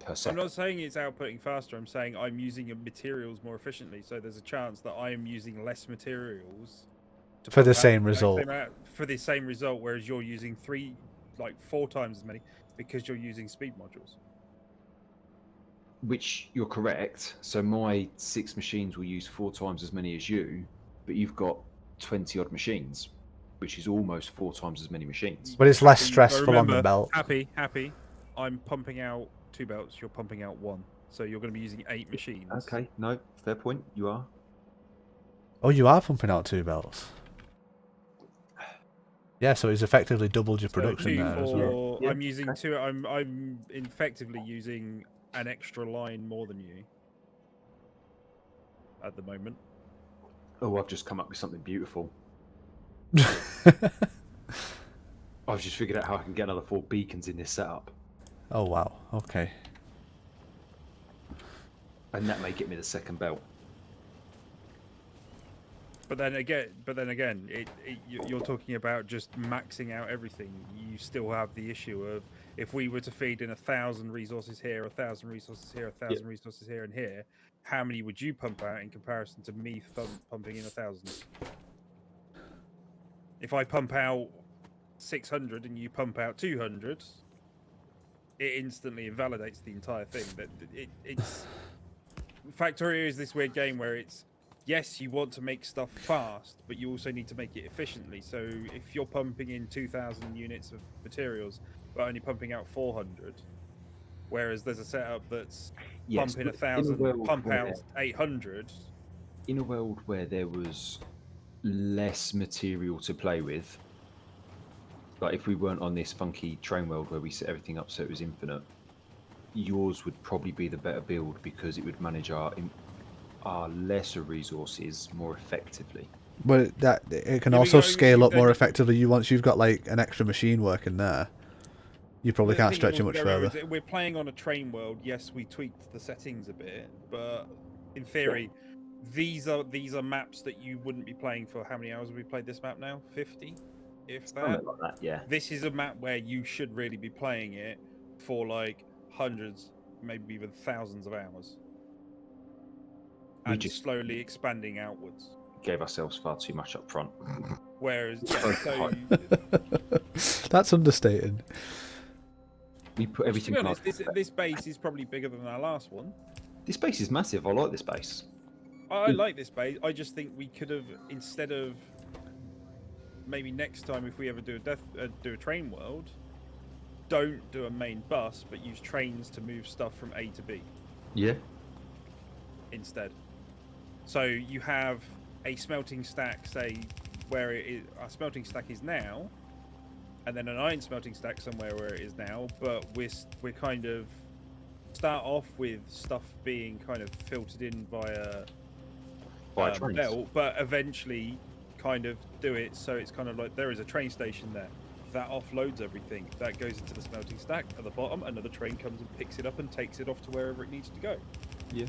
per second. I'm not saying it's outputting faster. I'm saying I'm using your materials more efficiently. So there's a chance that I am using less materials to For the pump out same the exact result. same amount- for the same result, whereas you're using 4 times as many because you're using speed modules. Which you're correct. So my 6 machines will use 4 times as many as you, but you've got 20 odd machines, which is almost 4 times as many machines. But it's less Happy, but stressful on the remember, belt. Happy. I'm pumping out 2 belts. You're pumping out 1. So you're going to be using 8 machines. Okay, no, fair point. You are. Oh, you are pumping out 2 belts. Yeah, so it's effectively doubled your production there as well. Yeah, I'm using 2. I'm effectively using an extra line more than you at the moment. Oh, I've just come up with something beautiful. I've just figured out how I can get another 4 beacons in this setup. Oh wow, okay. And that may get me the second belt. But then again, you're talking about just maxing out everything. You still have the issue of if we were to feed in 1,000 resources here, 1,000 resources here, 1,000 resources here and here, how many would you pump out in comparison to me pumping in 1,000? If I pump out 600 and you pump out 200, it instantly invalidates the entire thing. That it's Factorio is this weird game where it's, yes, you want to make stuff fast, but you also need to make it efficiently. So if you're pumping in 2,000 units of materials, but only pumping out 400, whereas there's a setup that's pumping 1,000, pump out 800. In a world where there was less material to play with, like if we weren't on this funky train world where we set everything up so it was infinite, yours would probably be the better build because it would manage our lesser resources more effectively. But it can also scale up more effectively. Once you've got like an extra machine working there, you probably can't stretch it much further. We're playing on a train world. Yes, we tweaked the settings a bit, but in theory, these are maps that you wouldn't be playing for. How many hours have we played this map now? 50, if that. Something like that, yeah. This is a map where you should really be playing it for like hundreds, maybe even thousands of hours, and just slowly expanding outwards. Gave ourselves far too much up front. Whereas, that's understated. We put everything. To be honest, this base is probably bigger than our last one. This base is massive. I like this base. I like this base. I just think we could have, instead of maybe next time if we ever do a train world, don't do a main bus, but use trains to move stuff from A to B. Yeah. Instead. So you have a smelting stack, say, where our smelting stack is now, and then an iron smelting stack somewhere where it is now. But we're kind of start off with stuff being kind of filtered in via trains. belt, but eventually kind of do it so it's kind of like there is a train station there. That offloads everything. That goes into the smelting stack at the bottom. Another train comes and picks it up and takes it off to wherever it needs to go. Yeah.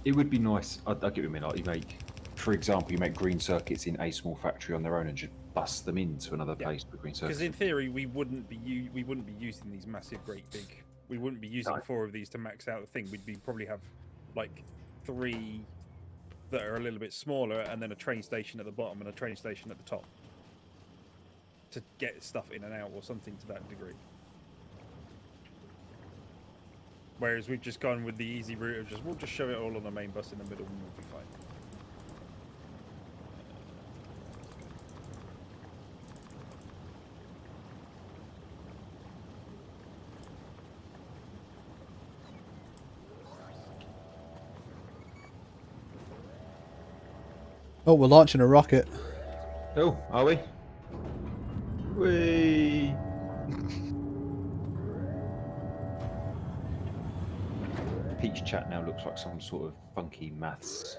It would be nice. I get what you mean. Like you make, for example, you make green circuits in a small factory on their own and just bust them into another place for green circuits. Because in theory, we wouldn't be using these massive, great big. We wouldn't be using 4 of these to max out the thing. We'd probably have like 3 that are a little bit smaller, and then a train station at the bottom and a train station at the top to get stuff in and out, or something to that degree. Whereas we've just gone with the easy route of we'll just shove it all on the main bus in the middle and we'll be fine. Oh, we're launching a rocket. Oh, are we? Whee! Pete's chat now looks like some sort of funky maths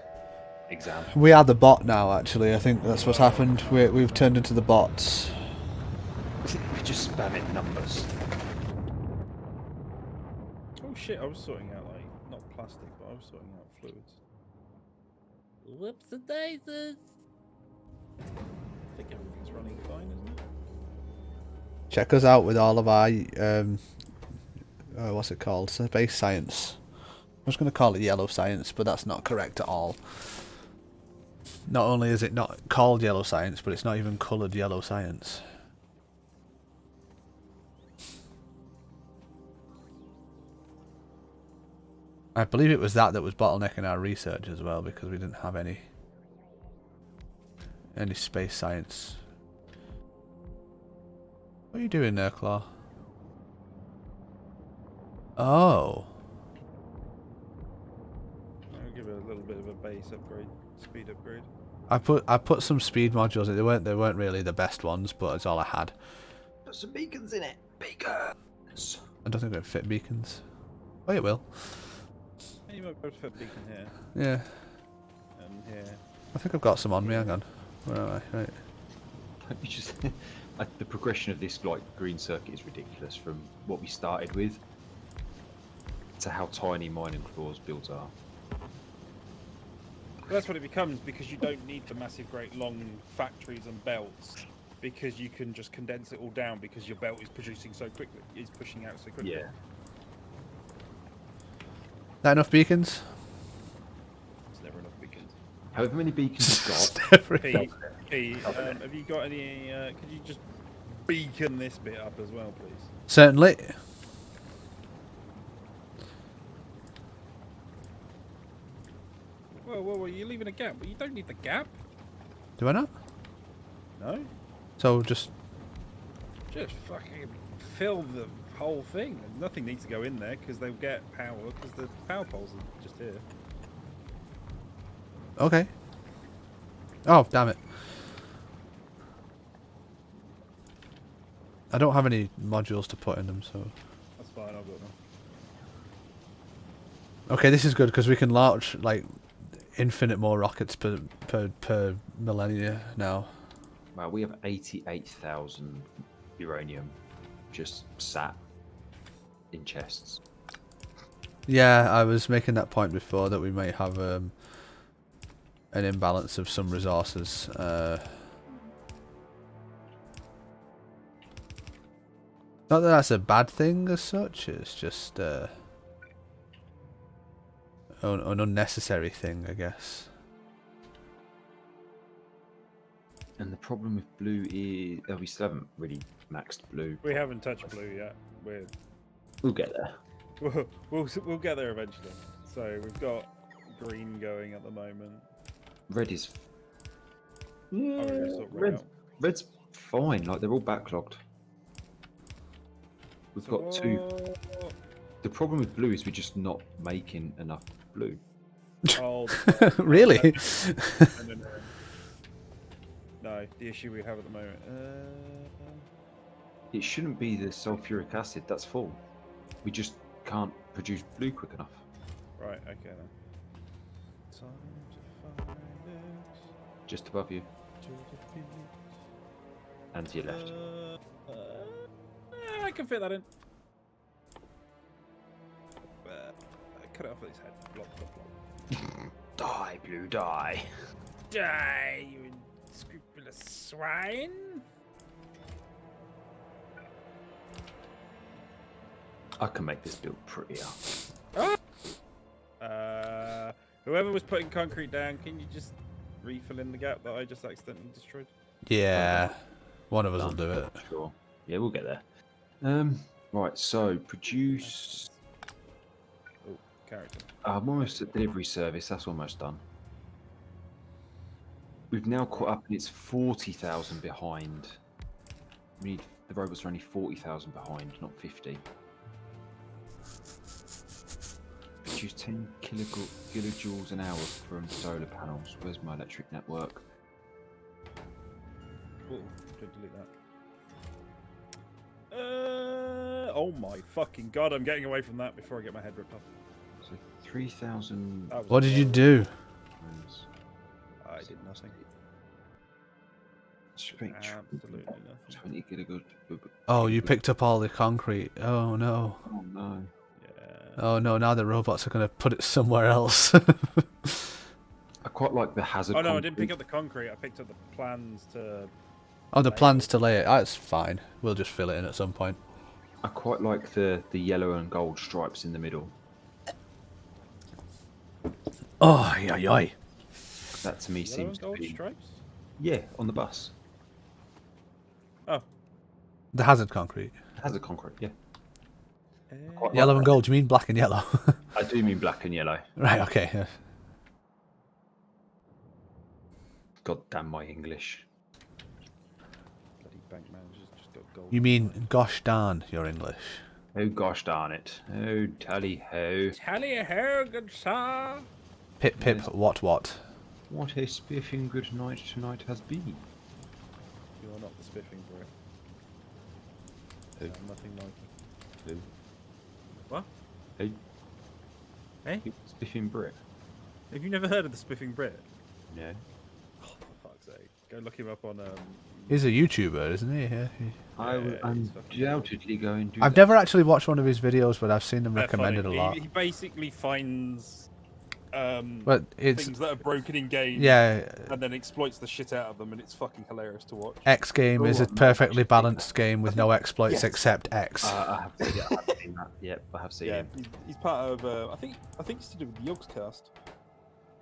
exam. We are the bot now, actually. I think that's what's happened. We've turned into the bots. We're just spamming numbers. Oh shit, I was sorting out, like, not plastic, but I was sorting out fluids. Whoops a daisies! I think everything's running fine, isn't it? Check us out with all of our, what's it called? Space science. I was going to call it yellow science, but that's not correct at all. Not only is it not called yellow science, but it's not even coloured yellow science. I believe it was that was bottlenecking our research as well, because we didn't have any space science. What are you doing there, Claw? Oh. I'll give it a little bit of a base upgrade, speed upgrade. I put some speed modules in. They weren't really the best ones, but it's all I had. Put some beacons in it. Beacons. I don't think it'll fit beacons. Oh, it will. You might be able to fit a beacon here. Yeah. And here. I think I've got some on me. Hang on. Where am I? Right. You just the progression of this like green circuit is ridiculous from what we started with to how tiny mine and claws builds are. Well, that's what it becomes, because you don't need the massive, great, long factories and belts, because you can just condense it all down because your belt is producing so quickly, is pushing out so quickly. Yeah. That enough beacons? It's never enough beacons. However many beacons you've got. Never Pete, enough. have you got any? Could you just beacon this bit up as well, please? Certainly. Whoa, you're leaving a gap, but you don't need the gap. Do I not? No. So just fucking fill the whole thing. Nothing needs to go in there because they'll get power because the power poles are just here. okay. Oh, damn it. I don't have any modules to put in them, so... That's fine, I've got them. Okay, this is good because we can launch, like, infinite more rockets per millennia now. Wow, we have 88,000 uranium just sat in chests. Yeah, I was making that point before that we might have an imbalance of some resources. Not that that's a bad thing as such, it's just an unnecessary thing, I guess. And the problem with blue is... Oh, we still haven't really maxed blue. We haven't touched blue yet. We'll get there. We'll get there eventually. So we've got green going at the moment. Red is... I'm Yeah, gonna sort red out. red's fine. Like, they're all backlogged. We've got two... The problem with blue is we're just not making enough blue. Oh, Really? no. No, the issue we have at the moment. It shouldn't be the sulfuric acid. That's full. We just can't produce blue quick enough. Right, okay then. Time to find it. Just above you To the beat. and to your left. I can fit that in. Cut it off with his head. Blop, blop, blop. Die, blue, die. Die, you unscrupulous swine! I can make this build prettier. Whoever was putting concrete down, can you just refill in the gap that I just accidentally destroyed? Yeah, one of us will do it. Sure. Yeah, we'll get there. Right, so produce. Oh, character. I'm almost at delivery service. That's almost done. We've now caught up, and it's 40,000 behind. We need the robots are only 40,000 behind, not 50. Produce 10 kilojoules an hour from solar panels. Where's my electric network? Oh, don't delete that. Oh my fucking god! I'm getting away from that before I get my head ripped off. So 3,000. What did you do? I did nothing. Absolutely Absolutely nothing. 20 kilojoule. Oh, you picked up all the concrete. Oh no. Oh no. Yeah. Oh no, now the robots are going to put it somewhere else. I quite like the hazard. Oh no, I didn't concrete. pick up the concrete. I picked up the plans to. Oh, the plans to lay it. That's fine. We'll just fill it in at some point. I quite like the yellow and gold stripes in the middle. Oh, yoy, yoy. That to me Yellow seems and to gold be stripes. yeah on the bus. Oh. The hazard concrete. Hazard concrete, yeah. Quite Yellow like and that. gold. Do you mean black and yellow? I do mean black and yellow. Right, okay. Yeah. God damn my English. Bloody bank manager's just got gold. You mean gosh darn your English. Oh gosh darn it. Oh tally ho. Tally ho, good sir. Pip pip Yes. what. What a spiffing good night tonight has been. You are not the spiffing Brit. Who? Sound nothing like it. Who? What? Hey. Hey? Spiffing brick. Have you never heard of the spiffing Brit? No. Oh, for fuck's sake. Go look him up on He's a YouTuber, isn't he? Yeah. I'm he's fucking undoubtedly going to. I've never actually watched one of his videos, but I've seen them They're recommended funny. a lot. He basically finds But it's things that are broken in games yeah. and then exploits the shit out of them, and it's fucking hilarious to watch. X game is a perfectly balanced game with no exploits Yes. except X. I have seen that. Yep, I have seen Yeah, him. he's part of. I think it's to do with the Yogscast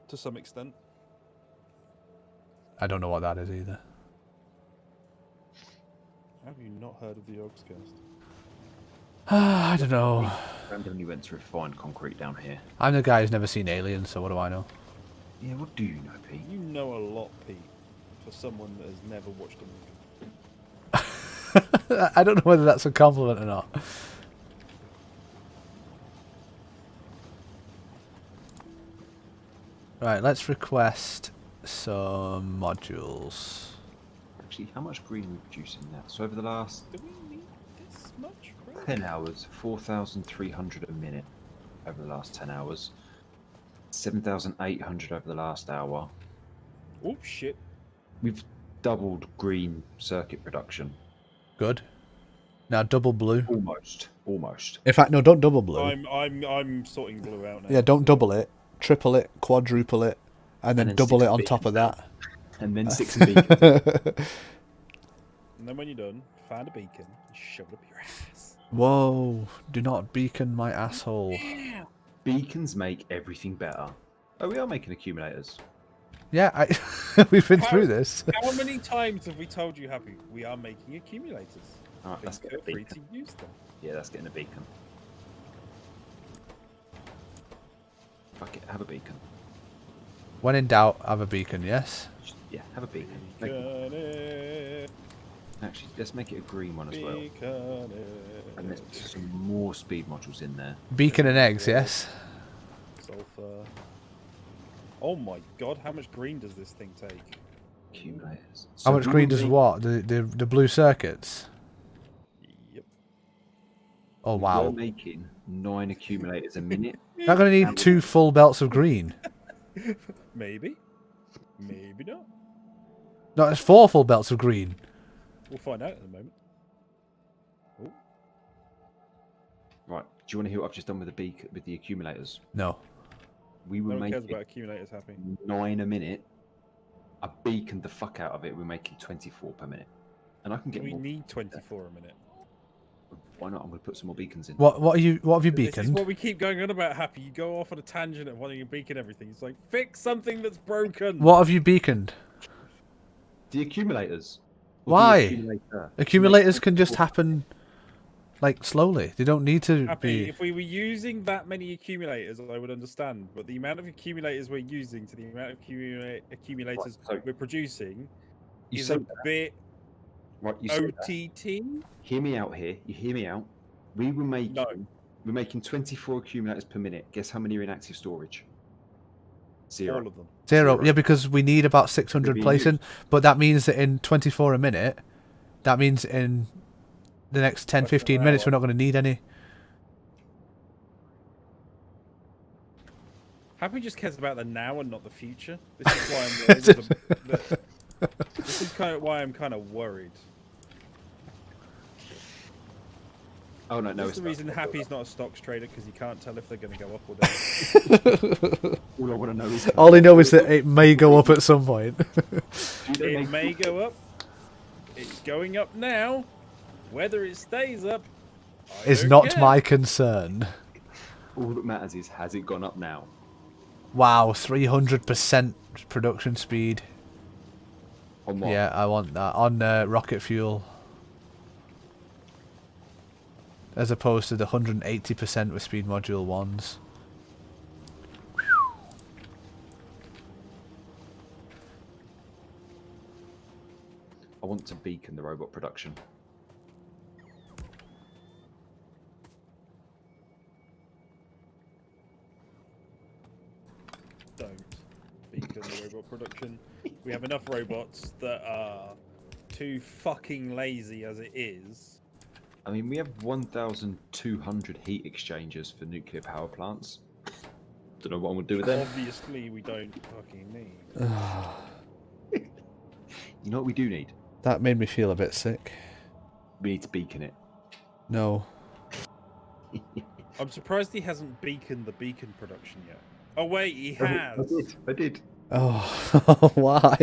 to some extent. I don't know what that is either. Have you not heard of the Yogscast? I don't know. Randomly went to refine concrete down here. I'm the guy who's never seen Aliens, so what do I know? Yeah, what do you know, Pete? You know a lot, Pete, for someone that has never watched a movie. I don't know whether that's a compliment or not. Right, let's request some modules. Actually, how much green are we producing now? So over the last Do we need this much? Really? 10 hours, 4,300 a minute over the last 10 hours. 7,800 over the last hour. Oh shit! We've doubled green circuit production. Good. Now double blue. Almost. In fact, no, don't double blue. I'm sorting blue out now. Yeah, don't double it. Triple it, quadruple it, and then then double six it on beacons top of that. And then 6 beacons. And then when you're done, find a beacon and shove it up your ass. Whoa, do not beacon my asshole. Beacons make everything better. Oh, we are making accumulators. Yeah, we've been through this. How many times have we told you, Happy? We are making accumulators. Alright, Please let's get a feel free to beacon. use them. Yeah, that's getting a beacon. Fuck it, have a beacon. When in doubt, have a beacon, yes? Yeah, have a beacon. Make one. Got it. Actually, let's make it a green one as well. Beacon And let's put some more speed modules in there. Beacon and eggs, yes. Sulfur. Oh my god, how much green does this thing take? Accumulators. How So much we green were does make- what? The blue circuits? Yep. Oh, we wow. were making 9 accumulators a minute. Not going to need 2 full belts of green. Maybe. Maybe not. No, it's 4 full belts of green. We'll find out in a moment. Oh, Right. Do you want to hear what I've just done with the accumulators? No. We no were one cares making about accumulators happy. 9 a minute. I beaconed the fuck out of it. We're making 24 per minute. And I can get We more. need 24 a minute. Why not? I'm going to put some more beacons in. What have you This is beaconed? what we keep going on about, Happy. You go off on a tangent of wanting to beacon everything. It's like, fix something that's broken. What have you beaconed? The accumulators. Or the Why? accumulator. Accumulators can just happen, like, slowly. They don't need to Happy, be... if we were using that many accumulators, I would understand. But the amount of accumulators we're using to the amount of accumulators Right, so we're producing You is say a that. bit Right, you say that. OTT. Hear me out here. You hear me out. We were making... No. We're making 24 accumulators per minute. Guess how many are in active storage? 0. All of them. 0. Yeah, because we need about 600 being placing. But that means that in 24 a minute, that means in the next 10, Less than 15 an minutes, hour. we're not going to need any. Happy just cares about the now and not the future. This is why I'm worried. This is kind of why I'm kind of worried. Oh, no, That's it's the not. reason Happy's not a stocks trader, because he can't tell if they're going to go up or down. All I want to know is... All I know is that it may go up at some point. It may go up. It's going up now. Whether it stays up Is don't not care. my concern. All that matters is, has it gone up now? Wow, 300% production speed. On what? Yeah, I want that. On rocket fuel. As opposed to the 180% with speed module 1s. I want to beacon the robot production. Don't beacon the robot production. We have enough robots that are too fucking lazy as it is. I mean, we have 1,200 heat exchangers for nuclear power plants. Don't know what I'm going to do with them. Obviously, we don't fucking need. You know what we do need? That made me feel a bit sick. We need to beacon it. No. I'm surprised he hasn't beaconed the beacon production yet. Oh wait, he I has. did. I did. Oh, why?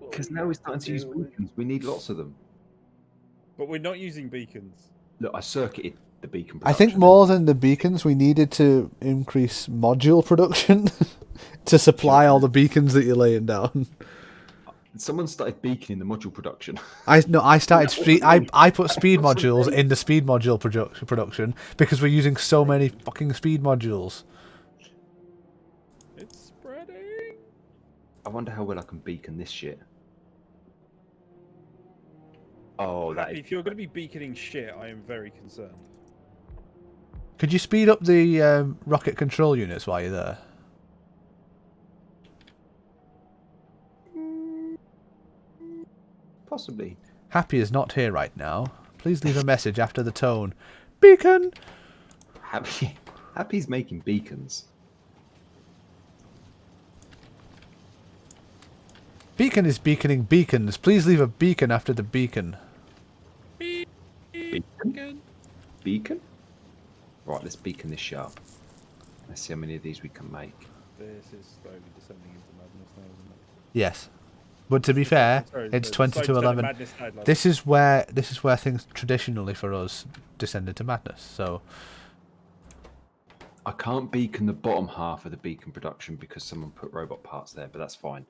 Because now we're starting to use beacons. We need lots of them. But we're not using beacons. Look, I circuited the beacon I production. think more than the beacons, we needed to increase module production to supply all the beacons that you're laying down. Someone started beaconing the module production. I started speed. I put speed modules in the speed module production because we're using so many fucking speed modules. It's spreading. I wonder how well I can beacon this shit. Oh, that Happy, is... if you're going to be beaconing shit, I am very concerned. Could you speed up the rocket control units while you're there? Possibly. Happy is not here right now. Please leave a message after the tone. Beacon! Happy's making beacons. Beacon is beaconing beacons. Please leave a beacon after the beacon. Beacon. Beacon? Right, let's beacon this shit up. Let's see how many of these we can make. This is slowly descending into madness now, isn't it? Yes. But to be fair, Sorry, it's the 20 to slowly descending 11. madness died last This is where things traditionally for us descend into madness. So I can't beacon the bottom half of the beacon production because someone put robot parts there, but that's fine.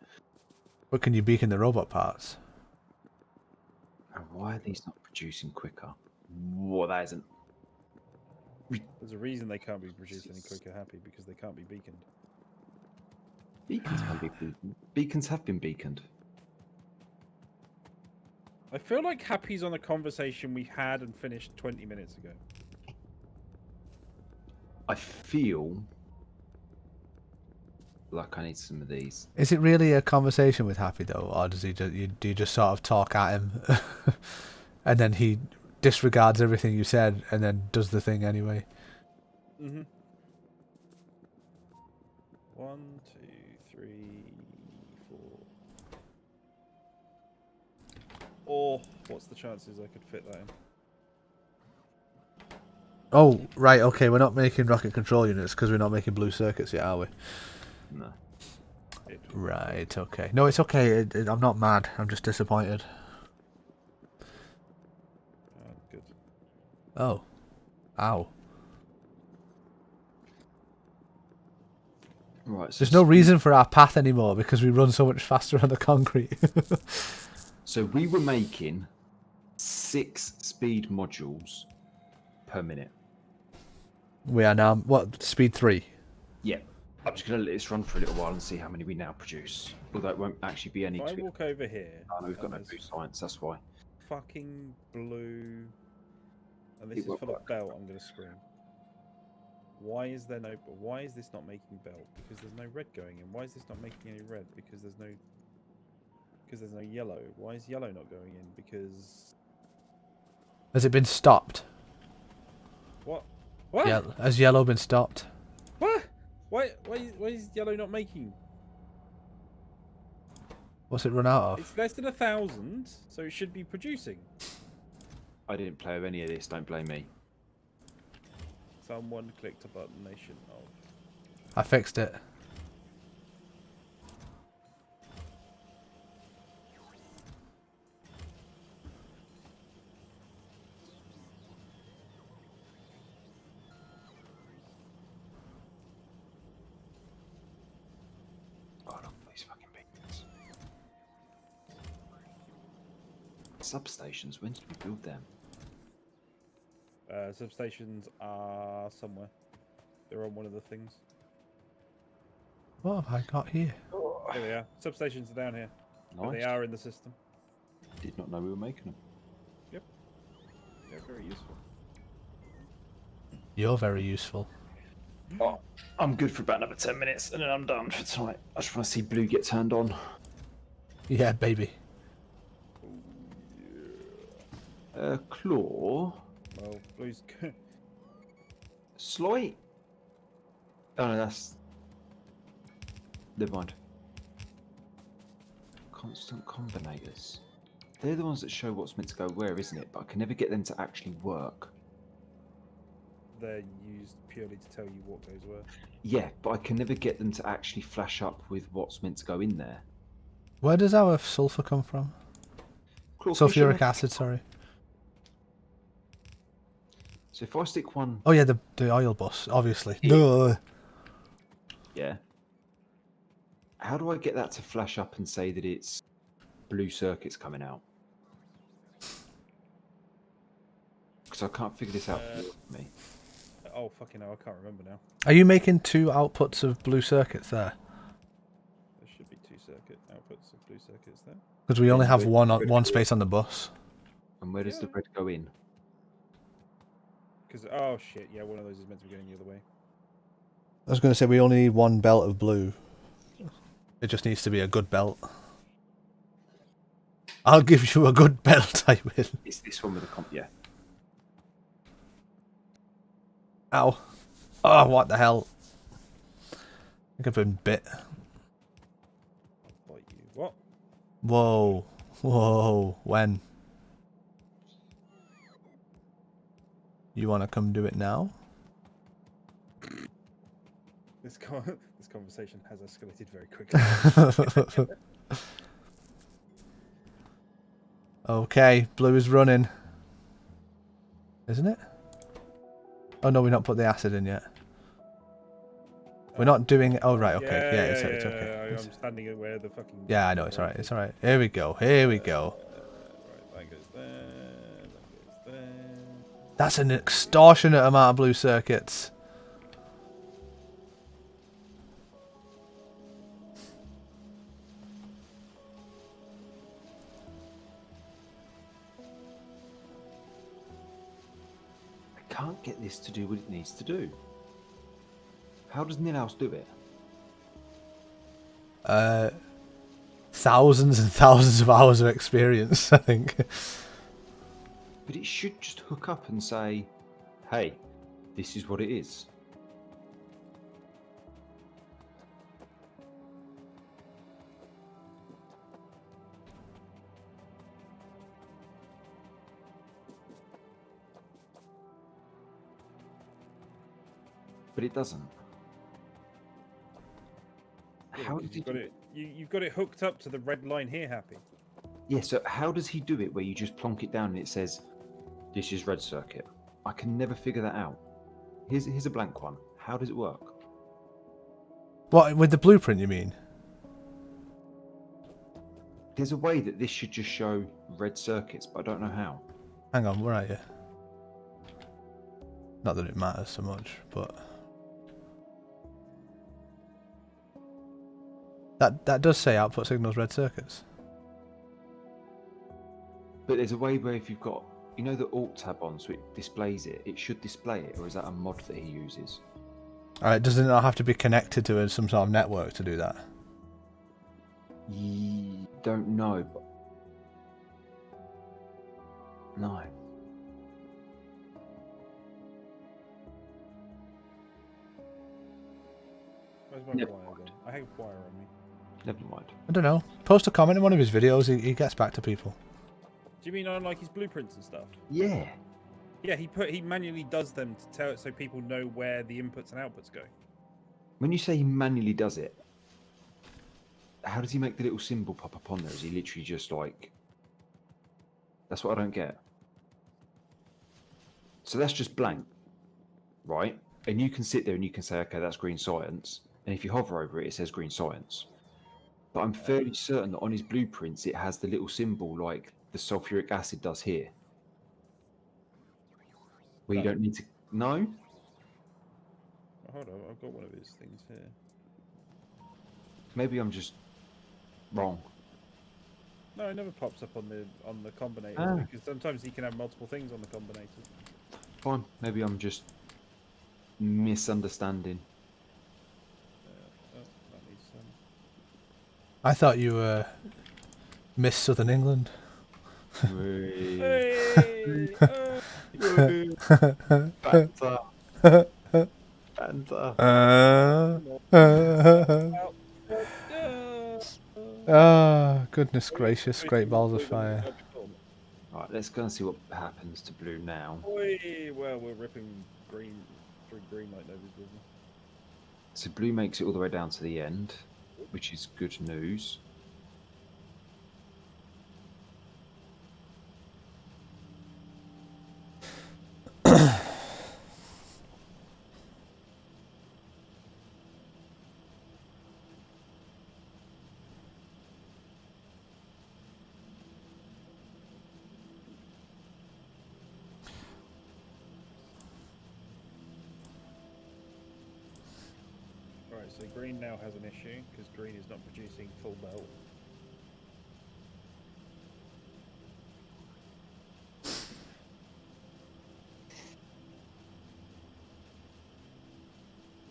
what can you beacon the robot parts? And why are these not producing quicker? Whoa, that isn't... There's a reason they can't be produced any quicker, Happy, because they can't be beaconed. Beacons can be beaconed. Beacons have been beaconed. I feel like Happy's on a conversation we had and finished 20 minutes ago. I feel like I need some of these. Is it really a conversation with Happy though, or does he just do you just sort of talk at him, and then he disregards everything you said and then does the thing anyway? Mm-hmm. 1, 2, 3, 4. Or what's the chances I could fit that in? Oh, right, okay, we're not making rocket control units because we're not making blue circuits yet, are we? No. Right, okay. No, it's okay. I'm not mad. I'm just disappointed. Good. Oh. Ow. Right. So There's no reason for our path anymore because we run so much faster on the concrete. So we were making 6 speed modules per minute. We are now, what, speed 3? Yeah. I'm just going to let this run for a little while and see how many we now produce. Although it won't actually be any. If I walk over here, Oh, no, we've got no and blue there's science, that's why. fucking blue, and this It is won't full of work. belt, I'm gonna scream. Why is there no? Why is this not making belt? Because there's no red going in. Why is this not making any red? Because there's no. Because there's no yellow. Why is yellow not going in? Because Has it been stopped? what? What? Yeah, has yellow been stopped? What? Why is yellow not making? What's it run out of? It's less than 1,000, so it should be producing. I didn't play with any of this, don't blame me. Someone clicked a button they shouldn't have. I fixed it. Oh, look at these fucking beacons. Substations, when did we build them? Substations are somewhere. They're on one of the things. What have I got here? Here they are. Substations are down here. But they Nice. are in the system. Did not know we were making them. They're very useful. You're very useful. Oh, I'm good for about another 10 minutes and then I'm done for tonight. I just want to see blue get turned on. Yeah, baby. Claw. Well, blue's good. Slight. Oh no, that's. Never mind. Constant combinators. They're the ones that show what's meant to go where, isn't it? But I can never get them to actually work. They're used purely to tell you what goes where. Yeah, but I can never get them to actually flash up with what's meant to go in there. Where does our sulfur come from? Claw, can you show me- Sulfuric acid, sorry. So if I stick one. Oh yeah, the oil bus, obviously. Yeah. Duh. Yeah. How do I get that to flash up and say that it's blue circuits coming out? Because I can't figure this out for me. Oh, fucking hell, I can't remember now. Are you making 2 outputs of blue circuits there? There should be 2 circuit outputs of blue circuits there. Because we only Yeah, have where- one space on the bus. And where does the Yeah. red go in? Because, oh shit, yeah, one of those is meant to be going the other way. I was going to say we only need 1 belt of blue. It just needs to be a good belt. I'll give you a good belt, I will. It's this one with the comp, yeah. Ow. Oh, what the hell? I think I've been bit. I'll bite you. What? Whoa. Whoa. When? You want to come do it now? This conversation has escalated very quickly. Okay, blue is running. Isn't it? Oh no, we've not put the acid in yet. We're not doing... Oh right, okay. Yeah, it's okay. I'm standing at where the fucking... Yeah, I know, it's alright, it's alright. Here we go, here we go. Right, that goes there, that goes there. That's an extortionate amount of blue circuits. can't get this to do what it needs to do. How does Nilhouse do it? Thousands and thousands of hours of experience, I think. But it should just hook up and say, hey, this is what it is. But it doesn't. How did he got it? You've got it hooked up to the red line here, Happy. Yeah, so how does he do it where you just plonk it down and it says, this is red circuit? I can never figure that out. Here's a blank one. How does it work? What, with the blueprint, you mean? There's a way that this should just show red circuits, but I don't know how. Hang on, where are you? Not that it matters so much, but... That does say output signals red circuits. But there's a way where if you've got, you know, the Alt tab on, so it displays it, it should display it, or is that a mod that he uses? Does it not have to be connected to some sort of network to do that? Don't know, but... No. Where's my Never wire mind. gone? I have wire on me. Never mind. I don't know. Post a comment in one of his videos, he gets back to people. Do you mean on like his blueprints and stuff? Yeah. Yeah, he manually does them to tell so people know where the inputs and outputs go. When you say he manually does it, how does he make the little symbol pop up on there? Is he literally just like... That's what I don't get. So that's just blank, right? And you can sit there and you can say, okay, that's green science. And if you hover over it, it says green science. But I'm fairly certain that on his blueprints, it has the little symbol like the sulfuric acid does here. Where you don't need to... No? Oh, hold on, I've got one of his things here. Maybe I'm just wrong. No, it never pops up on the combinator Ah. because sometimes he can have multiple things on the combinators. Fine. Maybe I'm just misunderstanding. Oh, that needs some. I thought you were Miss Southern England. Hey! Fanta. Fanta. Ah, goodness gracious, great balls of fire. Right, let's go and see what happens to blue now. Oi, well, we're ripping green through green like nobody's business. So blue makes it all the way down to the end, which is good news. Right, so green now has an issue because green is not producing full belt.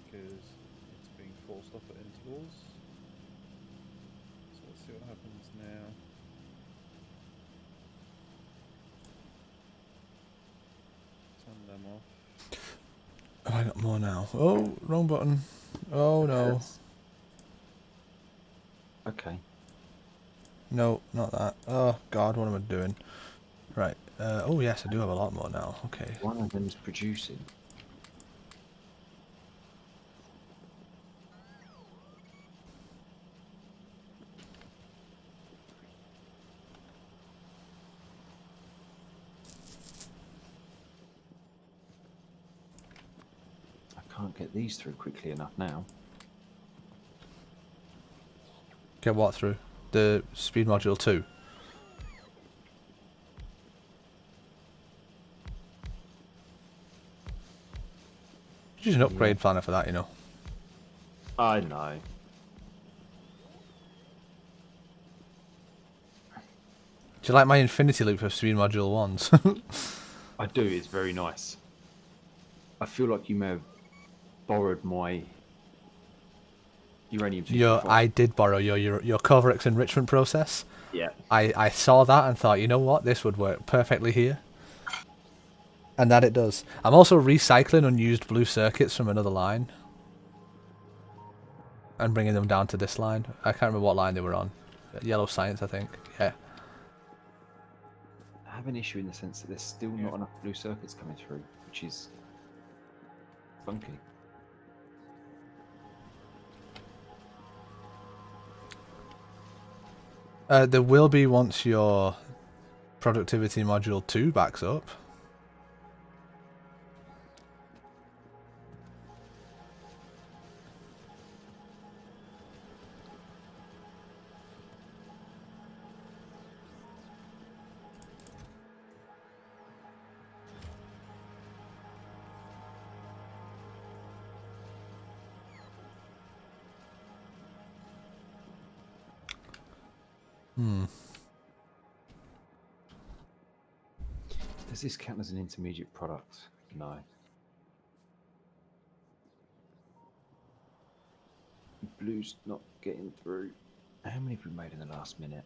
Because it's being forced off at intervals. So let's see what happens now. Turn them off. Have I got more now? Oh, wrong button. Oh no. Okay. No, not that. Oh god, what am I doing? Right. Oh yes, I do have a lot more now. Okay. One of them is producing. I can't get these through quickly enough now. Get what through? The speed module 2. Use an upgrade planner for that, you know. I know. Do you like my infinity loop for speed module 1s? I do, it's very nice. I feel like you may have borrowed my uranium. I did borrow your Coverix enrichment process. Yeah. I saw that and thought, you know what, this would work perfectly here. And that it does. I'm also recycling unused blue circuits from another line. And bringing them down to this line. I can't remember what line they were on. Yellow Science, I think. Yeah. I have an issue in the sense that there's still not enough blue circuits coming through, which is funky. There will be once your productivity module 2 backs up. Does this count as an intermediate product? No. Blue's not getting through. How many have we made in the last minute?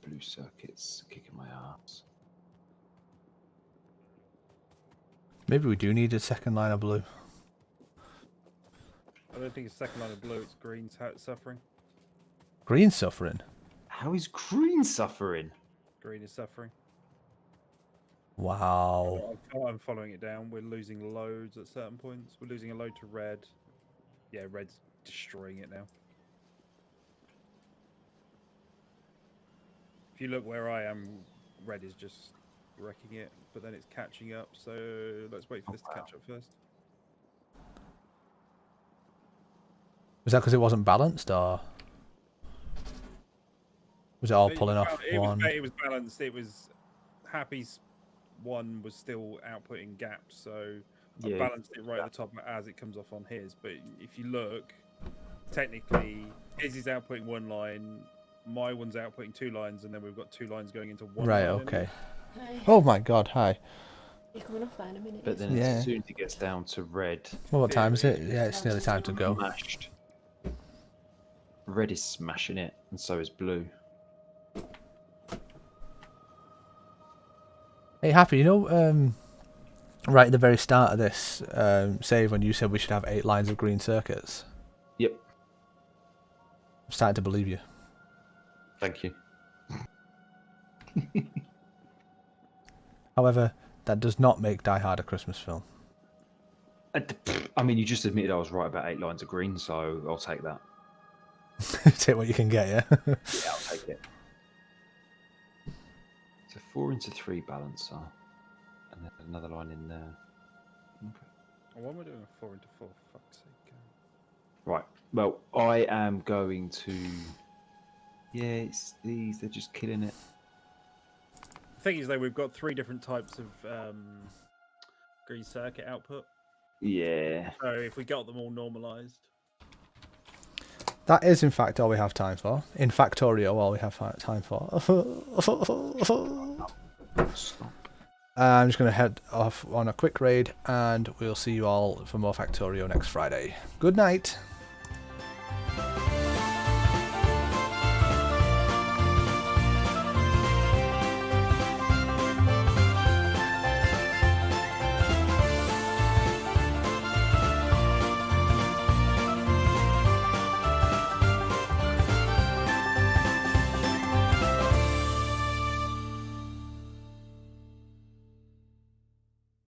Blue circuits kicking my ass. Maybe we do need a second line of blue. I don't think it's second line of blue. It's green's suffering. Green suffering? How is green suffering? Green is suffering. Wow. I'm following it down. We're losing loads at certain points. We're losing a load to red. Yeah, red's destroying it now. If you look where I am, red is just wrecking it, but then it's catching up. So let's wait for this to catch up first. Was that because it wasn't balanced, or was it all pulling off one? It was balanced. It was Happy's one was still outputting gaps, so I balanced it right at the top as it comes off on his. But if you look, technically, his is outputting one line, my one's outputting 2 lines, and then we've got 2 lines going into one. Right. line. Okay. Hi. Oh my God. Hi. You're coming off that in a minute. But then as soon as it gets down to red, Well, what time is it? Yeah, it's nearly time to go. smashed. Red is smashing it, and so is blue. Hey, Happy, you know, right at the very start of this save when you said we should have 8 lines of green circuits? Yep. I'm starting to believe you. Thank you. However, that does not make Die Hard a Christmas film. I mean, you just admitted I was right about 8 lines of green, so I'll take that. Take what you can get, yeah? Yeah, I'll take it. It's a 4:3 balancer, and then another line in there. Okay. Why am I doing a 4:4? Fuck's sake. Right. Well, I am going to. Yeah, it's these. They're just killing it. The thing is, though, we've got 3 different types of green circuit output. Yeah. So if we got them all normalized. That is, in fact, all we have time for. In Factorio, all we have time for. Stop. I'm just going to head off on a quick raid, and we'll see you all for more Factorio next Friday. Good night.